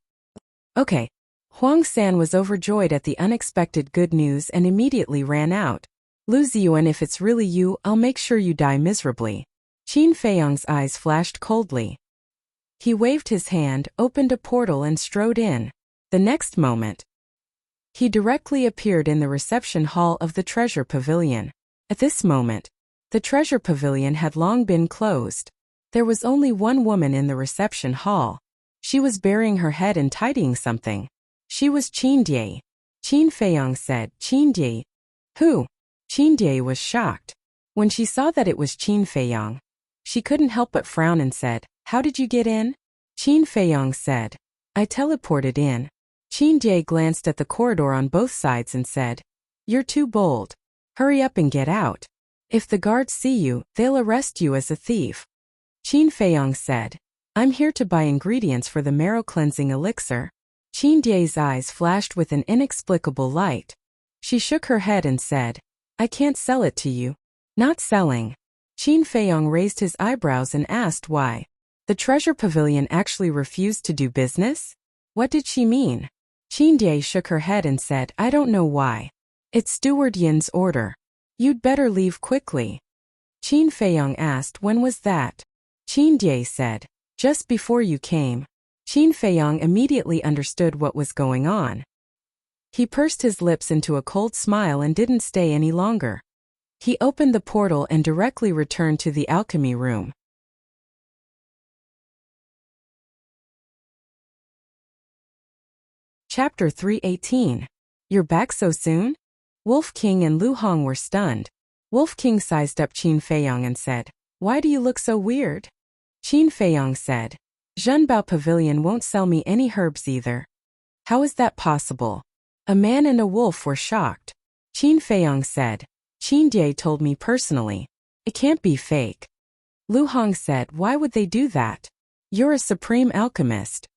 Okay. Huang San was overjoyed at the unexpected good news and immediately ran out. Lu Ziyuan, if it's really you, I'll make sure you die miserably. Qin Feiyong's eyes flashed coldly. He waved his hand, opened a portal and strode in. The next moment, he directly appeared in the reception hall of the treasure pavilion. At this moment, the treasure pavilion had long been closed. There was only one woman in the reception hall. She was burying her head and tidying something. She was Qin Die. Qin Feiyong said, Qin Die? Who? Qin Die was shocked. When she saw that it was Qin Feiyong, she couldn't help but frown and said, How did you get in? Qin Feiyong said, I teleported in. Qin Die glanced at the corridor on both sides and said, You're too bold. Hurry up and get out. If the guards see you, they'll arrest you as a thief. Qin Feiyong said, I'm here to buy ingredients for the marrow cleansing elixir. Qin Die's eyes flashed with an inexplicable light. She shook her head and said, I can't sell it to you. Not selling. Qin Feiyong raised his eyebrows and asked why. The treasure pavilion actually refused to do business? What did she mean? Qin Die shook her head and said, I don't know why. It's Steward Yin's order. You'd better leave quickly. Qin Feiyong asked, When was that? Qin Die said, Just before you came. Qin Feiyong immediately understood what was going on. He pursed his lips into a cold smile and didn't stay any longer. He opened the portal and directly returned to the alchemy room. Chapter 318. You're back so soon? Wolf King and Lu Hong were stunned. Wolf King sized up Qin Feiyong and said, Why do you look so weird? Qin Feiyong said, Zhenbao Pavilion won't sell me any herbs either. How is that possible? A man and a wolf were shocked. Qin Feiyong said, Qin Die told me personally. It can't be fake. Lu Hong said, Why would they do that? You're a supreme alchemist.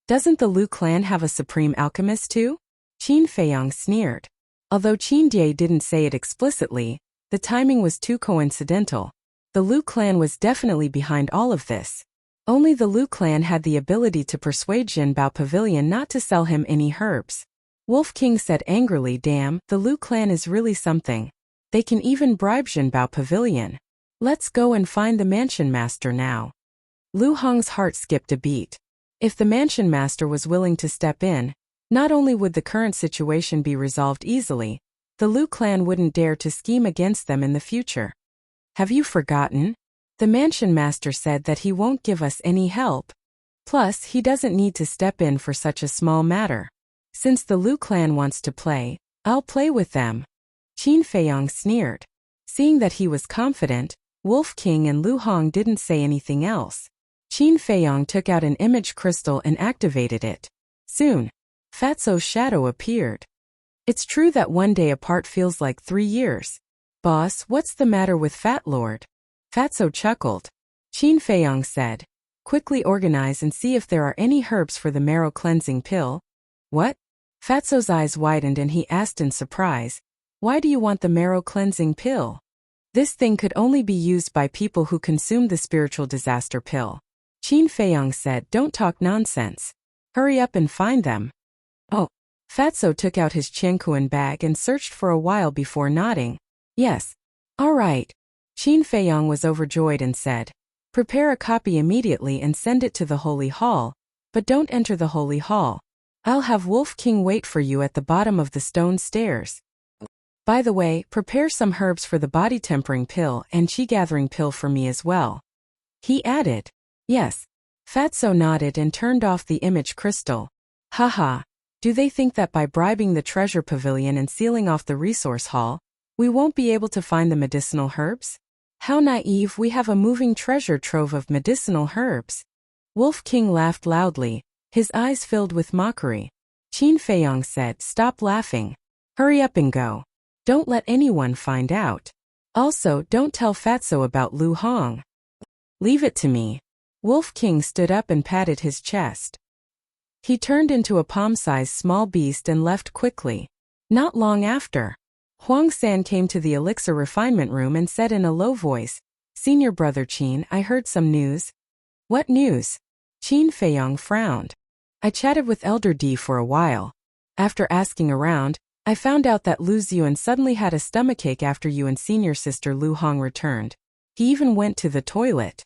Doesn't the Lu clan have a supreme alchemist too? Qin Feiyong sneered. Although Qin Die didn't say it explicitly, the timing was too coincidental. The Lu clan was definitely behind all of this. Only the Lu clan had the ability to persuade Zhenbao Pavilion not to sell him any herbs. Wolf King said angrily, Damn, the Lu clan is really something. They can even bribe Zhenbao Pavilion. Let's go and find the mansion master now. Lu Hong's heart skipped a beat. If the mansion master was willing to step in, not only would the current situation be resolved easily, the Lu clan wouldn't dare to scheme against them in the future. Have you forgotten? The mansion master said that he won't give us any help. Plus, he doesn't need to step in for such a small matter. Since the Lu clan wants to play, I'll play with them. Qin Feiyong sneered. Seeing that he was confident, Wolf King and Lu Hong didn't say anything else. Qin Feiyong took out an image crystal and activated it. Soon, Fatso's shadow appeared. It's true that one day apart feels like 3 years. Boss, what's the matter with Fat Lord? Fatso chuckled. Qin Feiyong said, Quickly organize and see if there are any herbs for the marrow cleansing pill. What? Fatso's eyes widened and he asked in surprise, Why do you want the marrow cleansing pill? This thing could only be used by people who consume the spiritual disaster pill. Qin Feiyong said, Don't talk nonsense. Hurry up and find them. Oh. Fatso took out his Qiankuan bag and searched for a while before nodding. Yes. All right. Qin Feiyong was overjoyed and said, Prepare a copy immediately and send it to the Holy Hall, but don't enter the Holy Hall. I'll have Wolf King wait for you at the bottom of the stone stairs. By the way, prepare some herbs for the body tempering pill and chi gathering pill for me as well. He added. Yes. Fatso nodded and turned off the image crystal. Haha. Do they think that by bribing the treasure pavilion and sealing off the resource hall, we won't be able to find the medicinal herbs? How naive, we have a moving treasure trove of medicinal herbs. Wolf King laughed loudly, his eyes filled with mockery. Qin Feiyong said, "Stop laughing. Hurry up and go. Don't let anyone find out. Also, don't tell Fatso about Lu Hong. Leave it to me." Wolf King stood up and patted his chest. He turned into a palm-sized small beast and left quickly. Not long after, Huang San came to the elixir refinement room and said in a low voice, "Senior brother Qin, I heard some news." "What news?" Qin Feiyong frowned. "I chatted with Elder D for a while. After asking around, I found out that Lu Ziyuan suddenly had a stomachache after you and senior sister Lu Hong returned. He even went to the toilet."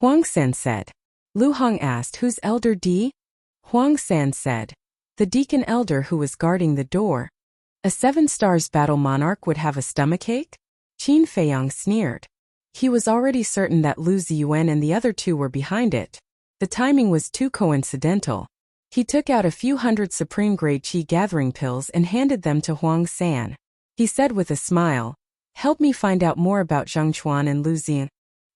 Huang San said. Lu Hong asked, "Who's Elder D?" Huang San said, "The deacon elder who was guarding the door." "A 7 stars battle monarch would have a stomachache?" Qin Feiyong sneered. He was already certain that Lu Ziyuan and the other two were behind it. The timing was too coincidental. He took out a few hundred supreme-grade qi gathering pills and handed them to Huang San. He said with a smile, "Help me find out more about Zhang Chuan and Lu Ziyuan."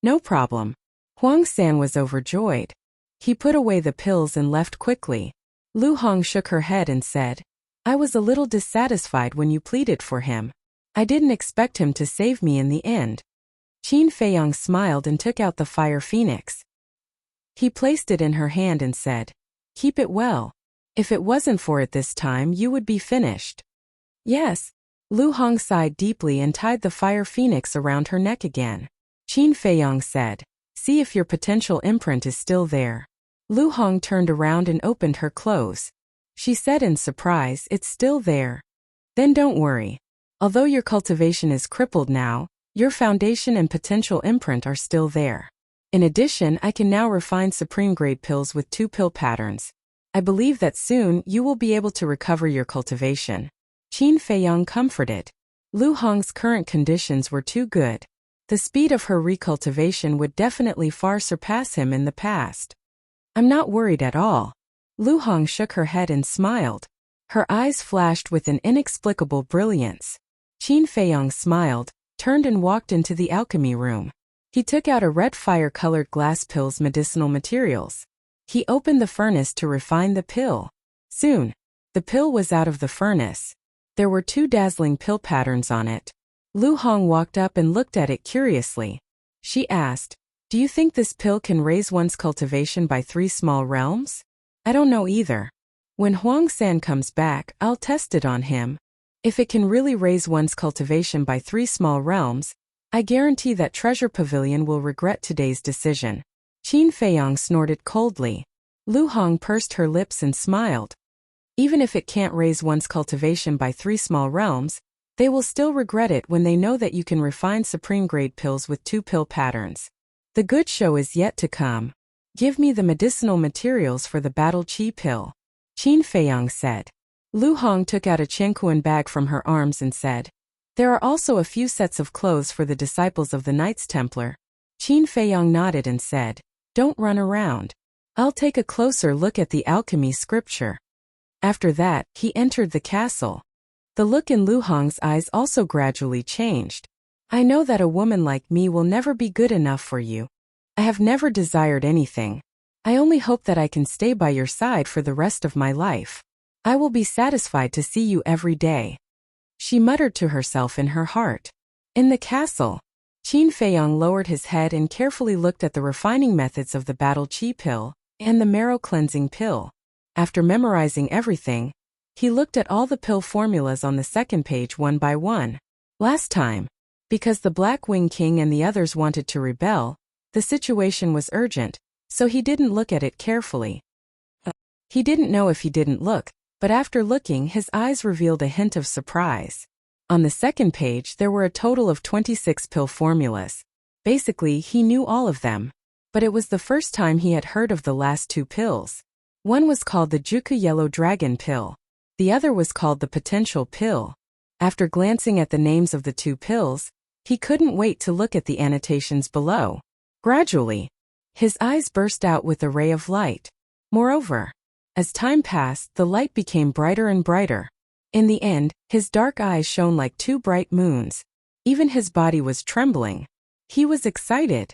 "No problem." Huang San was overjoyed. He put away the pills and left quickly. Lu Hong shook her head and said, "I was a little dissatisfied when you pleaded for him. I didn't expect him to save me in the end." Qin Feiyong smiled and took out the fire phoenix. He placed it in her hand and said, "Keep it well. If it wasn't for it this time, you would be finished." "Yes." Lu Hong sighed deeply and tied the fire phoenix around her neck again. Qin Feiyong said, "See if your potential imprint is still there." Lu Hong turned around and opened her clothes. She said in surprise, "It's still there." "Then don't worry. Although your cultivation is crippled now, your foundation and potential imprint are still there. In addition, I can now refine supreme-grade pills with 2 pill patterns. I believe that soon you will be able to recover your cultivation." Qin Feiyong comforted. Lu Hong's current conditions were too good. The speed of her recultivation would definitely far surpass him in the past. "I'm not worried at all." Lu Hong shook her head and smiled. Her eyes flashed with an inexplicable brilliance. Qin Feiyong smiled, turned and walked into the alchemy room. He took out a red fire-colored glass pill's medicinal materials. He opened the furnace to refine the pill. Soon, the pill was out of the furnace. There were 2 dazzling pill patterns on it. Lu Hong walked up and looked at it curiously. She asked, "Do you think this pill can raise one's cultivation by 3 small realms?" "I don't know either. When Huang San comes back, I'll test it on him. If it can really raise one's cultivation by 3 small realms, I guarantee that Treasure Pavilion will regret today's decision." Qin Feiyong snorted coldly. Lu Hong pursed her lips and smiled. "Even if it can't raise one's cultivation by 3 small realms, they will still regret it when they know that you can refine supreme-grade pills with 2 pill patterns. The good show is yet to come. Give me the medicinal materials for the battle qi pill," Qin Feiyong said. Lu Hong took out a Qianquan bag from her arms and said, "There are also a few sets of clothes for the disciples of the Knights Templar." Qin Feiyong nodded and said, "Don't run around. I'll take a closer look at the alchemy scripture." After that, he entered the castle. The look in Lu Hong's eyes also gradually changed. "I know that a woman like me will never be good enough for you. I have never desired anything. I only hope that I can stay by your side for the rest of my life. I will be satisfied to see you every day," she muttered to herself in her heart. In the castle, Qin Feiyong lowered his head and carefully looked at the refining methods of the battle qi pill and the marrow cleansing pill. After memorizing everything, he looked at all the pill formulas on the second page one by one. Last time, because the Black Wing King and the others wanted to rebel, the situation was urgent, so he didn't look at it carefully. He didn't know if he didn't look, but after looking, his eyes revealed a hint of surprise. On the second page, there were a total of 26 pill formulas. Basically, he knew all of them. But it was the first time he had heard of the last 2 pills. One was called the Juku Yellow Dragon pill. The other was called the Potential pill. After glancing at the names of the 2 pills, he couldn't wait to look at the annotations below. Gradually, his eyes burst out with a ray of light. Moreover, as time passed, the light became brighter and brighter. In the end, his dark eyes shone like 2 bright moons. Even his body was trembling. He was excited.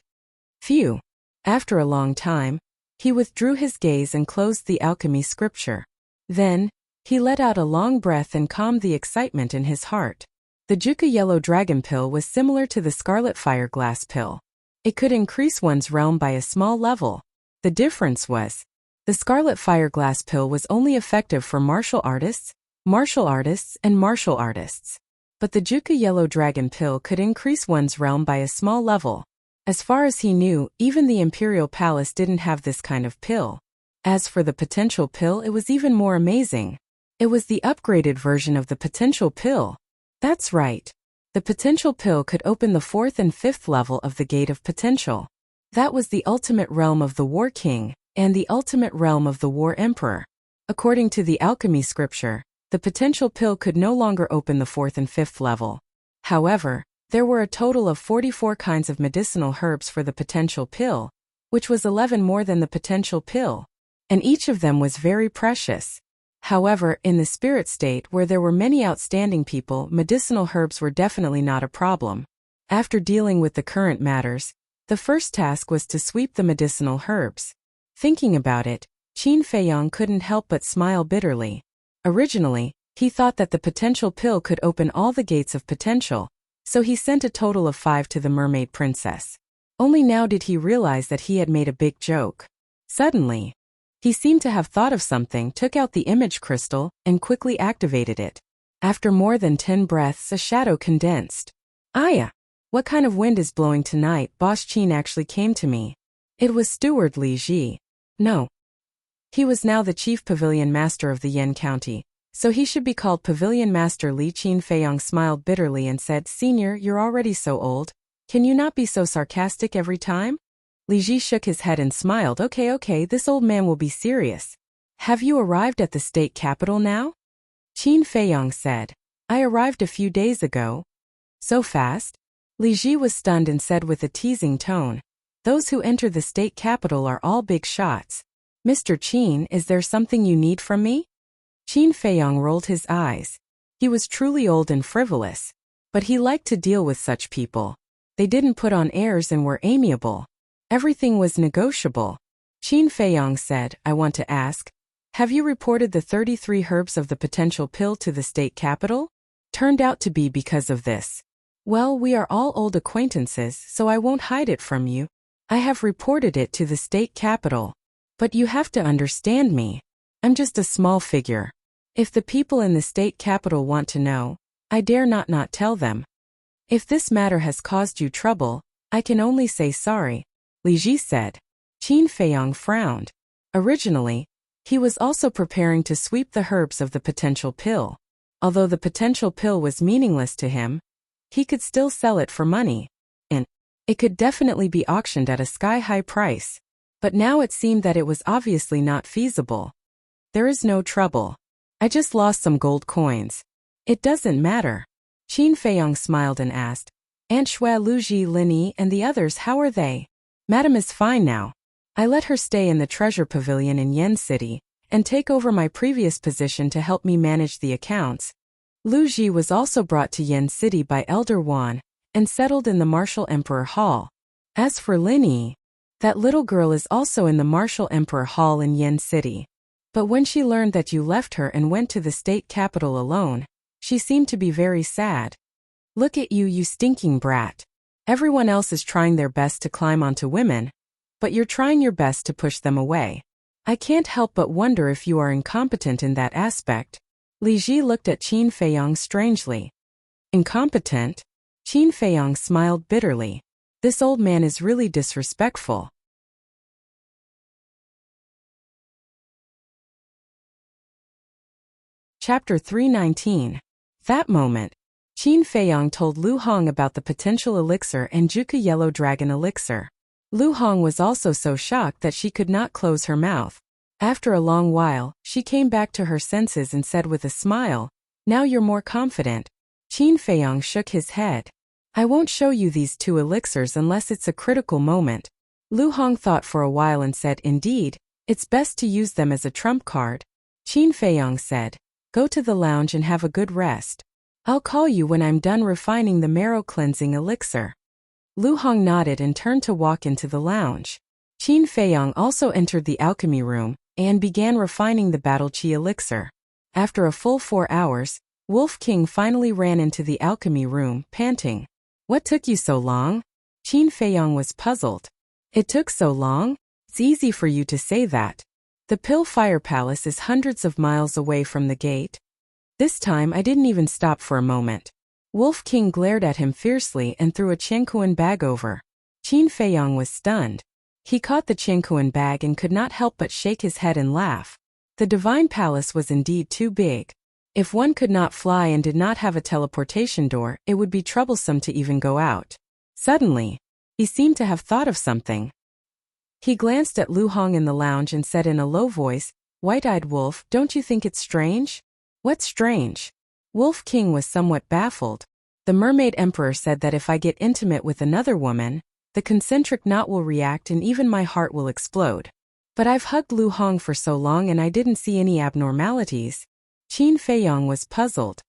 Phew. After a long time, He withdrew his gaze and closed the alchemy scripture. Then, he let out a long breath and calmed the excitement in his heart. The Juka Yellow Dragon Pill was similar to the Scarlet Fire Glass Pill. It could increase one's realm by a small level. The difference was, the Scarlet Fire Glass Pill was only effective for martial artists, and martial artists. But the Juka Yellow Dragon Pill could increase one's realm by a small level. As far as he knew, even the Imperial Palace didn't have this kind of pill. As for the Potential Pill, it was even more amazing. It was the upgraded version of the Potential Pill. That's right. The Potential Pill could open the 4th and 5th level of the Gate of Potential. That was the ultimate realm of the War King, and the ultimate realm of the War Emperor. According to the alchemy scripture, the Potential Pill could no longer open the 4th and 5th level. However, there were a total of 44 kinds of medicinal herbs for the Potential Pill, which was 11 more than the Potential Pill. And each of them was very precious. However, in the spirit state where there were many outstanding people, medicinal herbs were definitely not a problem. After dealing with the current matters, the first task was to sweep the medicinal herbs. Thinking about it, Qin Feiyong couldn't help but smile bitterly. Originally, he thought that the Potential Pill could open all the gates of potential, so he sent a total of 5 to the Mermaid Princess. Only now did he realize that he had made a big joke. Suddenly, he seemed to have thought of something, took out the image crystal, and quickly activated it. After more than 10 breaths, a shadow condensed. Aya! What kind of wind is blowing tonight? Boss Qin actually came to me. It was Steward Li Ji. No. He was now the chief pavilion master of the Yan County, so he should be called Pavilion Master Li. Qin Feiyong smiled bitterly and said, Senior, you're already so old. Can you not be so sarcastic every time? Li Ji shook his head and smiled. Okay, this old man will be serious. Have you arrived at the state capital now? Qin Feiyong said. I arrived a few days ago. So fast? Li Ji was stunned and said with a teasing tone. Those who enter the state capital are all big shots. Mr. Qin, is there something you need from me? Qin Feiyong rolled his eyes. He was truly old and frivolous, but he liked to deal with such people. They didn't put on airs and were amiable. Everything was negotiable. Qin Feiyong said, I want to ask, have you reported the 33 herbs of the Potential Pill to the state capital? Turned out to be because of this. Well, we are all old acquaintances, so I won't hide it from you. I have reported it to the state capital. But you have to understand me. I'm just a small figure. If the people in the state capital want to know, I dare not tell them. If this matter has caused you trouble, I can only say sorry, Li Ji said. Qin Feiyong frowned. Originally, he was also preparing to sweep the herbs of the Potential Pill. Although the Potential Pill was meaningless to him, he could still sell it for money. And it could definitely be auctioned at a sky-high price. But now it seemed that it was obviously not feasible. There is no trouble. I just lost some gold coins. It doesn't matter. Qin Feiyong smiled and asked, Aunt Shui, Lu Ji, Linny, and the others, how are they? Madam is fine now. I let her stay in the treasure pavilion in Yen City, and take over my previous position to help me manage the accounts. Lu Ji was also brought to Yen City by Elder Wan, and settled in the Martial Emperor Hall. As for Linny, that little girl is also in the Martial Emperor Hall in Yen City. But when she learned that you left her and went to the state capital alone, she seemed to be very sad. Look at you, you stinking brat. Everyone else is trying their best to climb onto women, but you're trying your best to push them away. I can't help but wonder if you are incompetent in that aspect. Li Ji looked at Qin Feiyong strangely. Incompetent? Qin Feiyong smiled bitterly. This old man is really disrespectful. Chapter 319. That moment, Qin Feiyong told Lu Hong about the potential elixir and Juka Yellow Dragon elixir. Lu Hong was also so shocked that she could not close her mouth. After a long while, she came back to her senses and said with a smile, Now you're more confident. Qin Feiyong shook his head. I won't show you these 2 elixirs unless it's a critical moment. Lu Hong thought for a while and said, Indeed, it's best to use them as a trump card. Qin Feiyong said, Go to the lounge and have a good rest. I'll call you when I'm done refining the marrow cleansing elixir. Lu Hong nodded and turned to walk into the lounge. Qin Feiyang also entered the alchemy room and began refining the battle chi elixir. After a full 4 hours, Wolf King finally ran into the alchemy room, panting. What took you so long? Qin Feiyang was puzzled. It took so long? It's easy for you to say that. The Pill Fire Palace is hundreds of miles away from the gate. This time I didn't even stop for a moment. Wolf King glared at him fiercely and threw a Qianquan bag over. Qin Feiyang was stunned. He caught the Qianquan bag and could not help but shake his head and laugh. The divine palace was indeed too big. If one could not fly and did not have a teleportation door, it would be troublesome to even go out. Suddenly, he seemed to have thought of something. He glanced at Lu Hong in the lounge and said in a low voice, "White-eyed wolf, don't you think it's strange?" "What's strange?" Wolf King was somewhat baffled. The Mermaid Emperor said that if I get intimate with another woman, the concentric knot will react and even my heart will explode. But I've hugged Lu Hong for so long and I didn't see any abnormalities. Qin Feiyang was puzzled.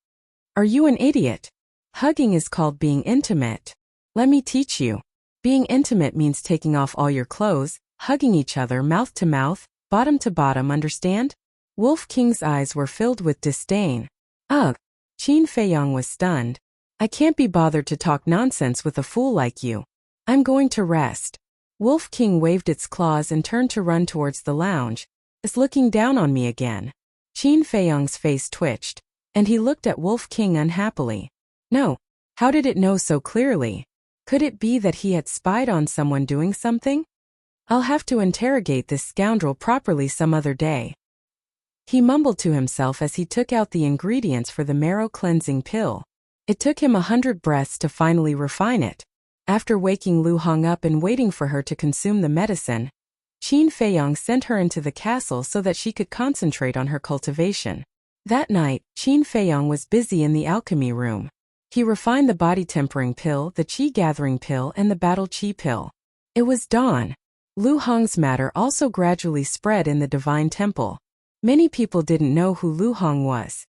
Are you an idiot? Hugging is called being intimate. Let me teach you. Being intimate means taking off all your clothes, hugging each other mouth to mouth, bottom to bottom, understand? Wolf King's eyes were filled with disdain. Ugh! Qin Feiyang was stunned. I can't be bothered to talk nonsense with a fool like you. I'm going to rest. Wolf King waved its claws and turned to run towards the lounge. It's looking down on me again. Qin Feiyang's face twitched, and he looked at Wolf King unhappily. No. How did it know so clearly? Could it be that he had spied on someone doing something? I'll have to interrogate this scoundrel properly some other day. He mumbled to himself as he took out the ingredients for the marrow cleansing pill. It took him 100 breaths to finally refine it. After waking Lu Hong up and waiting for her to consume the medicine, Qin Feiyang sent her into the castle so that she could concentrate on her cultivation. That night, Qin Feiyang was busy in the alchemy room. He refined the body-tempering pill, the qi-gathering pill, and the battle qi pill. It was dawn. Lu Hong's matter also gradually spread in the divine temple. Many people didn't know who Lu Hong was.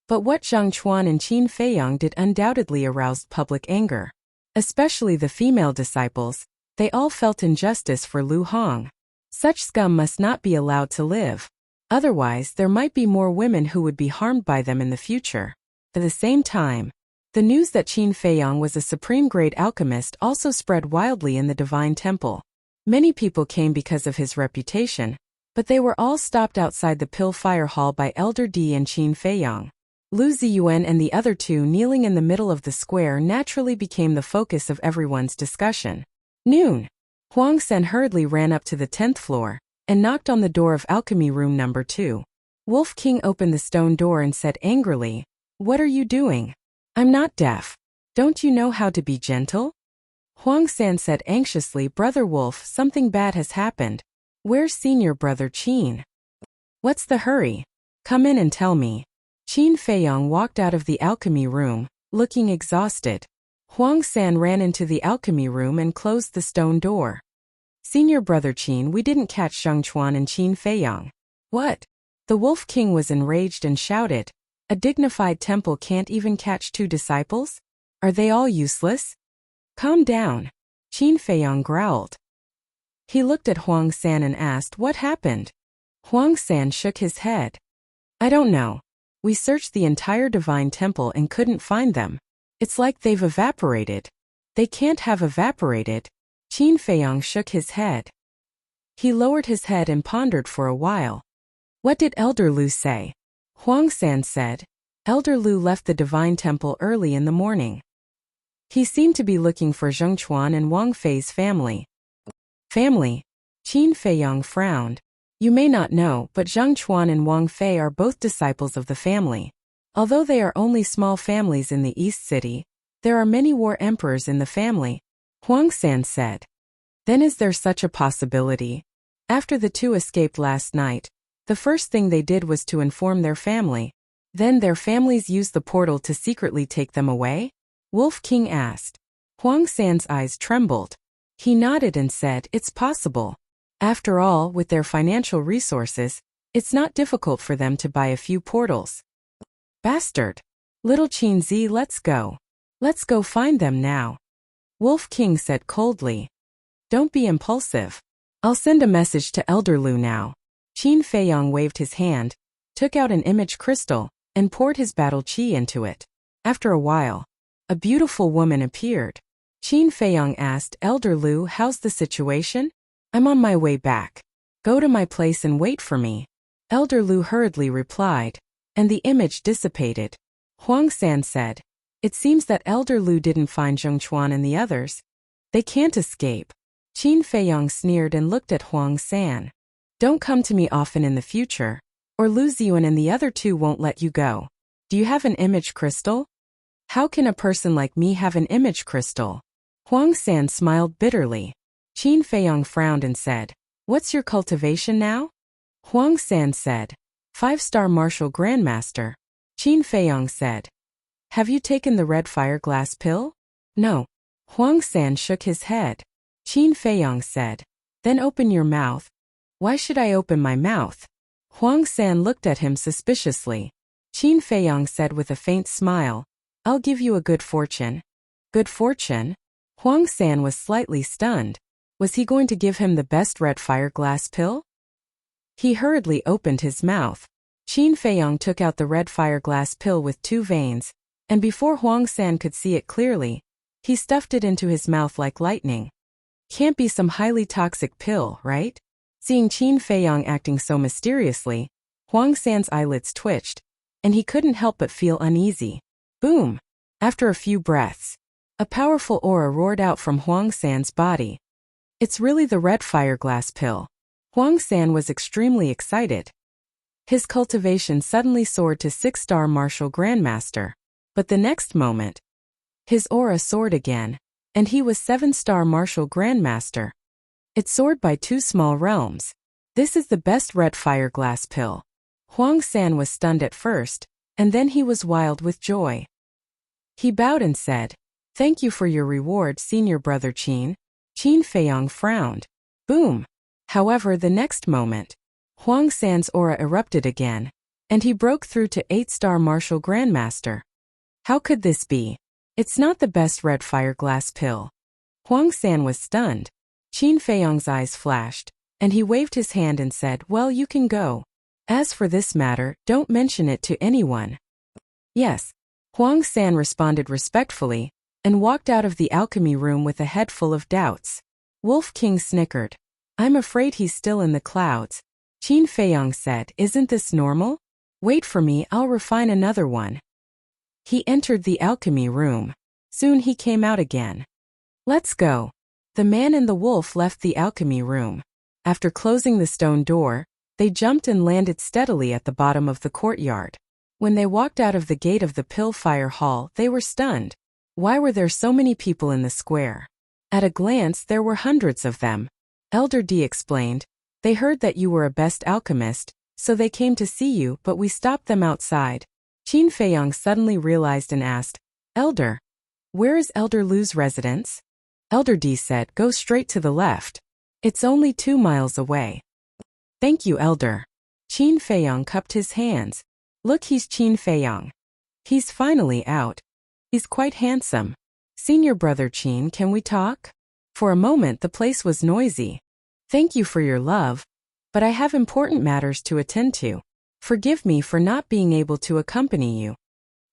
But what Zhang Chuan and Qin Feiyang did undoubtedly aroused public anger. Especially the female disciples, they all felt injustice for Lu Hong. Such scum must not be allowed to live. Otherwise, there might be more women who would be harmed by them in the future. At the same time, the news that Qin Feiyang was a supreme-grade alchemist also spread wildly in the divine temple. Many people came because of his reputation, but they were all stopped outside the Pill Fire Hall by Elder Di and Qin Feiyang. Lu Ziyuan and the other two kneeling in the middle of the square naturally became the focus of everyone's discussion. Noon. Huang Sen hurriedly ran up to the 10th floor and knocked on the door of alchemy room number 2. Wolf King opened the stone door and said angrily, "What are you doing? I'm not deaf. Don't you know how to be gentle?" Huang San said anxiously, "Brother Wolf, something bad has happened. Where's senior brother Qin? What's the hurry? Come in and tell me." Qin Feiyang walked out of the alchemy room, looking exhausted. Huang San ran into the alchemy room and closed the stone door. "Senior brother Qin, we didn't catch Zhang Chuan and Qin Feiyang." "What?" The Wolf King was enraged and shouted, "A dignified temple can't even catch 2 disciples? Are they all useless?" "Calm down," Qin Feiyang growled. He looked at Huang San and asked, "What happened?" Huang San shook his head. "I don't know. We searched the entire divine temple and couldn't find them. It's like they've evaporated." "They can't have evaporated." Qin Feiyang shook his head. He lowered his head and pondered for a while. "What did Elder Lu say?" Huang San said, "Elder Lu left the divine temple early in the morning. He seemed to be looking for Zheng Chuan and Wang Fei's family." "Family?" Qin Feiyang frowned. "You may not know, but Zheng Chuan and Wang Fei are both disciples of the family. Although they are only small families in the East City, there are many war emperors in the family," Huang San said. "Then is there such a possibility?" After the two escaped last night, the first thing they did was to inform their family. Then their families used the portal to secretly take them away? Wolf King asked. Huang San's eyes trembled. He nodded and said, "It's possible. After all, with their financial resources, it's not difficult for them to buy a few portals." "Bastard! Little Qinzi, let's go. Let's go find them now," Wolf King said coldly. "Don't be impulsive. I'll send a message to Elder Lu now. Qin Feiyong waved his hand, took out an image crystal, and poured his battle qi into it. After a while, a beautiful woman appeared. Qin Feiyong asked, Elder Lu, how's the situation? I'm on my way back. Go to my place and wait for me. Elder Lu hurriedly replied, and the image dissipated. Huang San said, it seems that Elder Lu didn't find Zheng Chuan and the others. They can't escape. Qin Feiyong sneered and looked at Huang San. Don't come to me often in the future, or Lu Ziyuan and the other two won't let you go. Do you have an image crystal? How can a person like me have an image crystal? Huang San smiled bitterly. Qin Feiyong frowned and said, what's your cultivation now? Huang San said, 5-star martial grandmaster. Qin Feiyong said, have you taken the red fire glass pill? No. Huang San shook his head. Qin Feiyong said, then open your mouth. Why should I open my mouth? Huang San looked at him suspiciously. Qin Feiyong said with a faint smile, I'll give you a good fortune. Good fortune? Huang San was slightly stunned. Was he going to give him the best red fire glass pill? He hurriedly opened his mouth. Qin Feiyong took out the red fire glass pill with 2 veins, and before Huang San could see it clearly, he stuffed it into his mouth like lightning. Can't be some highly toxic pill, right? Seeing Qin Feiyong acting so mysteriously, Huang San's eyelids twitched, and he couldn't help but feel uneasy. Boom! After a few breaths, a powerful aura roared out from Huang San's body. It's really the red fire glass pill. Huang San was extremely excited. His cultivation suddenly soared to 6-star martial grandmaster. But the next moment, his aura soared again, and he was 7-star martial grandmaster. It soared by 2 small realms. This is the best red fire glass pill. Huang San was stunned at first, and then he was wild with joy. He bowed and said, thank you for your reward, senior brother Qin. Qin Feiyong frowned. Boom! However, the next moment, Huang San's aura erupted again, and he broke through to 8-star martial grandmaster. How could this be? It's not the best red fire glass pill. Huang San was stunned. Qin Feiyong's eyes flashed, and he waved his hand and said, well, you can go. As for this matter, don't mention it to anyone. Yes. Huang San responded respectfully, and walked out of the alchemy room with a head full of doubts. Wolf King snickered. I'm afraid he's still in the clouds. Qin Feiyong said, isn't this normal? Wait for me, I'll refine another one. He entered the alchemy room. Soon he came out again. Let's go. The man and the wolf left the alchemy room. After closing the stone door, they jumped and landed steadily at the bottom of the courtyard. When they walked out of the gate of the Pill Fire Hall, they were stunned. Why were there so many people in the square? At a glance, there were hundreds of them. Elder D explained, they heard that you were a best alchemist, so they came to see you, but we stopped them outside. Qin Feiyong suddenly realized and asked, Elder, where is Elder Lu's residence? Elder D said, go straight to the left. It's only 2 miles away. Thank you, Elder. Qin Feiyong cupped his hands. Look, he's Qin Feiyong. He's finally out. He's quite handsome. Senior brother Qin, can we talk? For a moment the place was noisy. Thank you for your love, but I have important matters to attend to. Forgive me for not being able to accompany you.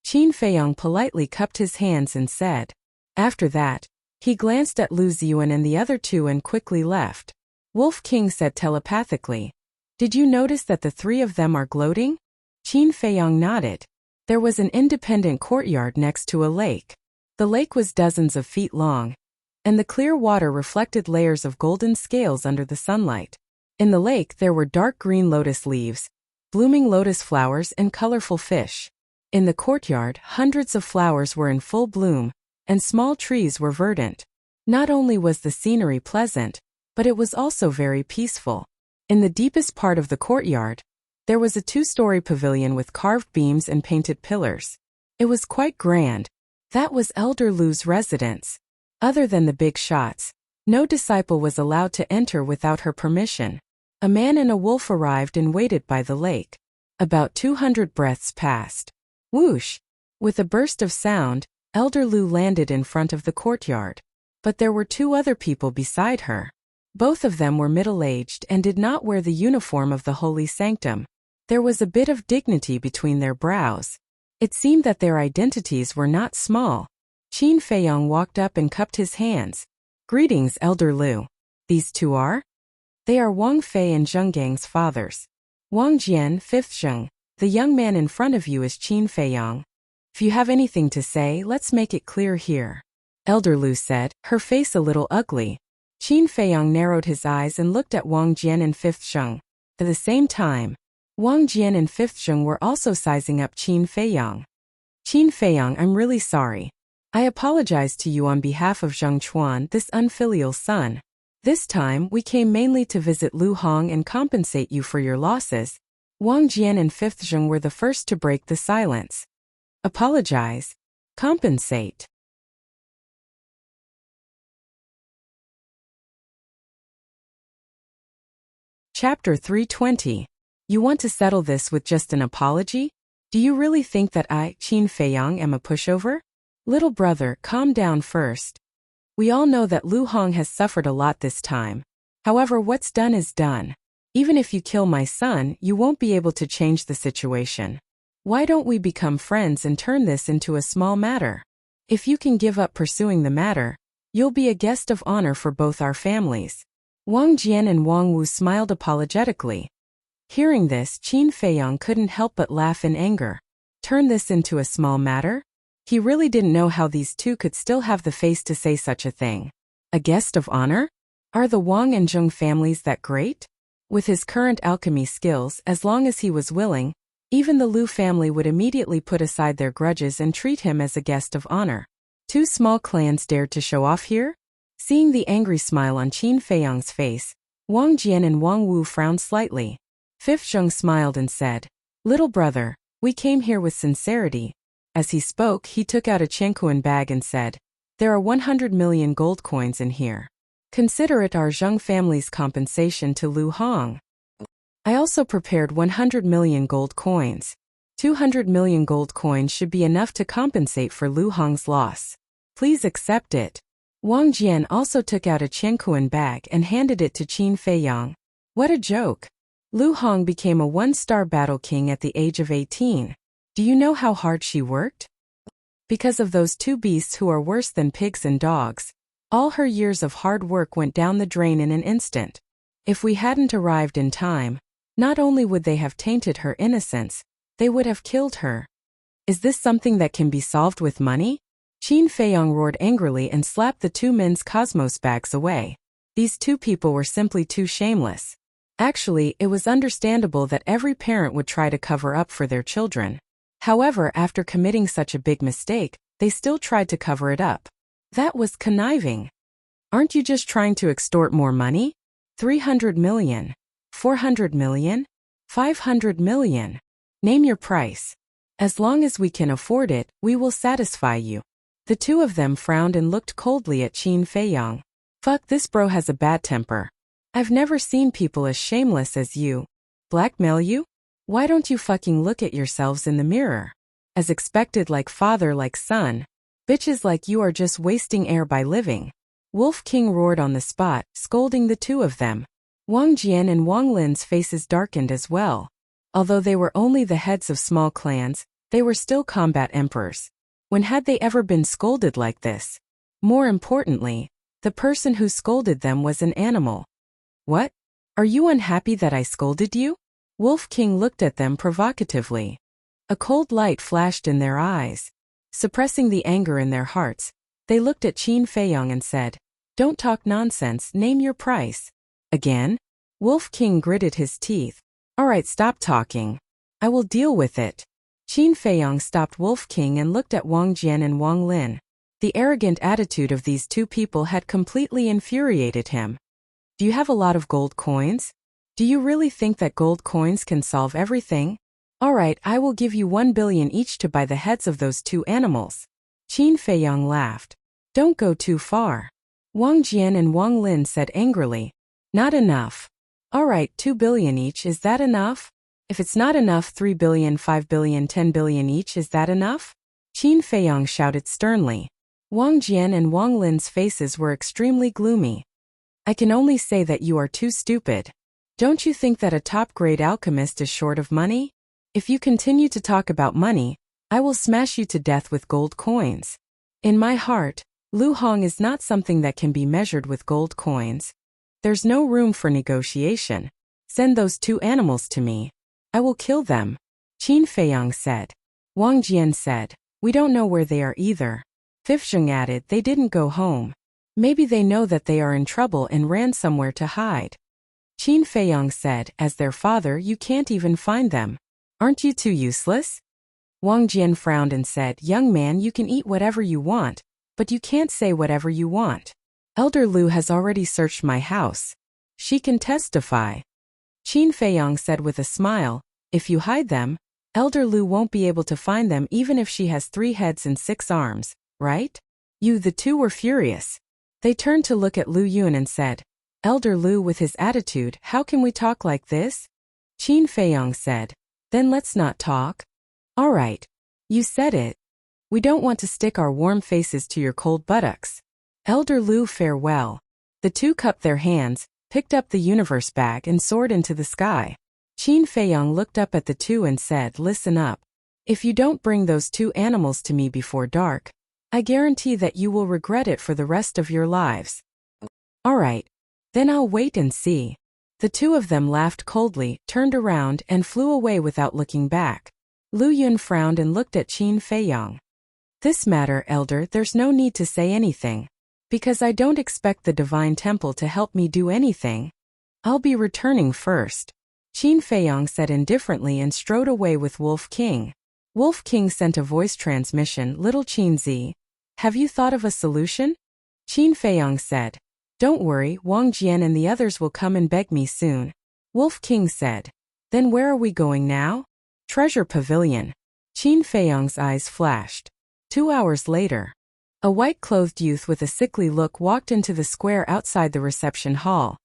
Qin Feiyong politely cupped his hands and said. After that, he glanced at Lu Ziyuan and the other two and quickly left. Wolf King said telepathically, did you notice that the 3 of them are gloating? Qin Feiyong nodded. There was an independent courtyard next to a lake. The lake was dozens of feet long, and the clear water reflected layers of golden scales under the sunlight. In the lake there were dark green lotus leaves, blooming lotus flowers and colorful fish. In the courtyard, hundreds of flowers were in full bloom, and small trees were verdant. Not only was the scenery pleasant, but it was also very peaceful. In the deepest part of the courtyard, there was a 2-story pavilion with carved beams and painted pillars. It was quite grand. That was Elder Lu's residence. Other than the big shots, no disciple was allowed to enter without her permission. A man and a wolf arrived and waited by the lake. About 200 breaths passed. Whoosh! With a burst of sound, Elder Lu landed in front of the courtyard. But there were 2 other people beside her. Both of them were middle-aged and did not wear the uniform of the holy sanctum. There was a bit of dignity between their brows. It seemed that their identities were not small. Qin Feiyong walked up and cupped his hands. "Greetings, Elder Lu. These two are?" "They are Wang Fei and Zheng Gang's fathers. Wang Jian, 5th Zheng. The young man in front of you is Qin Feiyong. If you have anything to say, let's make it clear here," Elder Lu said, her face a little ugly. Qin Feiyong narrowed his eyes and looked at Wang Jian and 5th Zheng. At the same time, Wang Jian and 5th Zheng were also sizing up Qin Feiyong. "Qin Feiyong, I'm really sorry. I apologize to you on behalf of Zheng Chuan, this unfilial son. This time, we came mainly to visit Lu Hong and compensate you for your losses." Wang Jian and 5th Zheng were the first to break the silence. "Apologize? Compensate?" Chapter 320. You want to settle this with just an apology? Do you really think that I, Qin Feiyong, am a pushover? Little brother, calm down first. We all know that Lu Hong has suffered a lot this time. However, what's done is done. Even if you kill my son, you won't be able to change the situation. Why don't we become friends and turn this into a small matter? If you can give up pursuing the matter, you'll be a guest of honor for both our families. Wang Jian and Wang Wu smiled apologetically. Hearing this, Qin Feiyong couldn't help but laugh in anger. Turn this into a small matter? He really didn't know how these two could still have the face to say such a thing. A guest of honor? Are the Wang and Zheng families that great? With his current alchemy skills, as long as he was willing, even the Lu family would immediately put aside their grudges and treat him as a guest of honor. Two small clans dared to show off here? Seeing the angry smile on Qin Feiyong's face, Wang Jian and Wang Wu frowned slightly. 5th Zheng smiled and said, "Little brother, we came here with sincerity." As he spoke, he took out a Qianquan bag and said, "There are 100 million gold coins in here. Consider it our Zheng family's compensation to Lu Hong. I also prepared 100 million gold coins. 200 million gold coins should be enough to compensate for Lu Hong's loss. Please accept it." Wang Jian also took out a Qianquan bag and handed it to Qin Feiyong. What a joke. Lu Hong became a one-star battle king at the age of 18. Do you know how hard she worked? Because of those two beasts who are worse than pigs and dogs, all her years of hard work went down the drain in an instant. If we hadn't arrived in time, not only would they have tainted her innocence, they would have killed her. Is this something that can be solved with money? Qin Feiyong roared angrily and slapped the two men's cosmos bags away. These two people were simply too shameless. Actually, it was understandable that every parent would try to cover up for their children. However, after committing such a big mistake, they still tried to cover it up. That was conniving. Aren't you just trying to extort more money? 300 million? 400 million? 500 million? Name your price. As long as we can afford it, we will satisfy you. The two of them frowned and looked coldly at Qin Feiyong. Fuck, this bro has a bad temper. I've never seen people as shameless as you. Blackmail you? Why don't you fucking look at yourselves in the mirror? As expected, like father like son. Bitches like you are just wasting air by living. Wolf King roared on the spot, scolding the two of them. Wang Jian and Wang Lin's faces darkened as well. Although they were only the heads of small clans, they were still combat emperors. When had they ever been scolded like this? More importantly, the person who scolded them was an animal. What? Are you unhappy that I scolded you? Wolf King looked at them provocatively. A cold light flashed in their eyes. Suppressing the anger in their hearts, they looked at Qin Feiyong and said, "Don't talk nonsense, name your price." Again? Wolf King gritted his teeth. "Alright, stop talking. I will deal with it." Qin Feiyong stopped Wolf King and looked at Wang Jian and Wang Lin. The arrogant attitude of these two people had completely infuriated him. Do you have a lot of gold coins? Do you really think that gold coins can solve everything? Alright, I will give you 1 billion each to buy the heads of those two animals. Qin Feiyong laughed. Don't go too far. Wang Jian and Wang Lin said angrily. Not enough. Alright, 2 billion each, is that enough? If it's not enough, 3 billion, 5 billion, 10 billion each, is that enough? Qin Feiyong shouted sternly. Wang Jian and Wang Lin's faces were extremely gloomy. I can only say that you are too stupid. Don't you think that a top-grade alchemist is short of money? If you continue to talk about money, I will smash you to death with gold coins. In my heart, Lu Hong is not something that can be measured with gold coins. There's no room for negotiation. Send those 2 animals to me. I will kill them. Qin Feiyang said. Wang Jian said, we don't know where they are either. Fifsheng added, they didn't go home. Maybe they know that they are in trouble and ran somewhere to hide. Qin Feiyang said, as their father, you can't even find them. Aren't you too useless? Wang Jian frowned and said, young man, you can eat whatever you want, but you can't say whatever you want. Elder Lu has already searched my house. She can testify. Qin Feiyang said with a smile, if you hide them, Elder Lu won't be able to find them even if she has 3 heads and 6 arms, right? The 2 were furious. They turned to look at Lu Yun and said, Elder Lu with his attitude, how can we talk like this? Qin Feiyang said, then let's not talk. All right. You said it. We don't want to stick our warm faces to your cold buttocks. Elder Lu, farewell. The 2 cupped their hands, picked up the universe bag and soared into the sky. Qin Feiyang looked up at the 2 and said, listen up. If you don't bring those 2 animals to me before dark, I guarantee that you will regret it for the rest of your lives. All right. Then I'll wait and see. The 2 of them laughed coldly, turned around and flew away without looking back. Lu Yun frowned and looked at Qin Feiyang. This matter, Elder, there's no need to say anything. Because I don't expect the Divine Temple to help me do anything. I'll be returning first. Qin Feiyang said indifferently and strode away with Wolf King. Wolf King sent a voice transmission, Little Qin Zi. Have you thought of a solution? Qin Feiyang said. Don't worry, Wang Jian and the others will come and beg me soon. Wolf King said. Then where are we going now? Treasure Pavilion. Qin Feiyang's eyes flashed. 2 hours later. A white-clothed youth with a sickly look walked into the square outside the reception hall.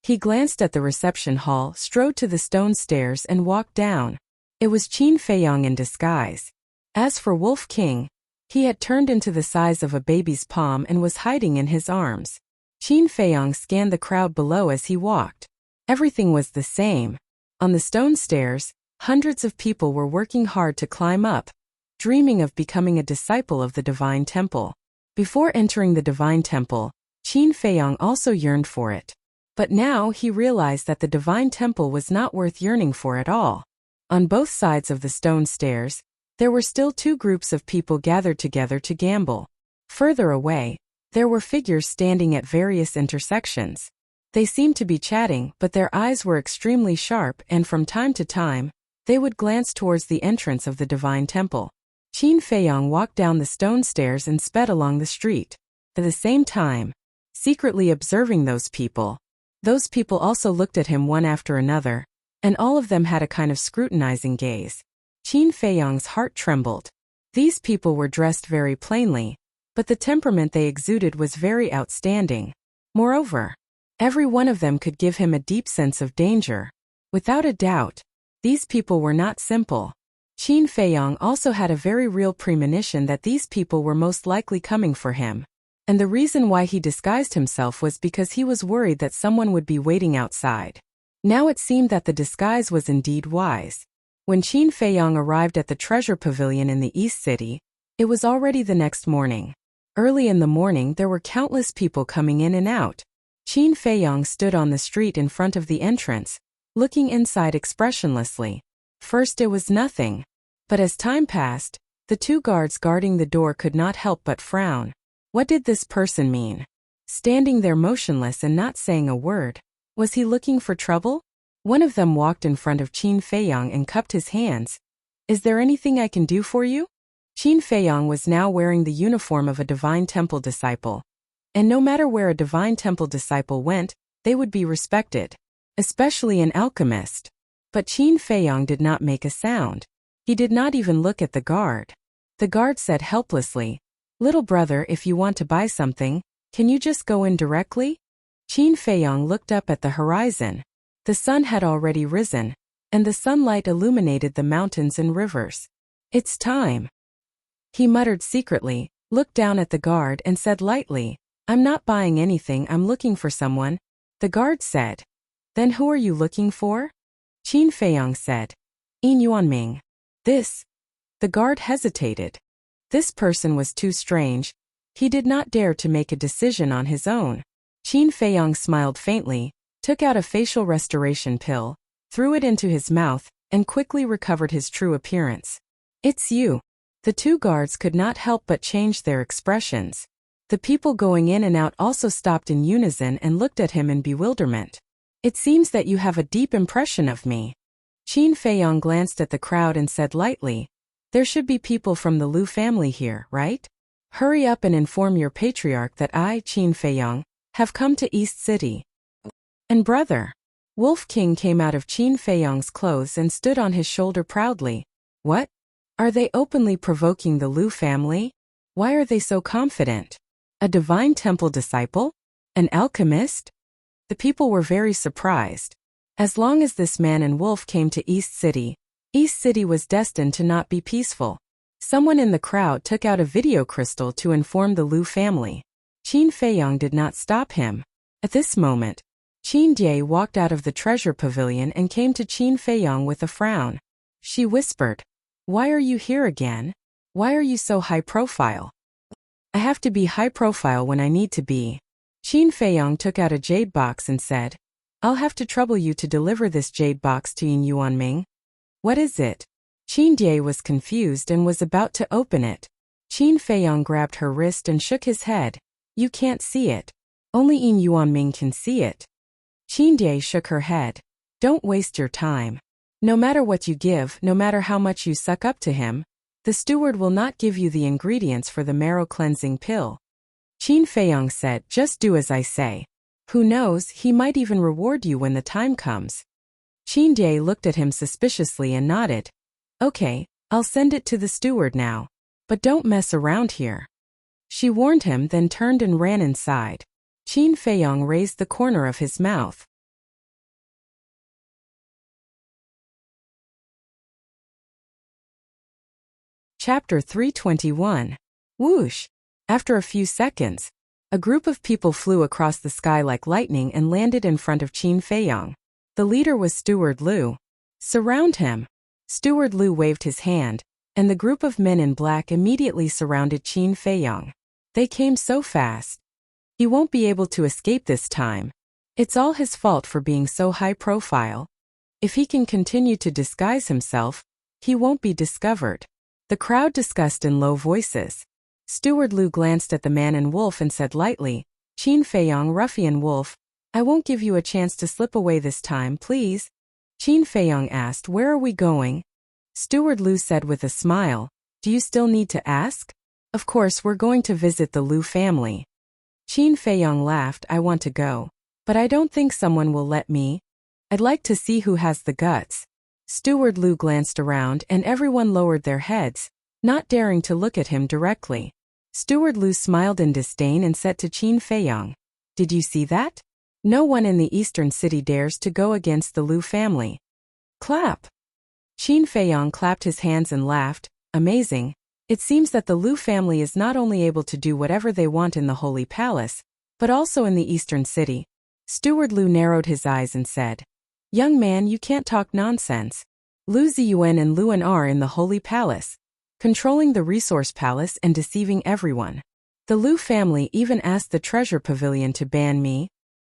He glanced at the reception hall, strode to the stone stairs and walked down. It was Qin Feiyang in disguise. As for Wolf King, he had turned into the size of a baby's palm and was hiding in his arms. Qin Feiyang scanned the crowd below as he walked. Everything was the same. On the stone stairs, hundreds of people were working hard to climb up, dreaming of becoming a disciple of the Divine Temple. Before entering the Divine Temple, Qin Feiyang also yearned for it. But now he realized that the Divine Temple was not worth yearning for at all. On both sides of the stone stairs, there were still 2 groups of people gathered together to gamble. Further away, there were figures standing at various intersections. They seemed to be chatting, but their eyes were extremely sharp and from time to time, they would glance towards the entrance of the Divine Temple. Qin Feiyang walked down the stone stairs and sped along the street. At the same time, secretly observing those people. Those people also looked at him one after another, and all of them had a kind of scrutinizing gaze. Qin Feiyang's heart trembled. These people were dressed very plainly, but the temperament they exuded was very outstanding. Moreover, every one of them could give him a deep sense of danger. Without a doubt, these people were not simple. Qin Feiyang also had a very real premonition that these people were most likely coming for him. And the reason why he disguised himself was because he was worried that someone would be waiting outside. Now it seemed that the disguise was indeed wise. When Qin Feiyang arrived at the treasure pavilion in the East City, it was already the next morning. Early in the morning there were countless people coming in and out. Qin Feiyang stood on the street in front of the entrance, looking inside expressionlessly. First it was nothing. But as time passed, the 2 guards guarding the door could not help but frown. What did this person mean? Standing there motionless and not saying a word. Was he looking for trouble? One of them walked in front of Qin Feiyang and cupped his hands. Is there anything I can do for you? Qin Feiyang was now wearing the uniform of a Divine Temple disciple. And no matter where a Divine Temple disciple went, they would be respected. Especially an alchemist. But Qin Feiyang did not make a sound. He did not even look at the guard. The guard said helplessly, "Little brother, if you want to buy something, can you just go in directly?" Qin Feiyang looked up at the horizon. The sun had already risen, and the sunlight illuminated the mountains and rivers. "It's time." He muttered secretly, looked down at the guard and said lightly, I'm not buying anything, I'm looking for someone, the guard said. Then who are you looking for? Qin Feiyong said. Yin Yuanming. The guard hesitated. This person was too strange. He did not dare to make a decision on his own. Qin Feiyong smiled faintly, took out a facial restoration pill, threw it into his mouth, and quickly recovered his true appearance. It's you. The two guards could not help but change their expressions. The people going in and out also stopped in unison and looked at him in bewilderment. It seems that you have a deep impression of me. Qin Feiyong glanced at the crowd and said lightly, there should be people from the Lu family here, right? Hurry up and inform your patriarch that I, Qin Feiyong, have come to East City. And brother. Wolf King came out of Qin Feiyong's clothes and stood on his shoulder proudly. What? Are they openly provoking the Lu family? Why are they so confident? A divine temple disciple? An alchemist? The people were very surprised. As long as this man and Wolf came to East City was destined to not be peaceful. Someone in the crowd took out a video crystal to inform the Lu family. Qin Feiyong did not stop him. At this moment, Qin Die walked out of the treasure pavilion and came to Qin Feiyong with a frown. She whispered, why are you here again? Why are you so high profile? I have to be high profile when I need to be. Qin Feiyong took out a jade box and said, I'll have to trouble you to deliver this jade box to Yin Yuanming. What is it? Qin Die was confused and was about to open it. Qin Feiyong grabbed her wrist and shook his head. You can't see it. Only Yin Yuanming can see it. Qin Die shook her head. Don't waste your time. No matter what you give, no matter how much you suck up to him, the steward will not give you the ingredients for the marrow cleansing pill. Qin Feiyong said, just do as I say. Who knows, he might even reward you when the time comes. Qin Die looked at him suspiciously and nodded. Okay, I'll send it to the steward now. But don't mess around here. She warned him, then turned and ran inside. Qin Feiyong raised the corner of his mouth. Chapter 321. Whoosh! After a few seconds, a group of people flew across the sky like lightning and landed in front of Qin Feiyong. The leader was Steward Lu. Surround him. Steward Lu waved his hand, and the group of men in black immediately surrounded Qin Feiyong. They came so fast. He won't be able to escape this time. It's all his fault for being so high profile. If he can continue to disguise himself, he won't be discovered. The crowd discussed in low voices. Steward Lu glanced at the man and wolf and said lightly, Qin Feiyong, ruffian wolf, I won't give you a chance to slip away this time, please. Qin Feiyong asked, where are we going? Steward Lu said with a smile, do you still need to ask? Of course, we're going to visit the Lu family. Qin Feiyong laughed, I want to go. But I don't think someone will let me. I'd like to see who has the guts. Steward Lu glanced around and everyone lowered their heads, not daring to look at him directly. Steward Lu smiled in disdain and said to Qin Feiyong, did you see that? No one in the eastern city dares to go against the Lu family. Clap! Qin Feiyong clapped his hands and laughed, amazing. It seems that the Lu family is not only able to do whatever they want in the Holy Palace, but also in the eastern city. Steward Lu narrowed his eyes and said, young man, you can't talk nonsense. Lu Ziyuan and Luan are in the Holy Palace, controlling the Resource Palace and deceiving everyone. The Lu family even asked the Treasure Pavilion to ban me.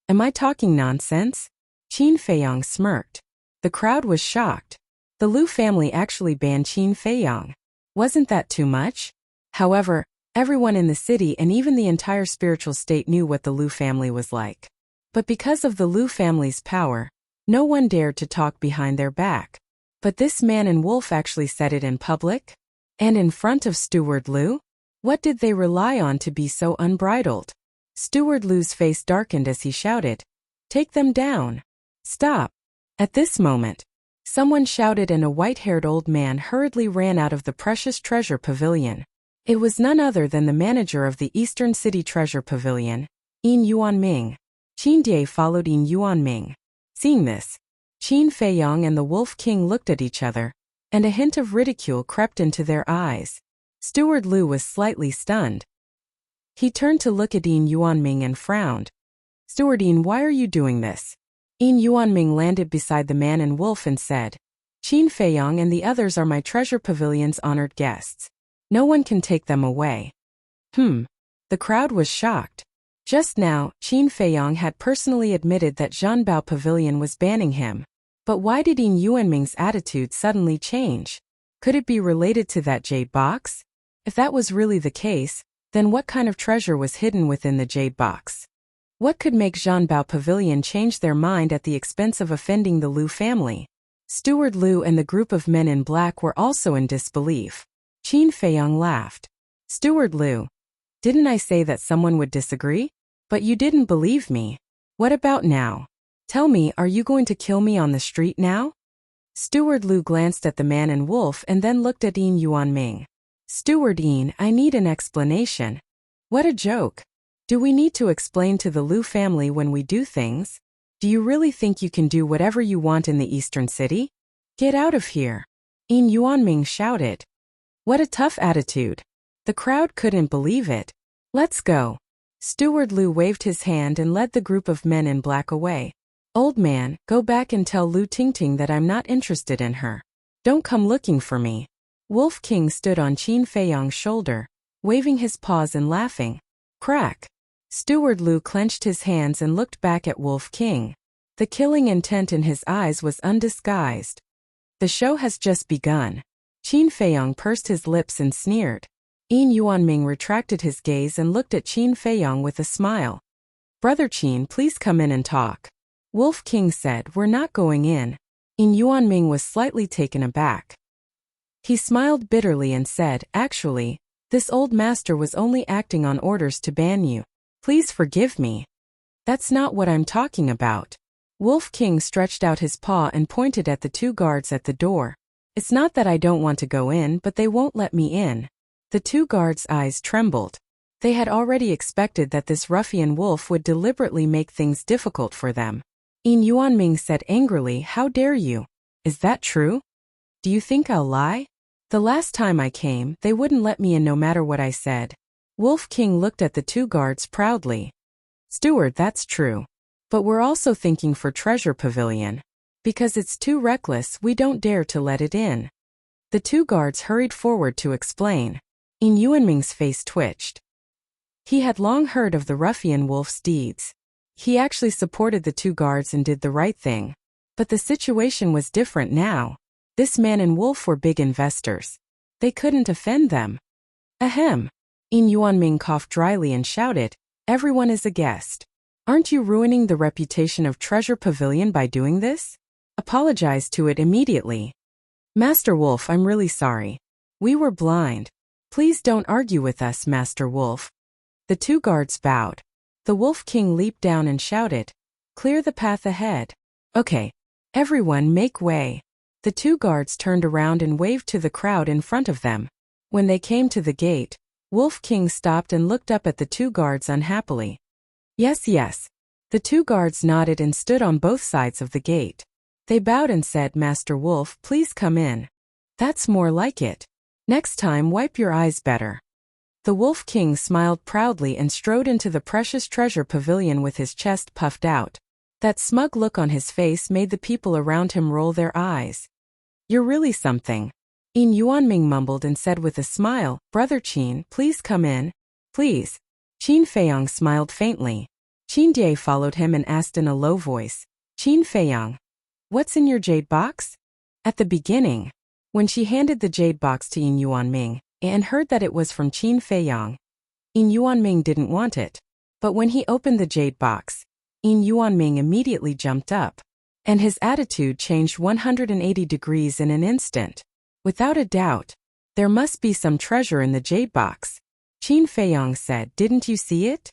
Am I talking nonsense? Qin Feiyong smirked. The crowd was shocked. The Lu family actually banned Qin Feiyong. Wasn't that too much? However, everyone in the city and even the entire spiritual state knew what the Lu family was like. But because of the Lu family's power, no one dared to talk behind their back. But this man and wolf actually said it in public? And in front of Steward Lu? What did they rely on to be so unbridled? Steward Lu's face darkened as he shouted, take them down. Stop. At this moment, someone shouted and a white-haired old man hurriedly ran out of the precious treasure pavilion. It was none other than the manager of the Eastern City Treasure Pavilion, Yin Yuanming. Qin Die followed Yin Yuanming. Seeing this, Qin Feiyong and the Wolf King looked at each other, and a hint of ridicule crept into their eyes. Steward Lu was slightly stunned. He turned to look at Yin Yuanming and frowned. Steward Yin, why are you doing this? Yin Yuanming landed beside the man and wolf and said, Qin Feiyang and the others are my treasure pavilion's honored guests. No one can take them away. The crowd was shocked. Just now, Qin Feiyang had personally admitted that Zhanbao Pavilion was banning him. But why did Yin Yuanming's attitude suddenly change? Could it be related to that jade box? If that was really the case, then what kind of treasure was hidden within the jade box? What could make Zhanbao Pavilion change their mind at the expense of offending the Lu family? Steward Lu and the group of men in black were also in disbelief. Qin Feiyang laughed. Steward Lu, didn't I say that someone would disagree? But you didn't believe me. What about now? Tell me, are you going to kill me on the street now? Steward Lu glanced at the man and wolf and then looked at Yin Yuanming. Steward Yin, I need an explanation. What a joke. Do we need to explain to the Lu family when we do things? Do you really think you can do whatever you want in the eastern city? Get out of here. Yin Yuanming shouted. What a tough attitude. The crowd couldn't believe it. Let's go. Steward Lu waved his hand and led the group of men in black away. Old man, go back and tell Lu Tingting that I'm not interested in her. Don't come looking for me. Wolf King stood on Qin Feiyang's shoulder, waving his paws and laughing. Crack. Steward Lu clenched his hands and looked back at Wolf King. The killing intent in his eyes was undisguised. The show has just begun. Qin Feiyang pursed his lips and sneered. Yin Yuanming retracted his gaze and looked at Qin Feiyang with a smile. Brother Qin, please come in and talk. Wolf King said, we're not going in. Yin Yuanming was slightly taken aback. He smiled bitterly and said, actually, this old master was only acting on orders to ban you. Please forgive me. That's not what I'm talking about. Wolf King stretched out his paw and pointed at the two guards at the door. It's not that I don't want to go in, but they won't let me in. The two guards' eyes trembled. They had already expected that this ruffian wolf would deliberately make things difficult for them. Yin Yuanming said angrily, how dare you? Is that true? Do you think I'll lie? The last time I came, they wouldn't let me in no matter what I said. Wolf King looked at the two guards proudly. Steward, that's true. But we're also thinking for Treasure Pavilion. Because it's too reckless, we don't dare to let it in. The two guards hurried forward to explain. Yin Yuanming's face twitched. He had long heard of the ruffian wolf's deeds. He actually supported the two guards and did the right thing. But the situation was different now. This man and wolf were big investors. They couldn't offend them. Ahem. Yin Yuanming coughed dryly and shouted, everyone is a guest. Aren't you ruining the reputation of Treasure Pavilion by doing this? Apologize to it immediately. Master Wolf, I'm really sorry. We were blind. Please don't argue with us, Master Wolf. The two guards bowed. The Wolf King leaped down and shouted, clear the path ahead. Okay. Everyone make way. The two guards turned around and waved to the crowd in front of them. When they came to the gate, Wolf King stopped and looked up at the two guards unhappily. Yes, yes. The two guards nodded and stood on both sides of the gate. They bowed and said, Master Wolf, please come in. That's more like it. Next time, wipe your eyes better. The Wolf King smiled proudly and strode into the precious treasure pavilion with his chest puffed out. That smug look on his face made the people around him roll their eyes. You're really something. Yin Yuanming mumbled and said with a smile, Brother Qin, please come in. Please. Qin Feiyang smiled faintly. Qin Die followed him and asked in a low voice, Qin Feiyang, what's in your jade box? At the beginning, when she handed the jade box to Yin Yuanming, and heard that it was from Qin Feiyang, Yin Yuanming didn't want it. But when he opened the jade box, Yin Yuanming immediately jumped up, and his attitude changed 180 degrees in an instant. Without a doubt, there must be some treasure in the jade box. Qin Feiyang said, didn't you see it?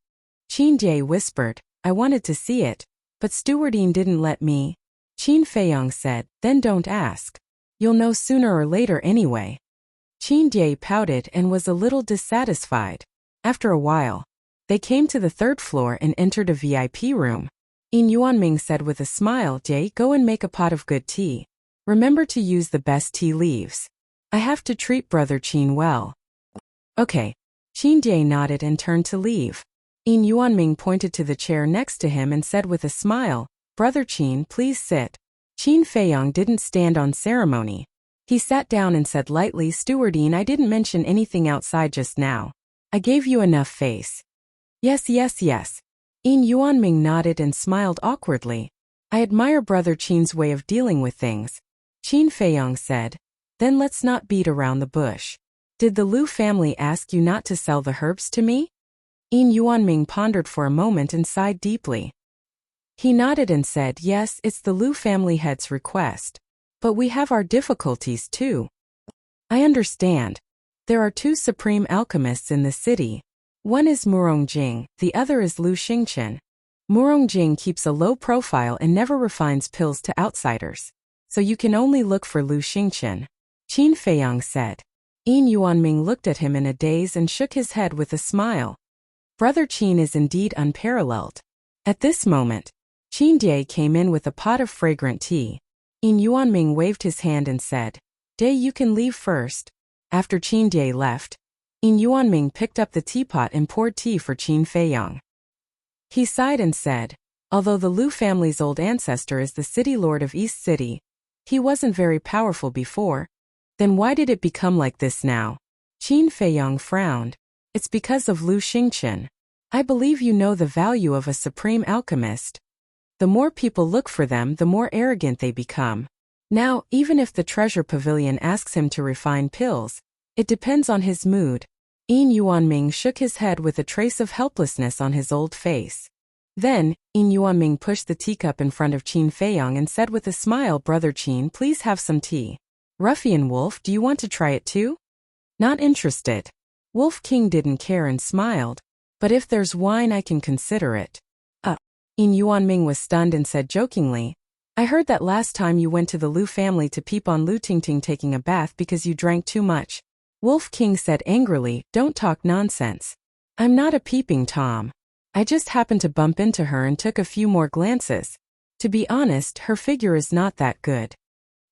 Qin Die whispered, I wanted to see it, but Steward Yin didn't let me. Qin Feiyang said, then don't ask. You'll know sooner or later anyway. Qin Die pouted and was a little dissatisfied. After a while, they came to the third floor and entered a VIP room. Yin Yuanming said with a smile, Die, go and make a pot of good tea. Remember to use the best tea leaves. I have to treat Brother Qin well. Okay. Qin Jie nodded and turned to leave. Yin Yuanming pointed to the chair next to him and said with a smile, "Brother Qin, please sit." Qin Feiyong didn't stand on ceremony. He sat down and said lightly, "Stewardine, I didn't mention anything outside just now. I gave you enough face." Yes. Yin Yuanming nodded and smiled awkwardly. "I admire Brother Qin's way of dealing with things." Qin Feiyong said. "Then let's not beat around the bush. Did the Lu family ask you not to sell the herbs to me?" Yin Yuanming pondered for a moment and sighed deeply. He nodded and said, "Yes, it's the Lu family head's request. But we have our difficulties too." "I understand. There are two supreme alchemists in the city. One is Murong Jing, the other is Lu Xingchen. Murong Jing keeps a low profile and never refines pills to outsiders. So you can only look for Lu Xingchen," Qin Feiyong said. Yin Yuanming looked at him in a daze and shook his head with a smile. Brother Qin is indeed unparalleled. At this moment, Qin Jie came in with a pot of fragrant tea. Yin Yuanming waved his hand and said, "Jie, you can leave first." After Qin Jie left, Yin Yuanming picked up the teapot and poured tea for Qin Feiyong. He sighed and said, "Although the Lu family's old ancestor is the city lord of East City, he wasn't very powerful before. Then why did it become like this now?" Qin Feiyong frowned. "It's because of Lu Xingchen. I believe you know the value of a supreme alchemist. The more people look for them, the more arrogant they become. Now, even if the treasure pavilion asks him to refine pills, it depends on his mood." Yin Yuanming shook his head with a trace of helplessness on his old face. Then, Yin Yuanming pushed the teacup in front of Qin Feiyong and said with a smile, "Brother Qin, please have some tea. Ruffian Wolf, do you want to try it too?" "Not interested." Wolf King didn't care and smiled. "But if there's wine, I can consider it." Yin Yuanming was stunned and said jokingly, "I heard that last time you went to the Lu family to peep on Lu Tingting taking a bath because you drank too much." Wolf King said angrily, "Don't talk nonsense. I'm not a peeping Tom. I just happened to bump into her and took a few more glances. To be honest, her figure is not that good."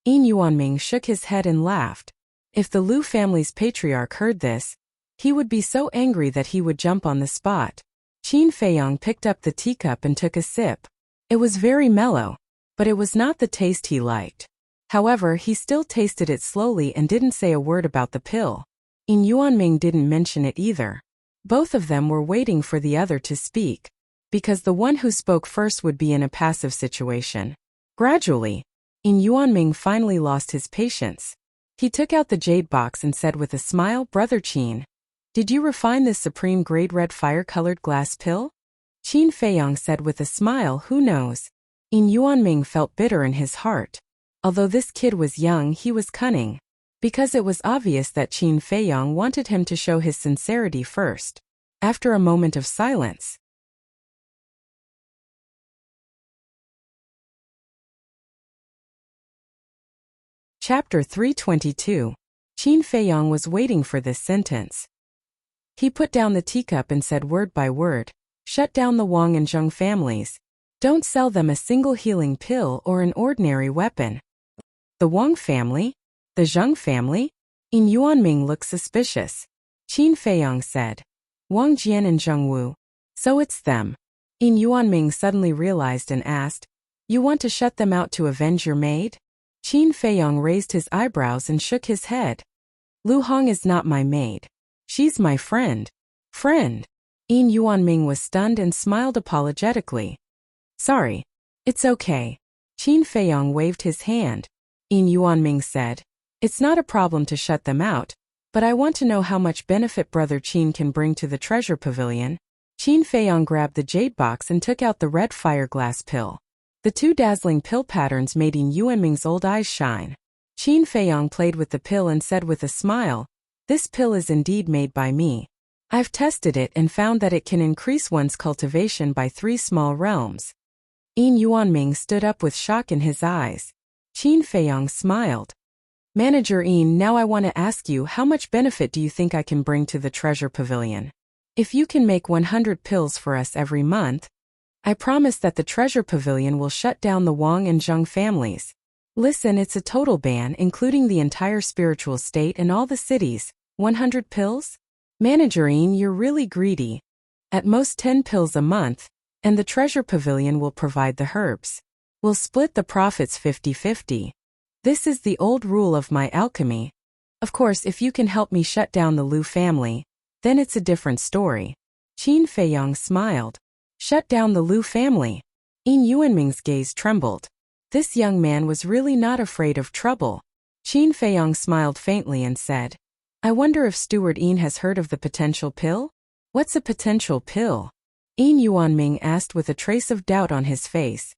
Yin Yuanming shook his head and laughed. If the Lu family's patriarch heard this, he would be so angry that he would jump on the spot. Qin Feiyong picked up the teacup and took a sip. It was very mellow, but it was not the taste he liked. However, he still tasted it slowly and didn't say a word about the pill. Yin Yuanming didn't mention it either. Both of them were waiting for the other to speak, because the one who spoke first would be in a passive situation. Gradually, Yin Yuanming finally lost his patience. He took out the jade box and said with a smile, "Brother Qin, did you refine this supreme grade red fire-colored glass pill?" Qin Feiyong said with a smile, "Who knows?" Yin Yuanming felt bitter in his heart. Although this kid was young, he was cunning. Because it was obvious that Qin Feiyong wanted him to show his sincerity first. After a moment of silence, Chapter 322. Qin Feiyong was waiting for this sentence. He put down the teacup and said word by word, "Shut down the Wang and Zheng families. Don't sell them a single healing pill or an ordinary weapon." "The Wang family? The Zheng family?" Yin Yuanming looked suspicious. Qin Feiyong said, "Wang Jian and Zheng Wu. So it's them." Yin Yuanming suddenly realized and asked, "You want to shut them out to avenge your maid?" Qin Feiyong raised his eyebrows and shook his head. "Lu Hong is not my maid. She's my friend." "Friend?" Yin Yuanming was stunned and smiled apologetically. "Sorry. It's okay." Qin Feiyong waved his hand. Yin Yuanming said, "It's not a problem to shut them out, but I want to know how much benefit Brother Qin can bring to the treasure pavilion." Qin Feiyong grabbed the jade box and took out the red fire glass pill. The two dazzling pill patterns made Yin Yuanming's old eyes shine. Qin Feiyong played with the pill and said with a smile, "This pill is indeed made by me. I've tested it and found that it can increase one's cultivation by 3 small realms." Yin Yuanming stood up with shock in his eyes. Qin Feiyong smiled. "Manager Yin, now I want to ask you, how much benefit do you think I can bring to the treasure pavilion? If you can make 100 pills for us every month, I promise that the treasure pavilion will shut down the Wang and Zheng families. Listen, it's a total ban, including the entire spiritual state and all the cities. 100 pills? Managerine, you're really greedy. At most 10 pills a month, and the treasure pavilion will provide the herbs. We'll split the profits 50-50. This is the old rule of my alchemy. Of course, if you can help me shut down the Lu family, then it's a different story. Qin Feiyang smiled. Shut down the Lu family. Yin Yuanming's gaze trembled. This young man was really not afraid of trouble. Qin Feiyang smiled faintly and said, I wonder if Steward Yin has heard of the potential pill? What's a potential pill? Yin Yuanming asked with a trace of doubt on his face.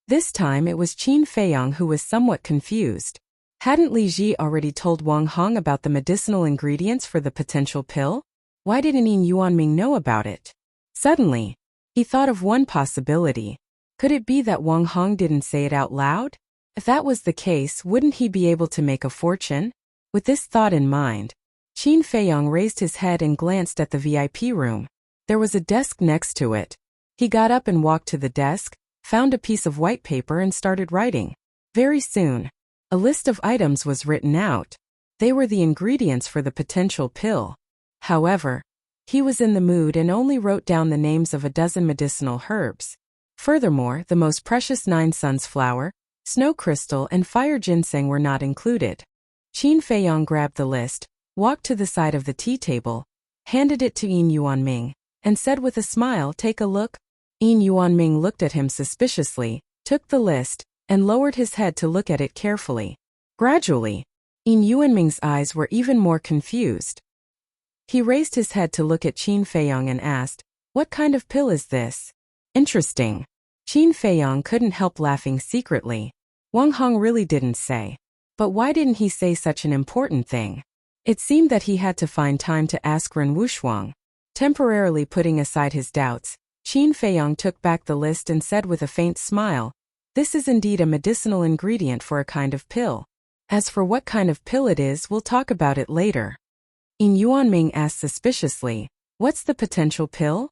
This time it was Qin Feiyang who was somewhat confused. Hadn't Li Ji already told Wang Hong about the medicinal ingredients for the potential pill? Why didn't Yin Yuanming know about it? Suddenly, he thought of one possibility. Could it be that Wang Hong didn't say it out loud? If that was the case, wouldn't he be able to make a fortune? With this thought in mind, Qin Feiyang raised his head and glanced at the VIP room. There was a desk next to it. He got up and walked to the desk, found a piece of white paper and started writing. Very soon, a list of items was written out. They were the ingredients for the potential pill. However, he was in the mood and only wrote down the names of a dozen medicinal herbs. Furthermore, the most precious 9 suns flower, snow crystal and fire ginseng were not included. Qin Feiyang grabbed the list, walked to the side of the tea table, handed it to Yin Yuanming, and said with a smile, take a look. Yin Yuanming looked at him suspiciously, took the list, and lowered his head to look at it carefully. Gradually, Yin Yuanming's eyes were even more confused. He raised his head to look at Qin Feiyang and asked, what kind of pill is this? Interesting. Qin Feiyang couldn't help laughing secretly. Wang Hong really didn't say. But why didn't he say such an important thing? It seemed that he had to find time to ask Ren Wushuang. Temporarily putting aside his doubts, Qin Feiyang took back the list and said with a faint smile, this is indeed a medicinal ingredient for a kind of pill. As for what kind of pill it is, we'll talk about it later. Yin Yuanming asked suspiciously, what's the potential pill?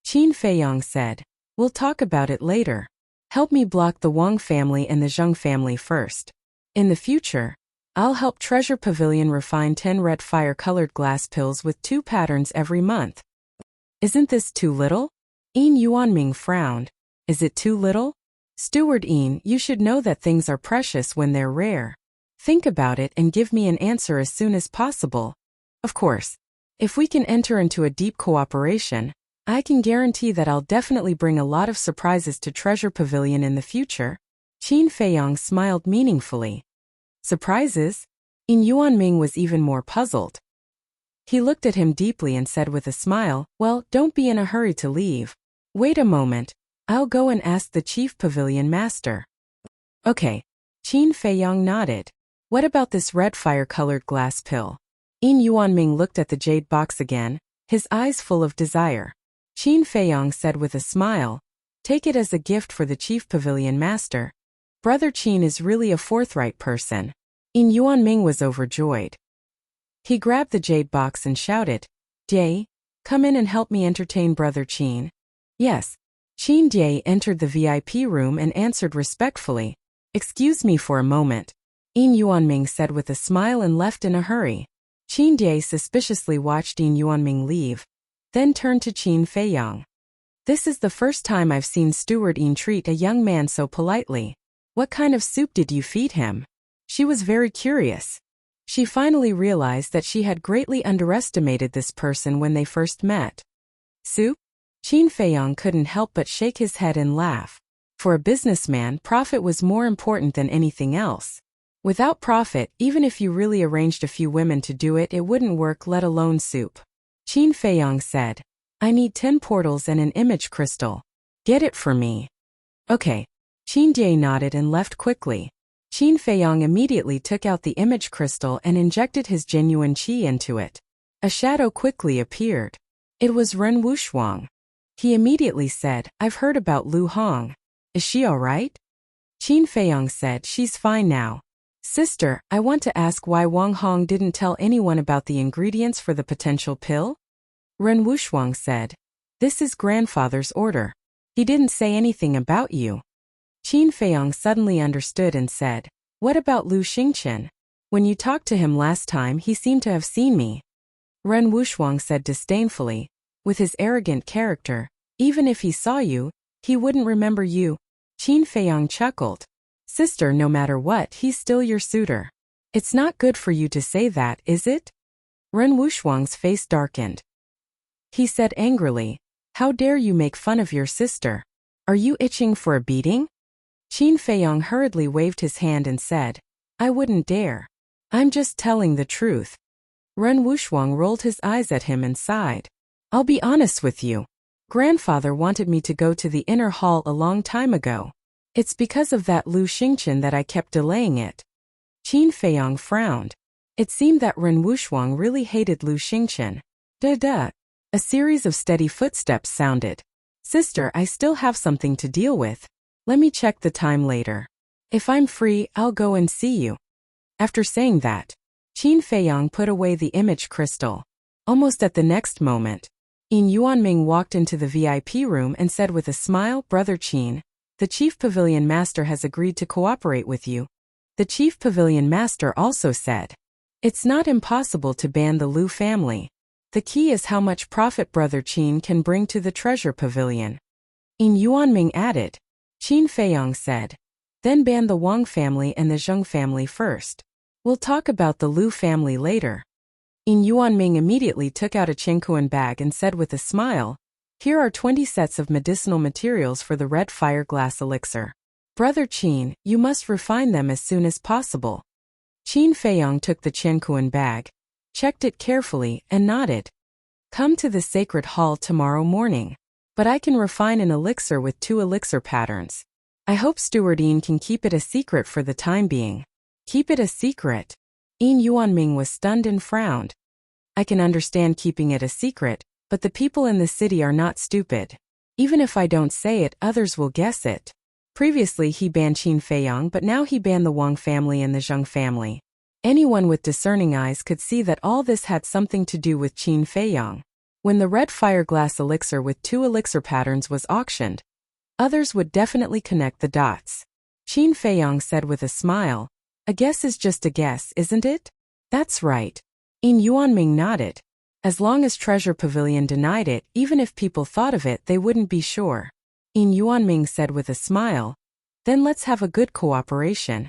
Qin Feiyang said, we'll talk about it later. Help me block the Wang family and the Zheng family first. In the future, I'll help Treasure Pavilion refine 10 red fire-colored glass pills with 2 patterns every month. Isn't this too little? Yin Yuanming frowned. Is it too little? Steward Yin, you should know that things are precious when they're rare. Think about it and give me an answer as soon as possible. Of course, if we can enter into a deep cooperation, I can guarantee that I'll definitely bring a lot of surprises to Treasure Pavilion in the future. Qin Feiyang smiled meaningfully. Surprises? Yin Yuanming was even more puzzled. He looked at him deeply and said with a smile, well, don't be in a hurry to leave. Wait a moment, I'll go and ask the chief pavilion master. Okay. Qin Feiyang nodded. What about this red fire-colored glass pill? Yin Yuanming looked at the jade box again, his eyes full of desire. Qin Feiyang said with a smile, take it as a gift for the chief pavilion master. Brother Qin is really a forthright person. Yin Yuanming was overjoyed. He grabbed the jade box and shouted, Jie, come in and help me entertain Brother Qin. Yes. Qin Jie entered the VIP room and answered respectfully, excuse me for a moment. Yin Yuanming said with a smile and left in a hurry. Qin Jie suspiciously watched Yin Yuanming leave, then turned to Qin Feiyang. This is the first time I've seen Steward Yin treat a young man so politely. What kind of soup did you feed him? She was very curious. She finally realized that she had greatly underestimated this person when they first met. Soup? Qin Feiyang couldn't help but shake his head and laugh. For a businessman, profit was more important than anything else. Without profit, even if you really arranged a few women to do it, it wouldn't work, let alone soup. Qin Feiyang said, I need 10 portals and an image crystal. Get it for me. Okay. Qin Jie nodded and left quickly. Qin Feiyang immediately took out the image crystal and injected his genuine qi into it. A shadow quickly appeared. It was Ren Wushuang. He immediately said, I've heard about Lu Hong. Is she all right? Qin Feiyang said, she's fine now. Sister, I want to ask why Wang Hong didn't tell anyone about the ingredients for the potential pill? Ren Wushuang said, this is grandfather's order. He didn't say anything about you. Qin Feiyang suddenly understood and said, what about Lu Xingqian? When you talked to him last time, he seemed to have seen me. Ren Wuxuang said disdainfully. With his arrogant character, even if he saw you, he wouldn't remember you. Qin Feiyang chuckled. Sister, no matter what, he's still your suitor. It's not good for you to say that, is it? Ren Wuxuang's face darkened. He said angrily, how dare you make fun of your sister? Are you itching for a beating? Qin Feiyang hurriedly waved his hand and said, I wouldn't dare. I'm just telling the truth. Ren Wuxuang rolled his eyes at him and sighed. I'll be honest with you. Grandfather wanted me to go to the inner hall a long time ago. It's because of that Lu Xingqian that I kept delaying it. Qin Feiyang frowned. It seemed that Ren Wuxuang really hated Lu Xingqian. Duh. A series of steady footsteps sounded. Sister, I still have something to deal with. Let me check the time later. If I'm free, I'll go and see you. After saying that, Qin Feiyang put away the image crystal. Almost at the next moment, Yin Yuanming walked into the VIP room and said with a smile, Brother Qin, the Chief Pavilion Master has agreed to cooperate with you. The Chief Pavilion Master also said, it's not impossible to ban the Lu family. The key is how much profit Brother Qin can bring to the treasure pavilion. Yin Yuanming added. Qin Feiyang said, then ban the Wang family and the Zheng family first. We'll talk about the Lu family later. Yin Yuanming immediately took out a Qingkuan bag and said with a smile, here are 20 sets of medicinal materials for the red fire glass elixir. Brother Qin, you must refine them as soon as possible. Qin Feiyang took the Qingkuan bag, checked it carefully, and nodded. Come to the sacred hall tomorrow morning. But I can refine an elixir with 2 elixir patterns. I hope Steward Yin can keep it a secret for the time being. Keep it a secret? Yin Yuanming was stunned and frowned. I can understand keeping it a secret, but the people in the city are not stupid. Even if I don't say it, others will guess it. Previously he banned Qin Feiyang, but now he banned the Wang family and the Zheng family. Anyone with discerning eyes could see that all this had something to do with Qin Feiyang. When the red fire glass elixir with 2 elixir patterns was auctioned, others would definitely connect the dots. Qin Feiyang said with a smile, a guess is just a guess, isn't it? That's right. Yin Yuanming nodded. As long as Treasure Pavilion denied it, even if people thought of it, they wouldn't be sure. Yin Yuanming said with a smile, then let's have a good cooperation.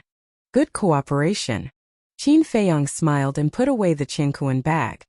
Good cooperation. Qin Feiyang smiled and put away the Qingkuan bag.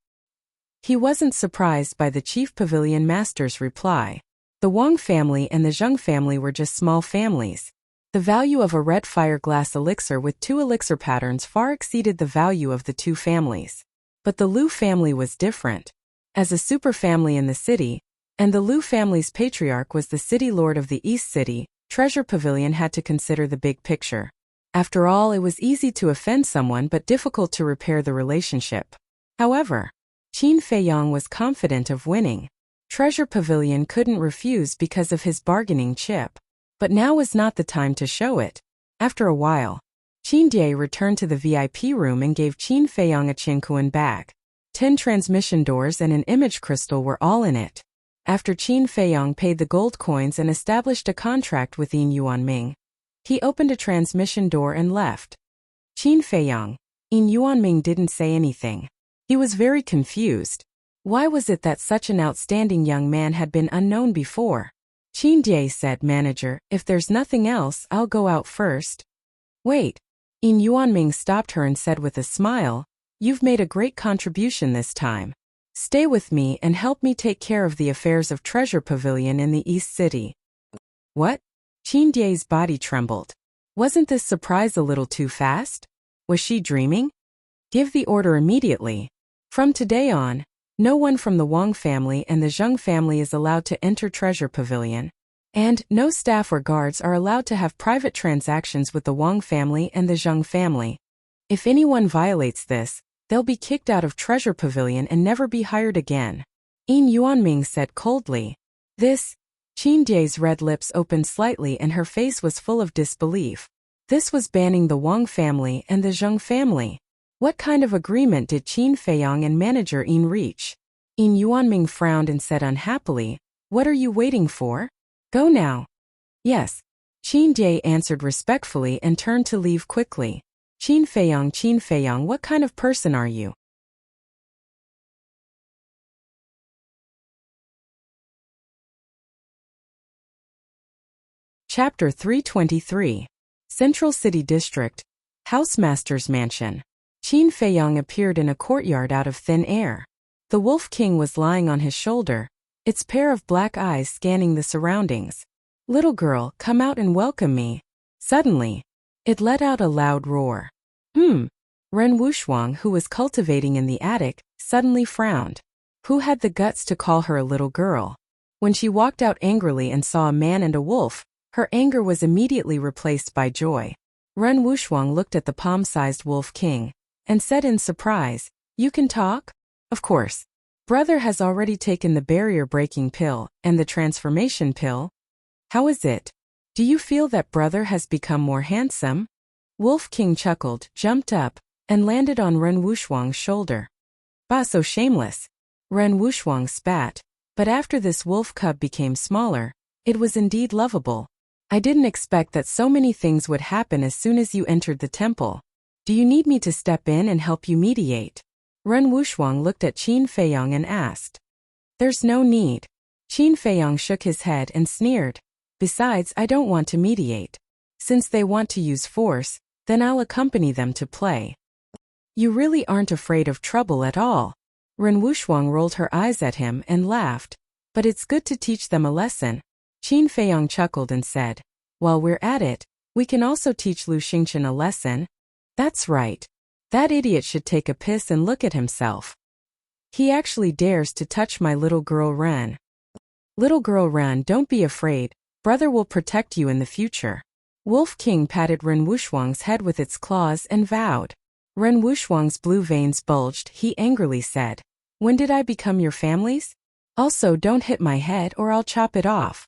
He wasn't surprised by the Chief Pavilion Master's reply. The Wang family and the Zheng family were just small families. The value of a red fire glass elixir with 2 elixir patterns far exceeded the value of the 2 families. But the Lu family was different. As a super family in the city, and the Lu family's patriarch was the city lord of the East City, Treasure Pavilion had to consider the big picture. After all, it was easy to offend someone but difficult to repair the relationship. However, Qin Feiyang was confident of winning. Treasure Pavilion couldn't refuse because of his bargaining chip. But now was not the time to show it. After a while, Qin Die returned to the VIP room and gave Qin Feiyang a Qingkuan bag. 10 transmission doors and an image crystal were all in it. After Qin Feiyang paid the gold coins and established a contract with Yin Yuanming, he opened a transmission door and left. Qin Feiyang, Yin Yuanming didn't say anything. He was very confused. Why was it that such an outstanding young man had been unknown before? Qin Die said, Manager, if there's nothing else, I'll go out first. Wait. Yin Yuanming stopped her and said with a smile, you've made a great contribution this time. Stay with me and help me take care of the affairs of Treasure Pavilion in the East City. What? Qin Die's body trembled. Wasn't this surprise a little too fast? Was she dreaming? Give the order immediately. From today on, no one from the Wang family and the Zheng family is allowed to enter Treasure Pavilion. And no staff or guards are allowed to have private transactions with the Wang family and the Zheng family. If anyone violates this, they'll be kicked out of Treasure Pavilion and never be hired again. Yin Yuanming said coldly. This? Qin Die's red lips opened slightly and her face was full of disbelief. This was banning the Wang family and the Zheng family. What kind of agreement did Qin Feiyang and manager Yin reach? Yin Yuanming frowned and said unhappily, what are you waiting for? Go now. Yes. Qin Die answered respectfully and turned to leave quickly. Qin Feiyang, what kind of person are you? Chapter 323. Central City District. Housemaster's Mansion. Qin Feiyang appeared in a courtyard out of thin air. The Wolf King was lying on his shoulder, its pair of black eyes scanning the surroundings. "Little girl, come out and welcome me." Suddenly, it let out a loud roar. Ren Wuxuang, who was cultivating in the attic, suddenly frowned. Who had the guts to call her a little girl? When she walked out angrily and saw a man and a wolf, her anger was immediately replaced by joy. Ren Wuxuang looked at the palm-sized Wolf King and said in surprise, "You can talk?" "Of course. Brother has already taken the barrier-breaking pill and the transformation pill. How is it? Do you feel that brother has become more handsome?" Wolf King chuckled, jumped up, and landed on Ren Wuxuang's shoulder. "Bah, so shameless." Ren Wuxuang spat, but after this wolf cub became smaller, it was indeed lovable. "I didn't expect that so many things would happen as soon as you entered the temple. Do you need me to step in and help you mediate?" Ren Wuxuang looked at Qin Feiyang and asked. "There's no need." Qin Feiyang shook his head and sneered. "Besides, I don't want to mediate. Since they want to use force, then I'll accompany them to play." "You really aren't afraid of trouble at all." Ren Wuxuang rolled her eyes at him and laughed. "But it's good to teach them a lesson." Qin Feiyang chuckled and said, "While we're at it, we can also teach Lu Xingqian a lesson." "That's right. That idiot should take a piss and look at himself. He actually dares to touch my little girl Ren." "Little girl Ren, don't be afraid. Brother will protect you in the future." Wolf King patted Ren Wuxuang's head with its claws and vowed. Ren Wuxuang's blue veins bulged. He angrily said, "When did I become your family's? Also, don't hit my head or I'll chop it off."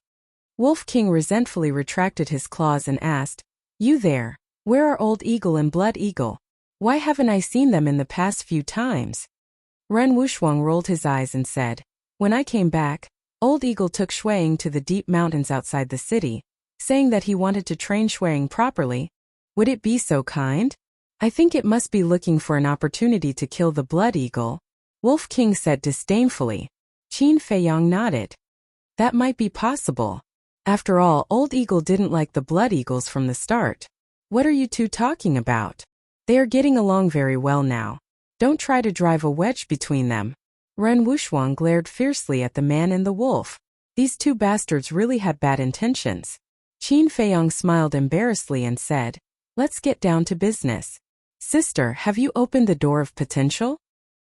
Wolf King resentfully retracted his claws and asked, "You there, where are Old Eagle and Blood Eagle? Why haven't I seen them in the past few times?" Ren Wuxuang rolled his eyes and said, "When I came back, Old Eagle took Shuang to the deep mountains outside the city, saying that he wanted to train Shuang properly. Would it be so kind? I think it must be looking for an opportunity to kill the Blood Eagle," Wolf King said disdainfully. Qin Feiyang nodded. "That might be possible. After all, Old Eagle didn't like the Blood Eagles from the start." "What are you two talking about? They are getting along very well now. Don't try to drive a wedge between them." Ren Wuxuang glared fiercely at the man and the wolf. These two bastards really had bad intentions. Qin Feiyang smiled embarrassedly and said, "Let's get down to business. Sister, have you opened the door of potential?"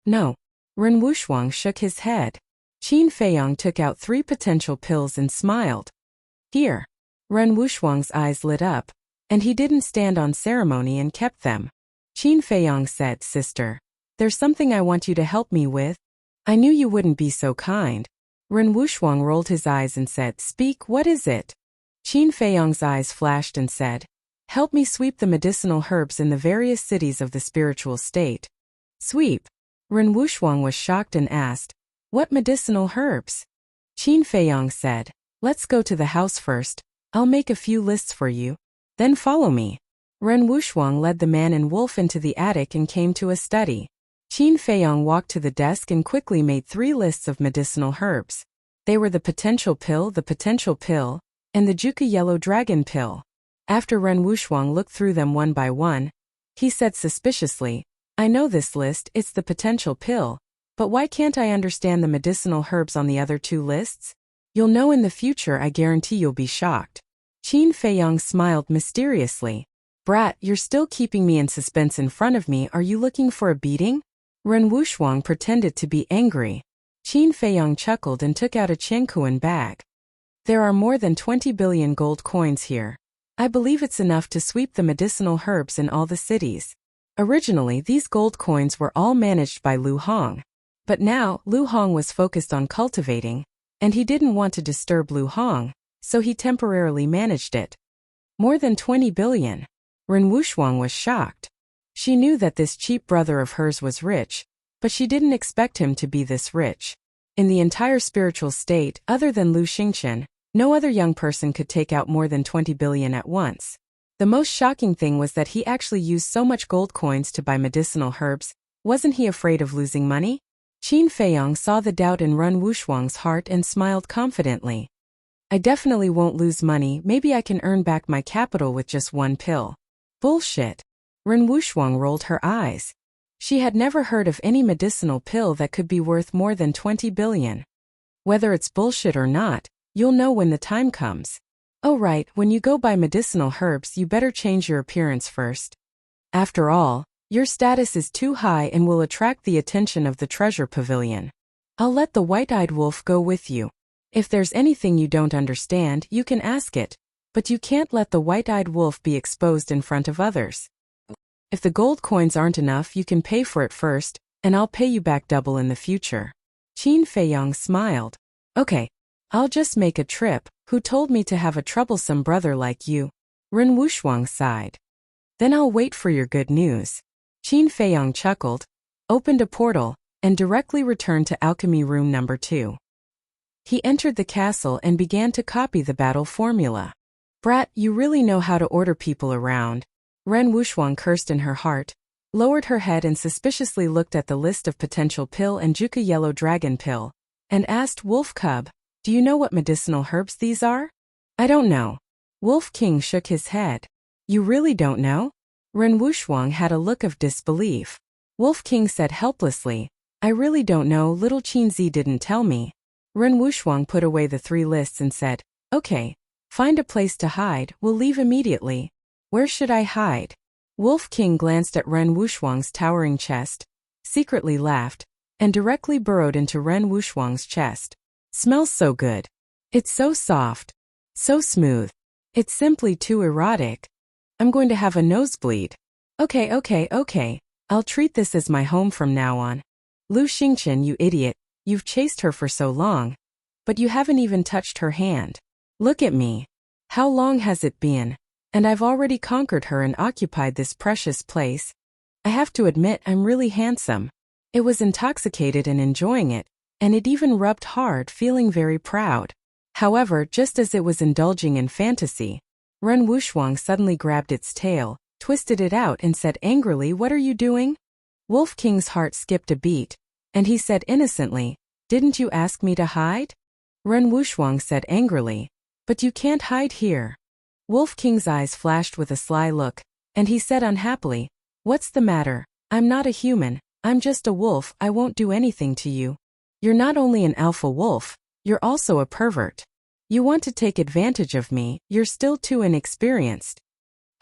"No." Ren Wuxuang shook his head. Qin Feiyang took out 3 potential pills and smiled. "Here." Ren Wuxuang's eyes lit up, and he didn't stand on ceremony and kept them. Qin Feiyang said, "Sister, there's something I want you to help me with." "I knew you wouldn't be so kind." Ren Wuxuang rolled his eyes and said, "Speak, what is it?" Qin Feiyang's eyes flashed and said, "Help me sweep the medicinal herbs in the various cities of the spiritual state." "Sweep?" Ren Wuxuang was shocked and asked, "What medicinal herbs?" Qin Feiyang said, "Let's go to the house first. I'll make a few lists for you. Then follow me." Ren Wuxuang led the man and wolf into the attic and came to a study. Qin Feiyang walked to the desk and quickly made 3 lists of medicinal herbs. They were the potential pill, and the Juka yellow dragon pill. After Ren Wuxuang looked through them one by one, he said suspiciously, "I know this list, it's the potential pill, but why can't I understand the medicinal herbs on the other 2 lists? You'll know in the future, I guarantee you'll be shocked." Qin Feiyang smiled mysteriously. "Brat, you're still keeping me in suspense in front of me. Are you looking for a beating?" Ren Wuxuang pretended to be angry. Qin Feiyang chuckled and took out a Qiankuan bag. "There are more than 20 billion gold coins here. I believe it's enough to sweep the medicinal herbs in all the cities." Originally, these gold coins were all managed by Lu Hong. But now, Lu Hong was focused on cultivating, and he didn't want to disturb Lu Hong, so he temporarily managed it. More than 20 billion. Ren Wuxuang was shocked. She knew that this cheap brother of hers was rich, but she didn't expect him to be this rich. In the entire spiritual state, other than Lu Xingqian, no other young person could take out more than 20 billion at once. The most shocking thing was that he actually used so much gold coins to buy medicinal herbs. Wasn't he afraid of losing money? Qin Feiyang saw the doubt in Ren Wuxuang's heart and smiled confidently. I definitely won't lose money. Maybe I can earn back my capital with just one pill. Bullshit. Ren Wuxiang rolled her eyes. She had never heard of any medicinal pill that could be worth more than 20 billion. Whether it's bullshit or not, you'll know when the time comes. Oh right, when you go buy medicinal herbs you better change your appearance first. After all, your status is too high and will attract the attention of the treasure pavilion. I'll let the white-eyed wolf go with you. If there's anything you don't understand, you can ask it, but you can't let the white-eyed wolf be exposed in front of others. If the gold coins aren't enough, you can pay for it first, and I'll pay you back double in the future. Qin Feiyang smiled. Okay, I'll just make a trip. Who told me to have a troublesome brother like you? Ren Wuxiang sighed. Then I'll wait for your good news. Qin Feiyang chuckled, opened a portal, and directly returned to alchemy room number 2. He entered the castle and began to copy the battle formula. Brat, you really know how to order people around. Ren Wuxiang cursed in her heart, lowered her head and suspiciously looked at the list of potential pill and Juka yellow dragon pill, and asked Wolf Cub, do you know what medicinal herbs these are? I don't know. Wolf King shook his head. You really don't know? Ren Wuxiang had a look of disbelief. Wolf King said helplessly, I really don't know, little Qinzi didn't tell me. Ren Wuxiang put away the 3 lists and said, okay, find a place to hide, we'll leave immediately. Where should I hide? Wolf King glanced at Ren Wuxiang's towering chest, secretly laughed, and directly burrowed into Ren Wuxiang's chest. Smells so good. It's so soft. So smooth. It's simply too erotic. I'm going to have a nosebleed. Okay. I'll treat this as my home from now on. Lu Xingchen, you idiot, you've chased her for so long. But you haven't even touched her hand. Look at me. How long has it been? And I've already conquered her and occupied this precious place. I have to admit I'm really handsome. It was intoxicated and enjoying it, and it even rubbed hard, feeling very proud. However, just as it was indulging in fantasy, Ren Wuxiang suddenly grabbed its tail, twisted it out and said angrily, what are you doing? Wolf King's heart skipped a beat, and he said innocently, didn't you ask me to hide? Ren Wuxiang said angrily, but you can't hide here. Wolf King's eyes flashed with a sly look, and he said unhappily, what's the matter? I'm not a human, I'm just a wolf, I won't do anything to you. You're not only an alpha wolf, you're also a pervert. You want to take advantage of me, you're still too inexperienced.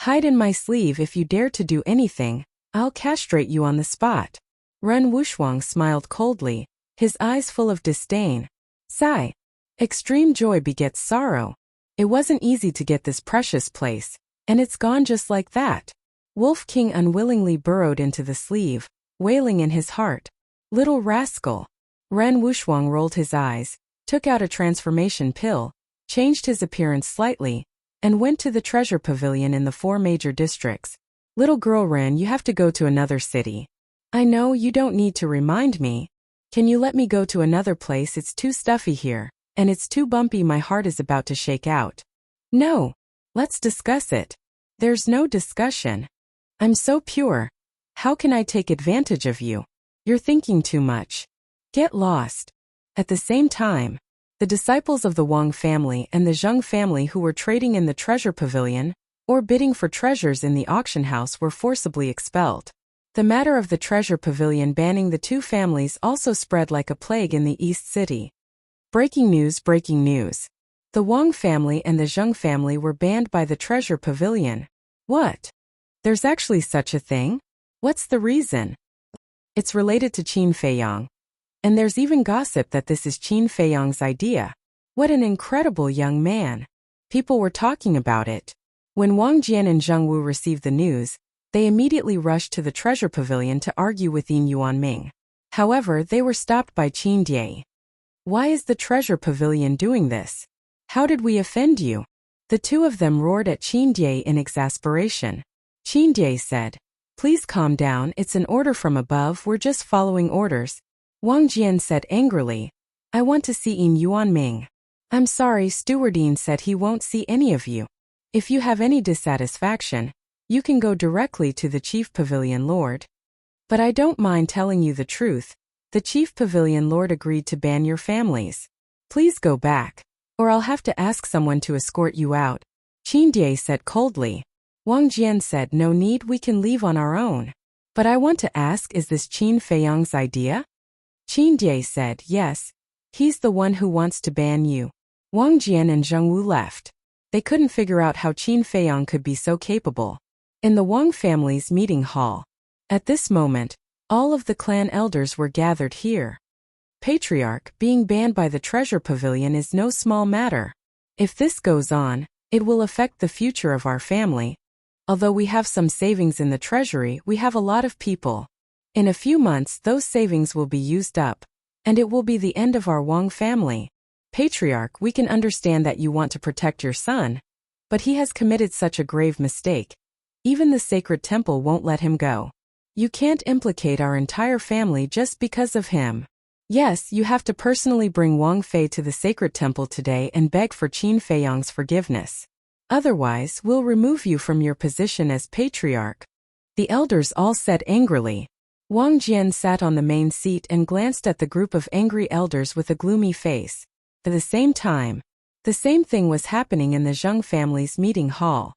Hide in my sleeve if you dare to do anything, I'll castrate you on the spot. Ren Wuxiang smiled coldly, his eyes full of disdain. Sigh. Extreme joy begets sorrow. It wasn't easy to get this precious place, and it's gone just like that. Wolf King unwillingly burrowed into the sleeve, wailing in his heart. Little rascal. Ren Wuxiang rolled his eyes, took out a transformation pill, changed his appearance slightly, and went to the treasure pavilion in the 4 major districts. Little girl Ren, you have to go to another city. I know, you don't need to remind me. Can you let me go to another place? It's too stuffy here, and it's too bumpy, my heart is about to shake out. No. Let's discuss it. There's no discussion. I'm so pure. How can I take advantage of you? You're thinking too much. Get lost. At the same time, the disciples of the Wang family and the Zheng family who were trading in the treasure pavilion, or bidding for treasures in the auction house, were forcibly expelled. The matter of the treasure pavilion banning the 2 families also spread like a plague in the East City. Breaking news, breaking news. The Wang family and the Zheng family were banned by the treasure pavilion. What? There's actually such a thing? What's the reason? It's related to Qin Feiyang. And there's even gossip that this is Qin Feiyang's idea. What an incredible young man. People were talking about it. When Wang Jian and Zheng Wu received the news, they immediately rushed to the treasure pavilion to argue with Yin Yuanming. However, they were stopped by Qin Die. Why is the treasure pavilion doing this? How did we offend you? The 2 of them roared at Qin Die in exasperation. Qin Die said, please calm down, it's an order from above, we're just following orders. Wang Jian said angrily, I want to see Yin Yuanming. I'm sorry, Stewardine said he won't see any of you. If you have any dissatisfaction, you can go directly to the Chief Pavilion Lord. But I don't mind telling you the truth. The Chief Pavilion Lord agreed to ban your families. Please go back. or I'll have to ask someone to escort you out, Qin Die said coldly. Wang Jian said, no need, we can leave on our own. But I want to ask, is this Qin Feiyang's idea? Qin Die said, yes. He's the one who wants to ban you. Wang Jian and Zheng Wu left. They couldn't figure out how Qin Feiyang could be so capable. In the Wang family's meeting hall. At this moment, all of the clan elders were gathered here. Patriarch, being banned by the treasure pavilion is no small matter. If this goes on, it will affect the future of our family. Although we have some savings in the treasury, we have a lot of people. In a few months, those savings will be used up, and it will be the end of our Wang family. Patriarch, we can understand that you want to protect your son, but he has committed such a grave mistake. Even the sacred temple won't let him go. You can't implicate our entire family just because of him. Yes, you have to personally bring Wang Fei to the sacred temple today and beg for Qin Feiyang's forgiveness. Otherwise, we'll remove you from your position as patriarch. The elders all said angrily. Wang Jian sat on the main seat and glanced at the group of angry elders with a gloomy face. At the same time, the same thing was happening in the Zheng family's meeting hall.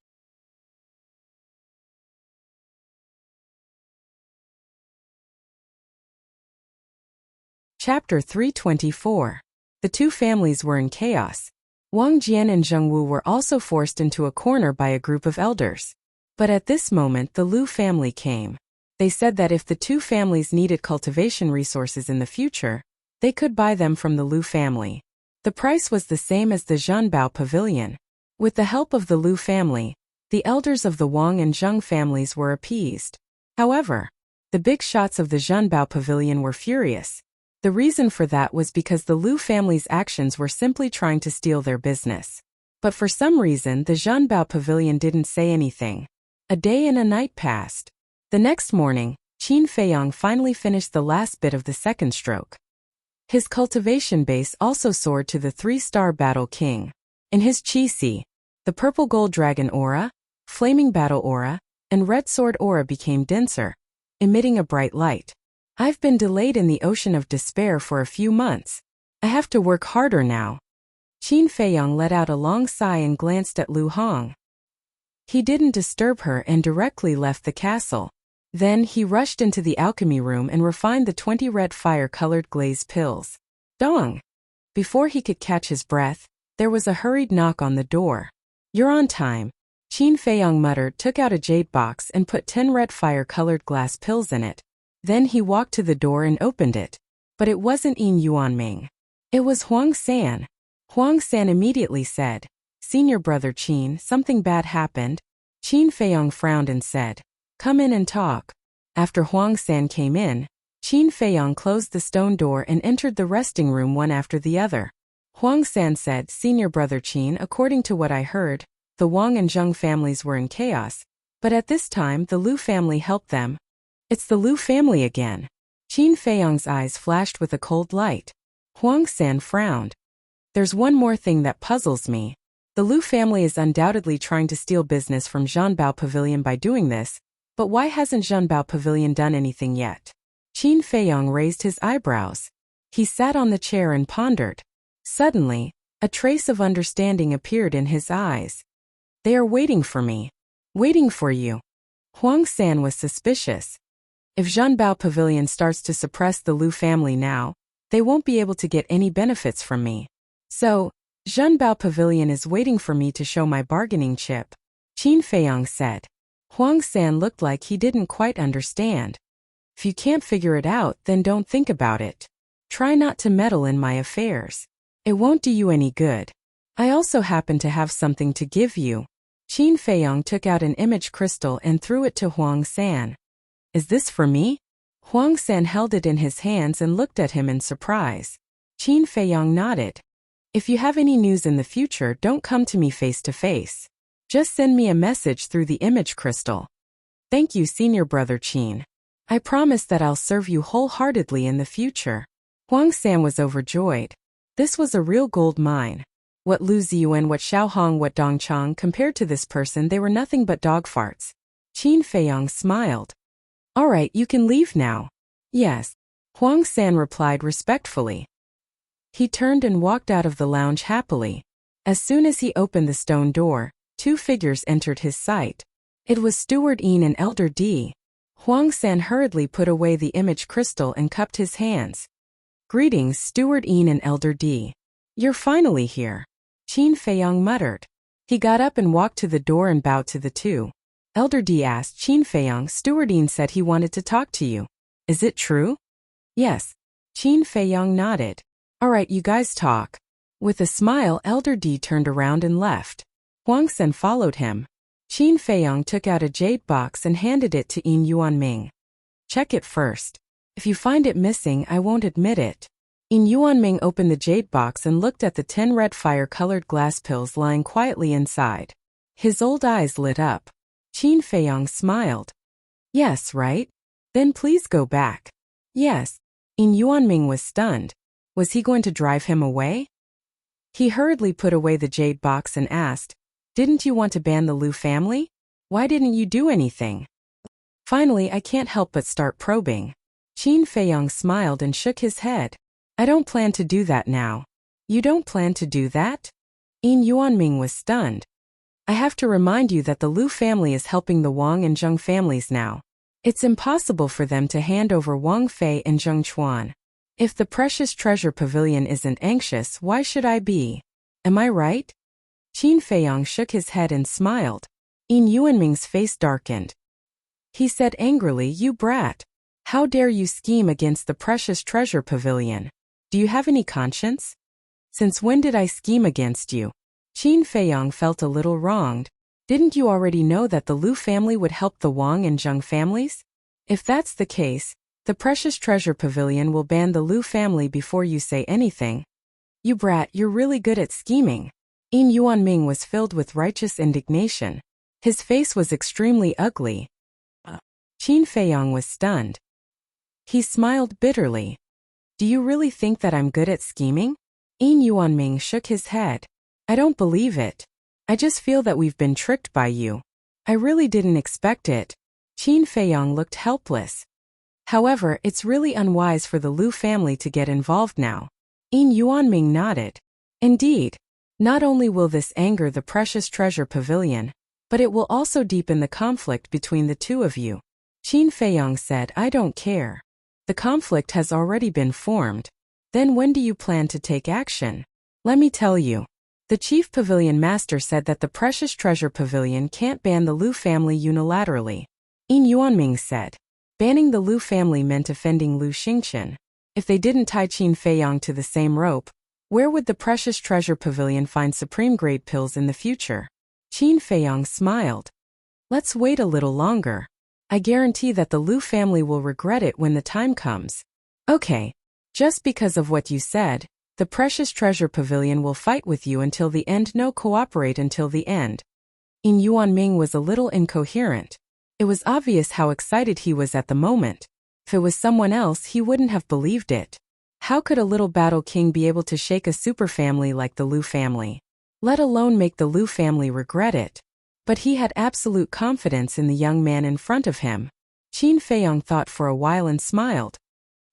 Chapter 324. The two families were in chaos. Wang Jian and Zheng Wu were also forced into a corner by a group of elders. But at this moment the Lu family came. They said that if the two families needed cultivation resources in the future, they could buy them from the Lu family. The price was the same as the Zhenbao pavilion. With the help of the Lu family, the elders of the Wang and Zheng families were appeased. However, the big shots of the Zhenbao pavilion were furious. The reason for that was because the Lu family's actions were simply trying to steal their business. But for some reason the Zhenbao pavilion didn't say anything. A day and a night passed. The next morning, Qin Feiyang finally finished the last bit of the second stroke. His cultivation base also soared to the 3-star battle king. In his Qi, the purple gold dragon aura, flaming battle aura, and red sword aura became denser, emitting a bright light. I've been delayed in the ocean of despair for a few months. I have to work harder now. Qin Feiyang let out a long sigh and glanced at Lu Hong. He didn't disturb her and directly left the castle. Then he rushed into the alchemy room and refined the 20 red fire-colored glaze pills. Dong! Before he could catch his breath, there was a hurried knock on the door. You're on time. Qin Feiyang muttered, took out a jade box and put 10 red fire-colored glass pills in it. Then he walked to the door and opened it. But it wasn't Yin Yuanming. It was Huang San. Huang San immediately said, Senior brother Qin, something bad happened. Qin Feiyang frowned and said, come in and talk. After Huang San came in, Qin Feiyang closed the stone door and entered the resting room one after the other. Huang San said, Senior brother Qin, according to what I heard, the Wang and Zheng families were in chaos. But at this time the Lu family helped them. It's the Lu family again. Qin Feiyang's eyes flashed with a cold light. Huang San frowned. There's one more thing that puzzles me. The Lu family is undoubtedly trying to steal business from Zhenbao Pavilion by doing this, but why hasn't Zhenbao Pavilion done anything yet? Qin Feiyang raised his eyebrows. He sat on the chair and pondered. Suddenly, a trace of understanding appeared in his eyes. They are waiting for me. Waiting for you. Huang San was suspicious. If Zhenbao Pavilion starts to suppress the Lu family now, they won't be able to get any benefits from me. So, Zhenbao Pavilion is waiting for me to show my bargaining chip. Qin Feiyang said. Huang San looked like he didn't quite understand. If you can't figure it out, then don't think about it. Try not to meddle in my affairs. It won't do you any good. I also happen to have something to give you. Qin Feiyang took out an image crystal and threw it to Huang San. Is this for me? Huang San held it in his hands and looked at him in surprise. Qin Feiyang nodded. If you have any news in the future, don't come to me face to face. Just send me a message through the image crystal. Thank you, Senior brother Qin. I promise that I'll serve you wholeheartedly in the future. Huang San was overjoyed. This was a real gold mine. What Lu Ziyuan, what Xiaohong, what Dongchang, compared to this person, they were nothing but dog farts. Qin Feiyang smiled. All right, you can leave now. Yes. Huang San replied respectfully. He turned and walked out of the lounge happily. As soon as he opened the stone door, two figures entered his sight. It was Steward Yin and Elder D. Huang San hurriedly put away the image crystal and cupped his hands. Greetings, Steward Yin and Elder D. You're finally here, Qin Feiyang muttered. He got up and walked to the door and bowed to the two. Elder D asked Qin Feiyang. Steward Yin said he wanted to talk to you. Is it true? Yes. Qin Feiyang nodded. Alright, you guys talk. With a smile, Elder D turned around and left. Huang San followed him. Qin Feiyang took out a jade box and handed it to Yin Yuanming. Check it first. If you find it missing, I won't admit it. Yin Yuanming opened the jade box and looked at the 10 red fire-colored glass pills lying quietly inside. His old eyes lit up. Qin Feiyang smiled. Yes, right? Then please go back. Yes. Yin Yuanming was stunned. Was he going to drive him away? He hurriedly put away the jade box and asked, Didn't you want to ban the Lu family? Why didn't you do anything? Finally, I can't help but start probing. Qin Feiyang smiled and shook his head. I don't plan to do that now. You don't plan to do that? Yin Yuanming was stunned. I have to remind you that the Lu family is helping the Wang and Zheng families now. It's impossible for them to hand over Wang Fei and Zheng Chuan. If the precious treasure pavilion isn't anxious, why should I be? Am I right? Qin Feiyang shook his head and smiled. Yin Yuanming's face darkened. He said angrily, You brat. How dare you scheme against the precious treasure pavilion? Do you have any conscience? Since when did I scheme against you? Qin Feiyang felt a little wronged. Didn't you already know that the Lu family would help the Wang and Zheng families? If that's the case, the precious treasure pavilion will ban the Lu family before you say anything. You brat, you're really good at scheming. Yin Yuanming was filled with righteous indignation. His face was extremely ugly. Qin Feiyang was stunned. He smiled bitterly. Do you really think that I'm good at scheming? Yin Yuanming shook his head. I don't believe it. I just feel that we've been tricked by you. I really didn't expect it. Qin Feiyang looked helpless. However, it's really unwise for the Lu family to get involved now. Yin Yuanming nodded. Indeed. Not only will this anger the precious treasure pavilion, but it will also deepen the conflict between the two of you. Qin Feiyang said, I don't care. The conflict has already been formed. Then when do you plan to take action? Let me tell you. The chief pavilion master said that the precious treasure pavilion can't ban the Lu family unilaterally. Yin Yuanming said. Banning the Lu family meant offending Lu Xingqian. If they didn't tie Qin Feiyang to the same rope, where would the precious treasure pavilion find supreme-grade pills in the future? Qin Feiyang smiled. Let's wait a little longer. I guarantee that the Lu family will regret it when the time comes. Okay. Just because of what you said, the precious treasure pavilion will fight with you until the end. No, cooperate until the end. Yin Yuanming was a little incoherent. It was obvious how excited he was at the moment. If it was someone else, he wouldn't have believed it. How could a little battle king be able to shake a superfamily like the Lu family? Let alone make the Lu family regret it. But he had absolute confidence in the young man in front of him. Qin Feiyang thought for a while and smiled.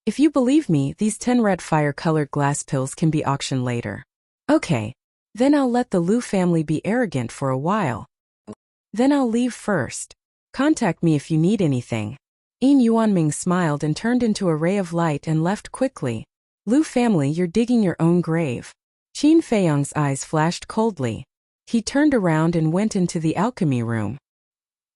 If you believe me, these 10 red fire-colored glass pills can be auctioned later. Okay. Then I'll let the Lu family be arrogant for a while. Then I'll leave first. Contact me if you need anything. Yin Yuanming smiled and turned into a ray of light and left quickly. Lu family, you're digging your own grave. Qin Feiyang's eyes flashed coldly. He turned around and went into the alchemy room.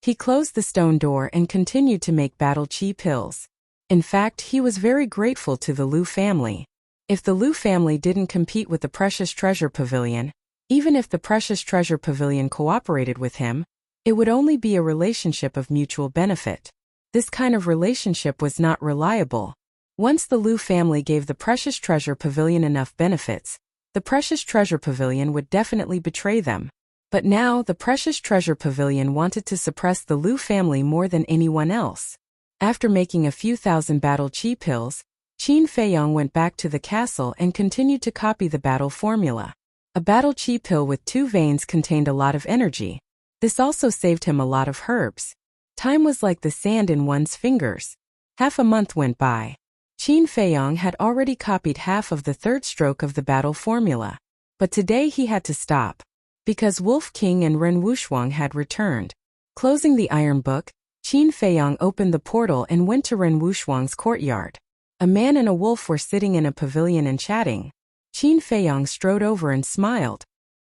He closed the stone door and continued to make battle chi pills. In fact, he was very grateful to the Lu family. If the Lu family didn't compete with the precious treasure pavilion, even if the precious treasure pavilion cooperated with him, it would only be a relationship of mutual benefit. This kind of relationship was not reliable. Once the Lu family gave the precious treasure pavilion enough benefits, the precious treasure pavilion would definitely betray them. But now the precious treasure pavilion wanted to suppress the Lu family more than anyone else. After making a few thousand battle chi pills, Qin Feiyang went back to the castle and continued to copy the battle formula. A battle chi pill with 2 veins contained a lot of energy. This also saved him a lot of herbs. Time was like the sand in one's fingers. Half a month went by. Qin Feiyang had already copied half of the 3rd stroke of the battle formula. But today he had to stop. Because Wolf King and Ren Wuxuang had returned. Closing the iron book, Qin Feiyang opened the portal and went to Ren Wuxuang's courtyard. A man and a wolf were sitting in a pavilion and chatting. Qin Feiyang strode over and smiled.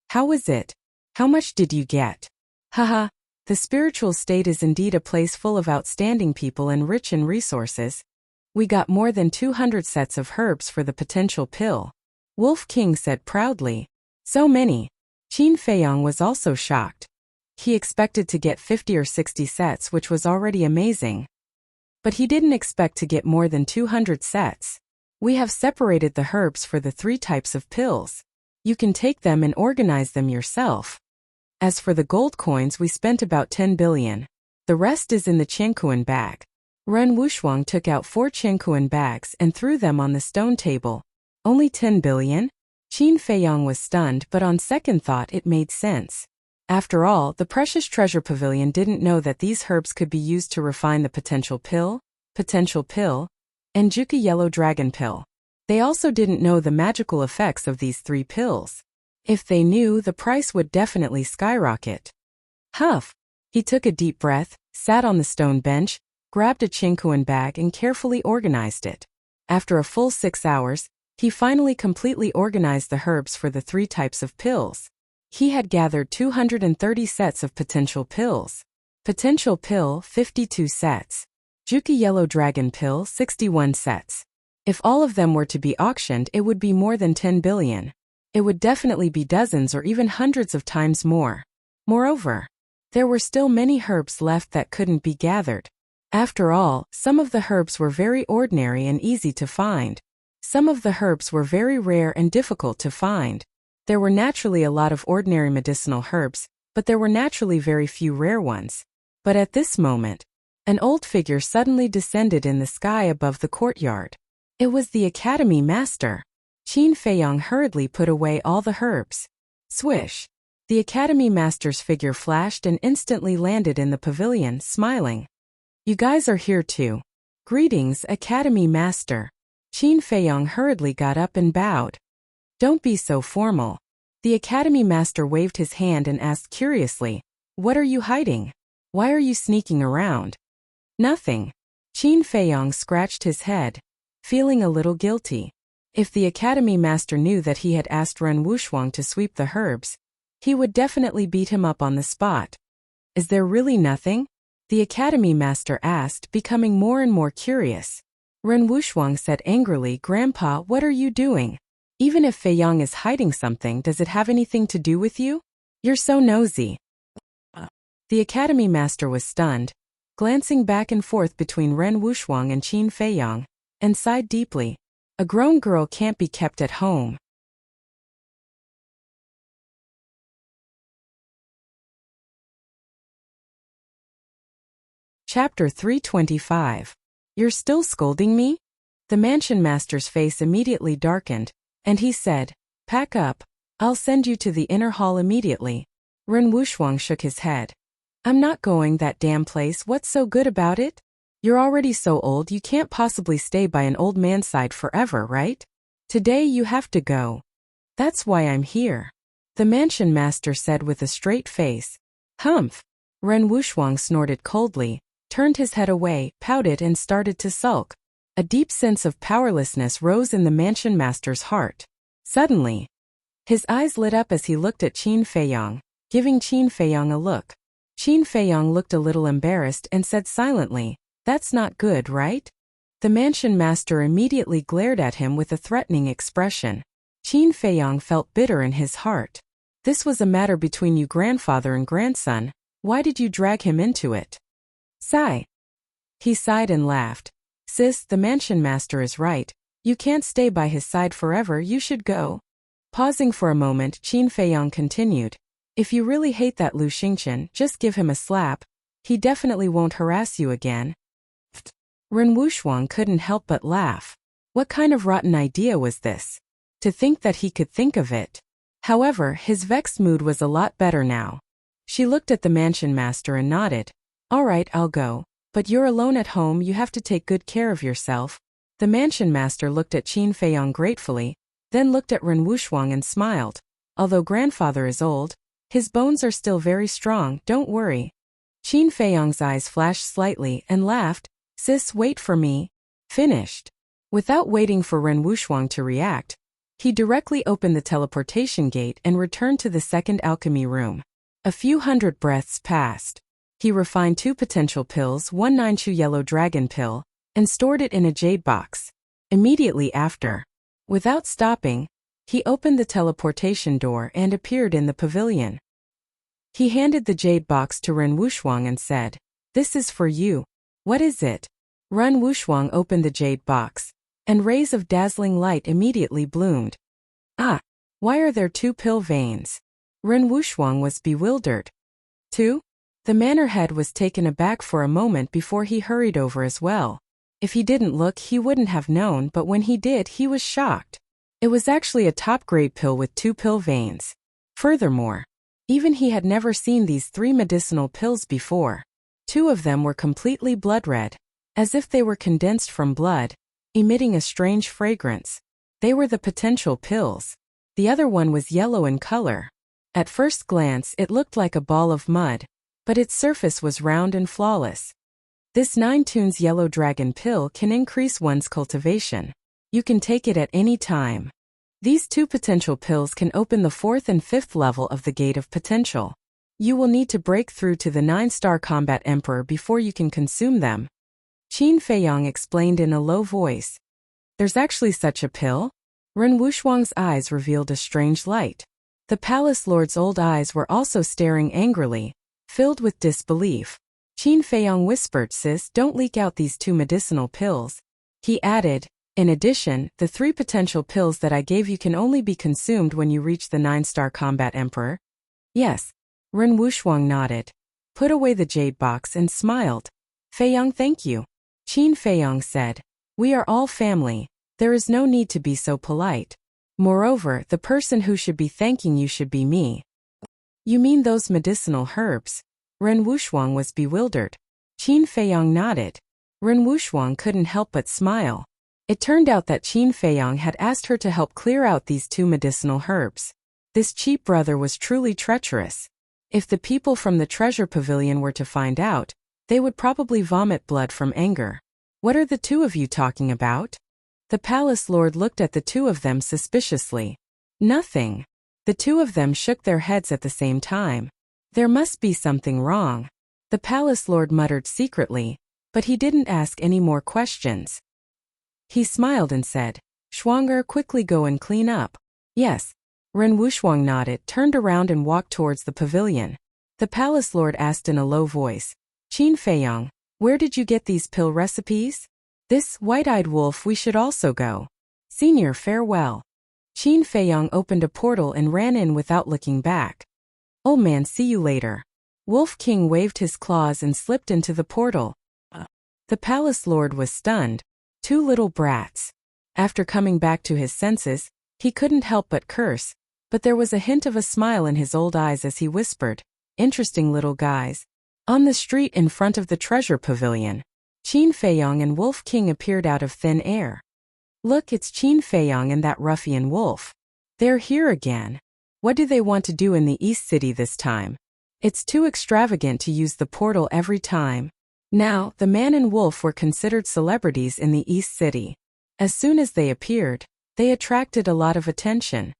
How was it? How much did you get? Haha, the spiritual state is indeed a place full of outstanding people and rich in resources. We got more than 200 sets of herbs for the potential pill. Wolf King said proudly. So many. Qin Feiyang was also shocked. He expected to get 50 or 60 sets, which was already amazing. But he didn't expect to get more than 200 sets. We have separated the herbs for the 3 types of pills. You can take them and organize them yourself. As for the gold coins, we spent about 10 billion. The rest is in the Qiankuan bag. Ren Wuxuang took out 4 Qiankuan bags and threw them on the stone table. Only 10 billion? Qin Feiyang was stunned, but on second thought it made sense. After all, the Precious Treasure Pavilion didn't know that these herbs could be used to refine the potential pill, and Juka Yellow Dragon Pill. They also didn't know the magical effects of these 3 pills. If they knew, the price would definitely skyrocket. Huff! He took a deep breath, sat on the stone bench, grabbed a Qiankuan bag and carefully organized it. After a full 6 hours, he finally completely organized the herbs for the 3 types of pills. He had gathered 230 sets of potential pills. Potential pill, 52 sets. Juka Yellow Dragon Pill, 61 sets. If all of them were to be auctioned, it would be more than 10 billion. It would definitely be dozens or even hundreds of times more. Moreover, there were still many herbs left that couldn't be gathered. After all, some of the herbs were very ordinary and easy to find. Some of the herbs were very rare and difficult to find. There were naturally a lot of ordinary medicinal herbs, but there were naturally very few rare ones. But at this moment, an old figure suddenly descended in the sky above the courtyard. It was the Academy Master. Qin Feiyang hurriedly put away all the herbs. Swish! The Academy Master's figure flashed and instantly landed in the pavilion, smiling. You guys are here too. Greetings, Academy Master. Qin Feiyang hurriedly got up and bowed. Don't be so formal. The Academy Master waved his hand and asked curiously, What are you hiding? Why are you sneaking around? Nothing. Qin Feiyang scratched his head, feeling a little guilty. If the Academy Master knew that he had asked Ren Wuxuang to sweep the herbs, he would definitely beat him up on the spot. Is there really nothing? The Academy Master asked, becoming more and more curious. Ren Wuxuang said angrily, Grandpa, what are you doing? Even if Feiyang is hiding something, does it have anything to do with you? You're so nosy. The Academy Master was stunned, glancing back and forth between Ren Wuxuang and Qin Feiyang, and sighed deeply. A grown girl can't be kept at home. Chapter 325. You're still scolding me? The mansion master's face immediately darkened, and he said, Pack up. I'll send you to the inner hall immediately. Ren Wuxuang shook his head. I'm not going that damn place. What's so good about it? You're already so old you can't possibly stay by an old man's side forever, right? Today you have to go. That's why I'm here. The mansion master said with a straight face. Humph. Ren Wuxuang snorted coldly, turned his head away, pouted and started to sulk. A deep sense of powerlessness rose in the mansion master's heart. Suddenly, his eyes lit up as he looked at Qin Feiyang, giving Qin Feiyang a look. Qin Feiyang looked a little embarrassed and said silently, That's not good, right? The mansion master immediately glared at him with a threatening expression. Qin Feiyang felt bitter in his heart. This was a matter between you grandfather and grandson. Why did you drag him into it? Sigh. He sighed and laughed. Sis, the mansion master is right. You can't stay by his side forever, you should go. Pausing for a moment, Qin Feiyang continued. If you really hate that Lu Xingqian, just give him a slap. He definitely won't harass you again. Ren Wuxuang couldn't help but laugh. What kind of rotten idea was this? To think that he could think of it. However, his vexed mood was a lot better now. She looked at the mansion master and nodded. All right, I'll go. But you're alone at home, you have to take good care of yourself. The mansion master looked at Qin Feiyang gratefully, then looked at Ren Wuxuang and smiled. Although grandfather is old, his bones are still very strong, don't worry. Qin Feiyong's eyes flashed slightly and laughed. Sis, wait for me. Finished. Without waiting for Ren Wuxuang to react, he directly opened the teleportation gate and returned to the second alchemy room. A few hundred breaths passed. He refined 2 potential pills, 1 9-chu yellow dragon pill, and stored it in a jade box. Immediately after, without stopping, he opened the teleportation door and appeared in the pavilion. He handed the jade box to Ren Wuxuang and said, "This is for you." "What is it?" Ren Wuxuang opened the jade box, and rays of dazzling light immediately bloomed. "Ah, why are there 2 pill veins?" Ren Wuxuang was bewildered. 2? The manor head was taken aback for a moment before he hurried over as well. If he didn't look, he wouldn't have known, but when he did, he was shocked. It was actually a top-grade pill with 2 pill veins. Furthermore, even he had never seen these 3 medicinal pills before. 2 of them were completely blood-red, as if they were condensed from blood, emitting a strange fragrance. They were the potential pills. The other one was yellow in color. At first glance, it looked like a ball of mud, but its surface was round and flawless. This 9-tunes yellow dragon pill can increase one's cultivation. You can take it at any time. These 2 potential pills can open the 4th and 5th level of the Gate of Potential. You will need to break through to the 9-star Combat Emperor before you can consume them. Qin Feiyong explained in a low voice. There's actually such a pill? Ren Wuxuang's eyes revealed a strange light. The palace lord's old eyes were also staring angrily, filled with disbelief. Qin Feiyong whispered, "Sis, don't leak out these 2 medicinal pills." He added, "In addition, the 3 potential pills that I gave you can only be consumed when you reach the 9-star Combat Emperor." "Yes." Ren Wuxuang nodded, put away the jade box and smiled. "Feiyong, thank you." Qin Feiyong said, "We are all family. There is no need to be so polite. Moreover, the person who should be thanking you should be me." "You mean those medicinal herbs?" Ren Wuxuang was bewildered. Qin Feiyong nodded. Ren Wuxuang couldn't help but smile. It turned out that Qin Feiyong had asked her to help clear out these 2 medicinal herbs. This cheap brother was truly treacherous. If the people from the treasure pavilion were to find out, they would probably vomit blood from anger. "What are the 2 of you talking about?" The palace lord looked at the 2 of them suspiciously. "Nothing." The 2 of them shook their heads at the same time. There must be something wrong. The palace lord muttered secretly, but he didn't ask any more questions. He smiled and said, "Shuang'er, quickly go and clean up." "Yes." Ren Wuxuang nodded, turned around and walked towards the pavilion. The palace lord asked in a low voice, "Qin Feiyong, where did you get these pill recipes?" "This white-eyed wolf, we should also go." "Senior, farewell." Qin Feiyong opened a portal and ran in without looking back. "Old man, see you later." Wolf King waved his claws and slipped into the portal. The palace lord was stunned. 2 little brats. After coming back to his senses, he couldn't help but curse, but there was a hint of a smile in his old eyes as he whispered, "Interesting little guys." On the street in front of the treasure pavilion, Qin Feiyong and Wolf King appeared out of thin air. "Look, it's Qin Feiyong and that ruffian wolf. They're here again. What do they want to do in the East City this time? It's too extravagant to use the portal every time." Now, the man and wolf were considered celebrities in the East City. As soon as they appeared, they attracted a lot of attention.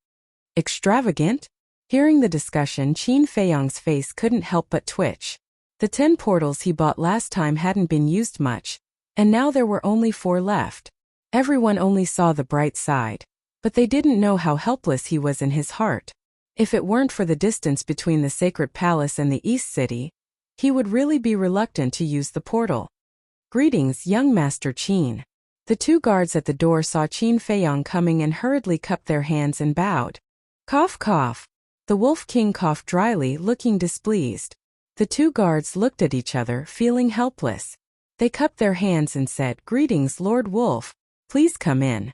Extravagant? Hearing the discussion, Qin Feiyong's face couldn't help but twitch. The 10 portals he bought last time hadn't been used much, and now there were only 4 left. Everyone only saw the bright side, but they didn't know how helpless he was in his heart. If it weren't for the distance between the Sacred Palace and the East City, he would really be reluctant to use the portal. "Greetings, young Master Qin." The 2 guards at the door saw Qin Feiyong coming and hurriedly cupped their hands and bowed. Cough, cough. The Wolf King coughed dryly, looking displeased. The 2 guards looked at each other, feeling helpless. They cupped their hands and said, "Greetings, Lord Wolf. Please come in."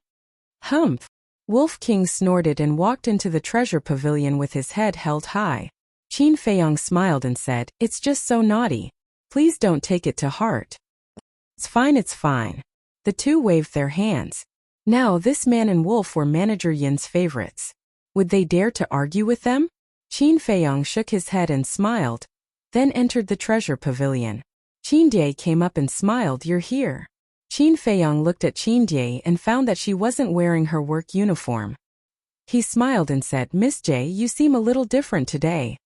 "Humph." Wolf King snorted and walked into the treasure pavilion with his head held high. Qin Feiyong smiled and said, "It's just so naughty. Please don't take it to heart." "It's fine, it's fine." The 2 waved their hands. Now this man and wolf were Manager Yin's favorites. Would they dare to argue with them? Qin Feiyong shook his head and smiled, then entered the treasure pavilion. Qin Die came up and smiled. You're here. Qin Feiyong looked at Qin Die and found that she wasn't wearing her work uniform. He smiled and said, Miss Jie, you seem a little different today.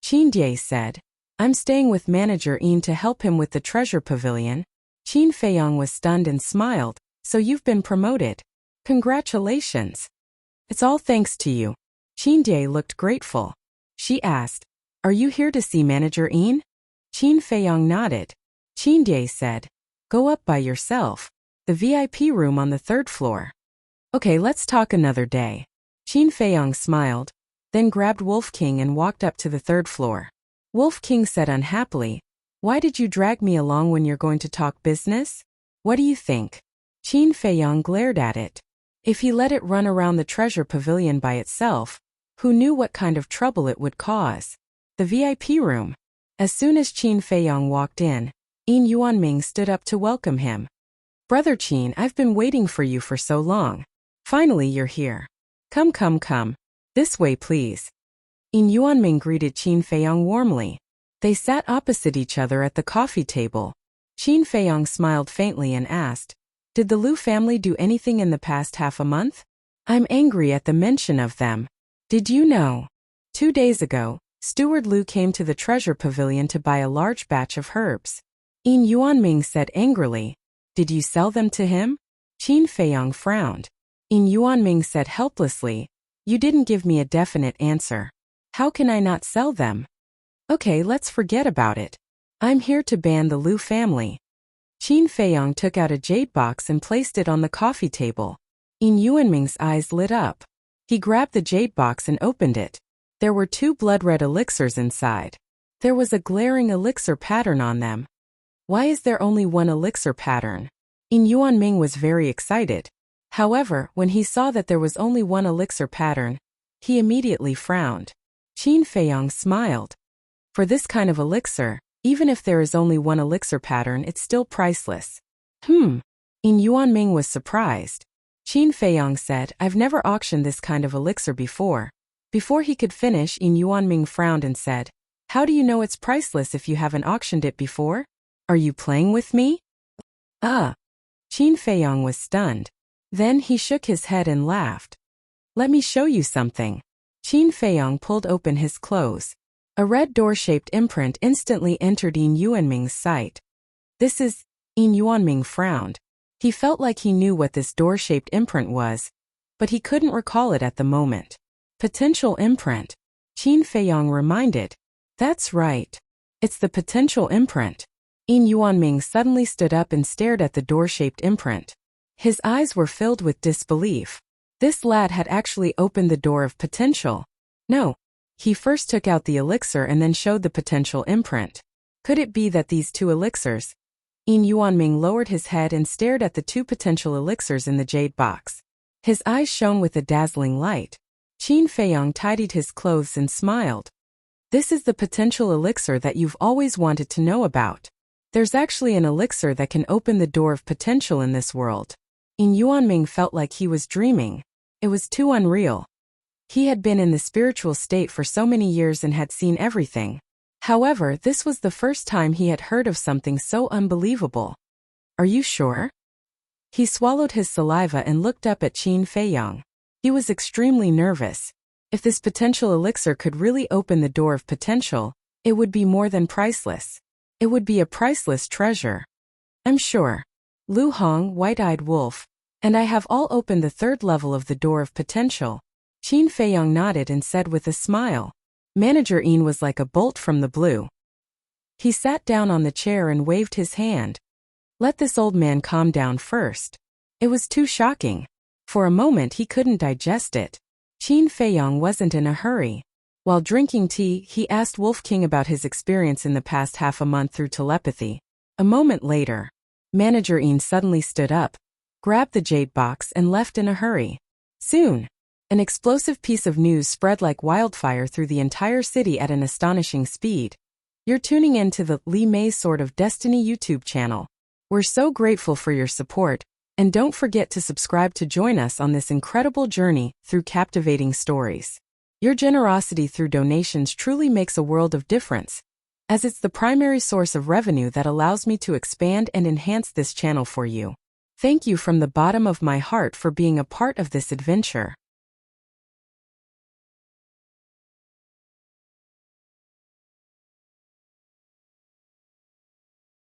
Qin Die said, I'm staying with Manager Yin to help him with the treasure pavilion. Qin Feiyong was stunned and smiled, so you've been promoted. Congratulations. It's all thanks to you. Qin Die looked grateful. She asked, Are you here to see Manager Yin? Qin Feiyong nodded. Qin Die said, Go up by yourself. The VIP room on the 3rd floor. Okay, let's talk another day. Qin Feiyong smiled, then grabbed Wolf King and walked up to the 3rd floor. Wolf King said unhappily, Why did you drag me along when you're going to talk business? What do you think? Qin Feiyong glared at it. If he let it run around the treasure pavilion by itself, who knew what kind of trouble it would cause? The VIP room. As soon as Qin Feiyong walked in, Yin Yuanming stood up to welcome him. Brother Qin, I've been waiting for you for so long. Finally you're here. Come, come, come. This way, please. Yin Yuanming greeted Qin Feiyong warmly. They sat opposite each other at the coffee table. Qin Feiyong smiled faintly and asked, Did the Lu family do anything in the past half a month? I'm angry at the mention of them. Did you know? 2 days ago, Steward Lu came to the treasure pavilion to buy a large batch of herbs. Yin Yuanming said angrily, Did you sell them to him? Qin Feiyong frowned. Yin Yuanming said helplessly, You didn't give me a definite answer. How can I not sell them? Okay, let's forget about it. I'm here to ban the Lu family. Qin Feiyong took out a jade box and placed it on the coffee table. Yin Yuanming's eyes lit up. He grabbed the jade box and opened it. There were 2 blood-red elixirs inside. There was a glaring elixir pattern on them. Why is there only one elixir pattern? Yin Yuanming was very excited. However, when he saw that there was only one elixir pattern, he immediately frowned. Qin Feiyong smiled. For this kind of elixir, even if there is only one elixir pattern, it's still priceless. Yin Yuanming was surprised. Qin Feiyong said, I've never auctioned this kind of elixir before. Before he could finish, Yin Yuanming frowned and said, How do you know it's priceless if you haven't auctioned it before? Are you playing with me? Qin Feiyong was stunned. Then he shook his head and laughed. Let me show you something. Qin Feiyong pulled open his clothes. A red door-shaped imprint instantly entered Yin Yuanming's sight. This is... Yin Yuanming frowned. He felt like he knew what this door-shaped imprint was, but he couldn't recall it at the moment. Potential imprint. Qin Feiyong reminded. That's right. It's the potential imprint. Yin Yuanming suddenly stood up and stared at the door-shaped imprint. His eyes were filled with disbelief. This lad had actually opened the door of potential. No. He first took out the elixir and then showed the potential imprint. Could it be that these 2 elixirs? Yin Yuanming lowered his head and stared at the 2 potential elixirs in the jade box. His eyes shone with a dazzling light. Qin Feiyong tidied his clothes and smiled. This is the potential elixir that you've always wanted to know about. There's actually an elixir that can open the door of potential in this world. Yin Yuanming felt like he was dreaming. It was too unreal. He had been in the spiritual state for so many years and had seen everything. However, this was the first time he had heard of something so unbelievable. Are you sure? He swallowed his saliva and looked up at Qin Feiyong. He was extremely nervous. If this potential elixir could really open the door of potential, it would be more than priceless. It would be a priceless treasure. I'm sure. Lu Hong, White-Eyed Wolf, and I have all opened the 3rd level of the door of potential. Qin Feiyong nodded and said with a smile. Manager Yin was like a bolt from the blue. He sat down on the chair and waved his hand. Let this old man calm down first. It was too shocking. For a moment he couldn't digest it. Qin Feiyong wasn't in a hurry. While drinking tea, he asked Wolf King about his experience in the past half a month through telepathy. A moment later, Manager Yin suddenly stood up, grabbed the jade box and left in a hurry. Soon, an explosive piece of news spread like wildfire through the entire city at an astonishing speed. You're tuning in to the Li Mei Sword of Destiny YouTube channel. We're so grateful for your support. And don't forget to subscribe to join us on this incredible journey through captivating stories. Your generosity through donations truly makes a world of difference, as it's the primary source of revenue that allows me to expand and enhance this channel for you. Thank you from the bottom of my heart for being a part of this adventure.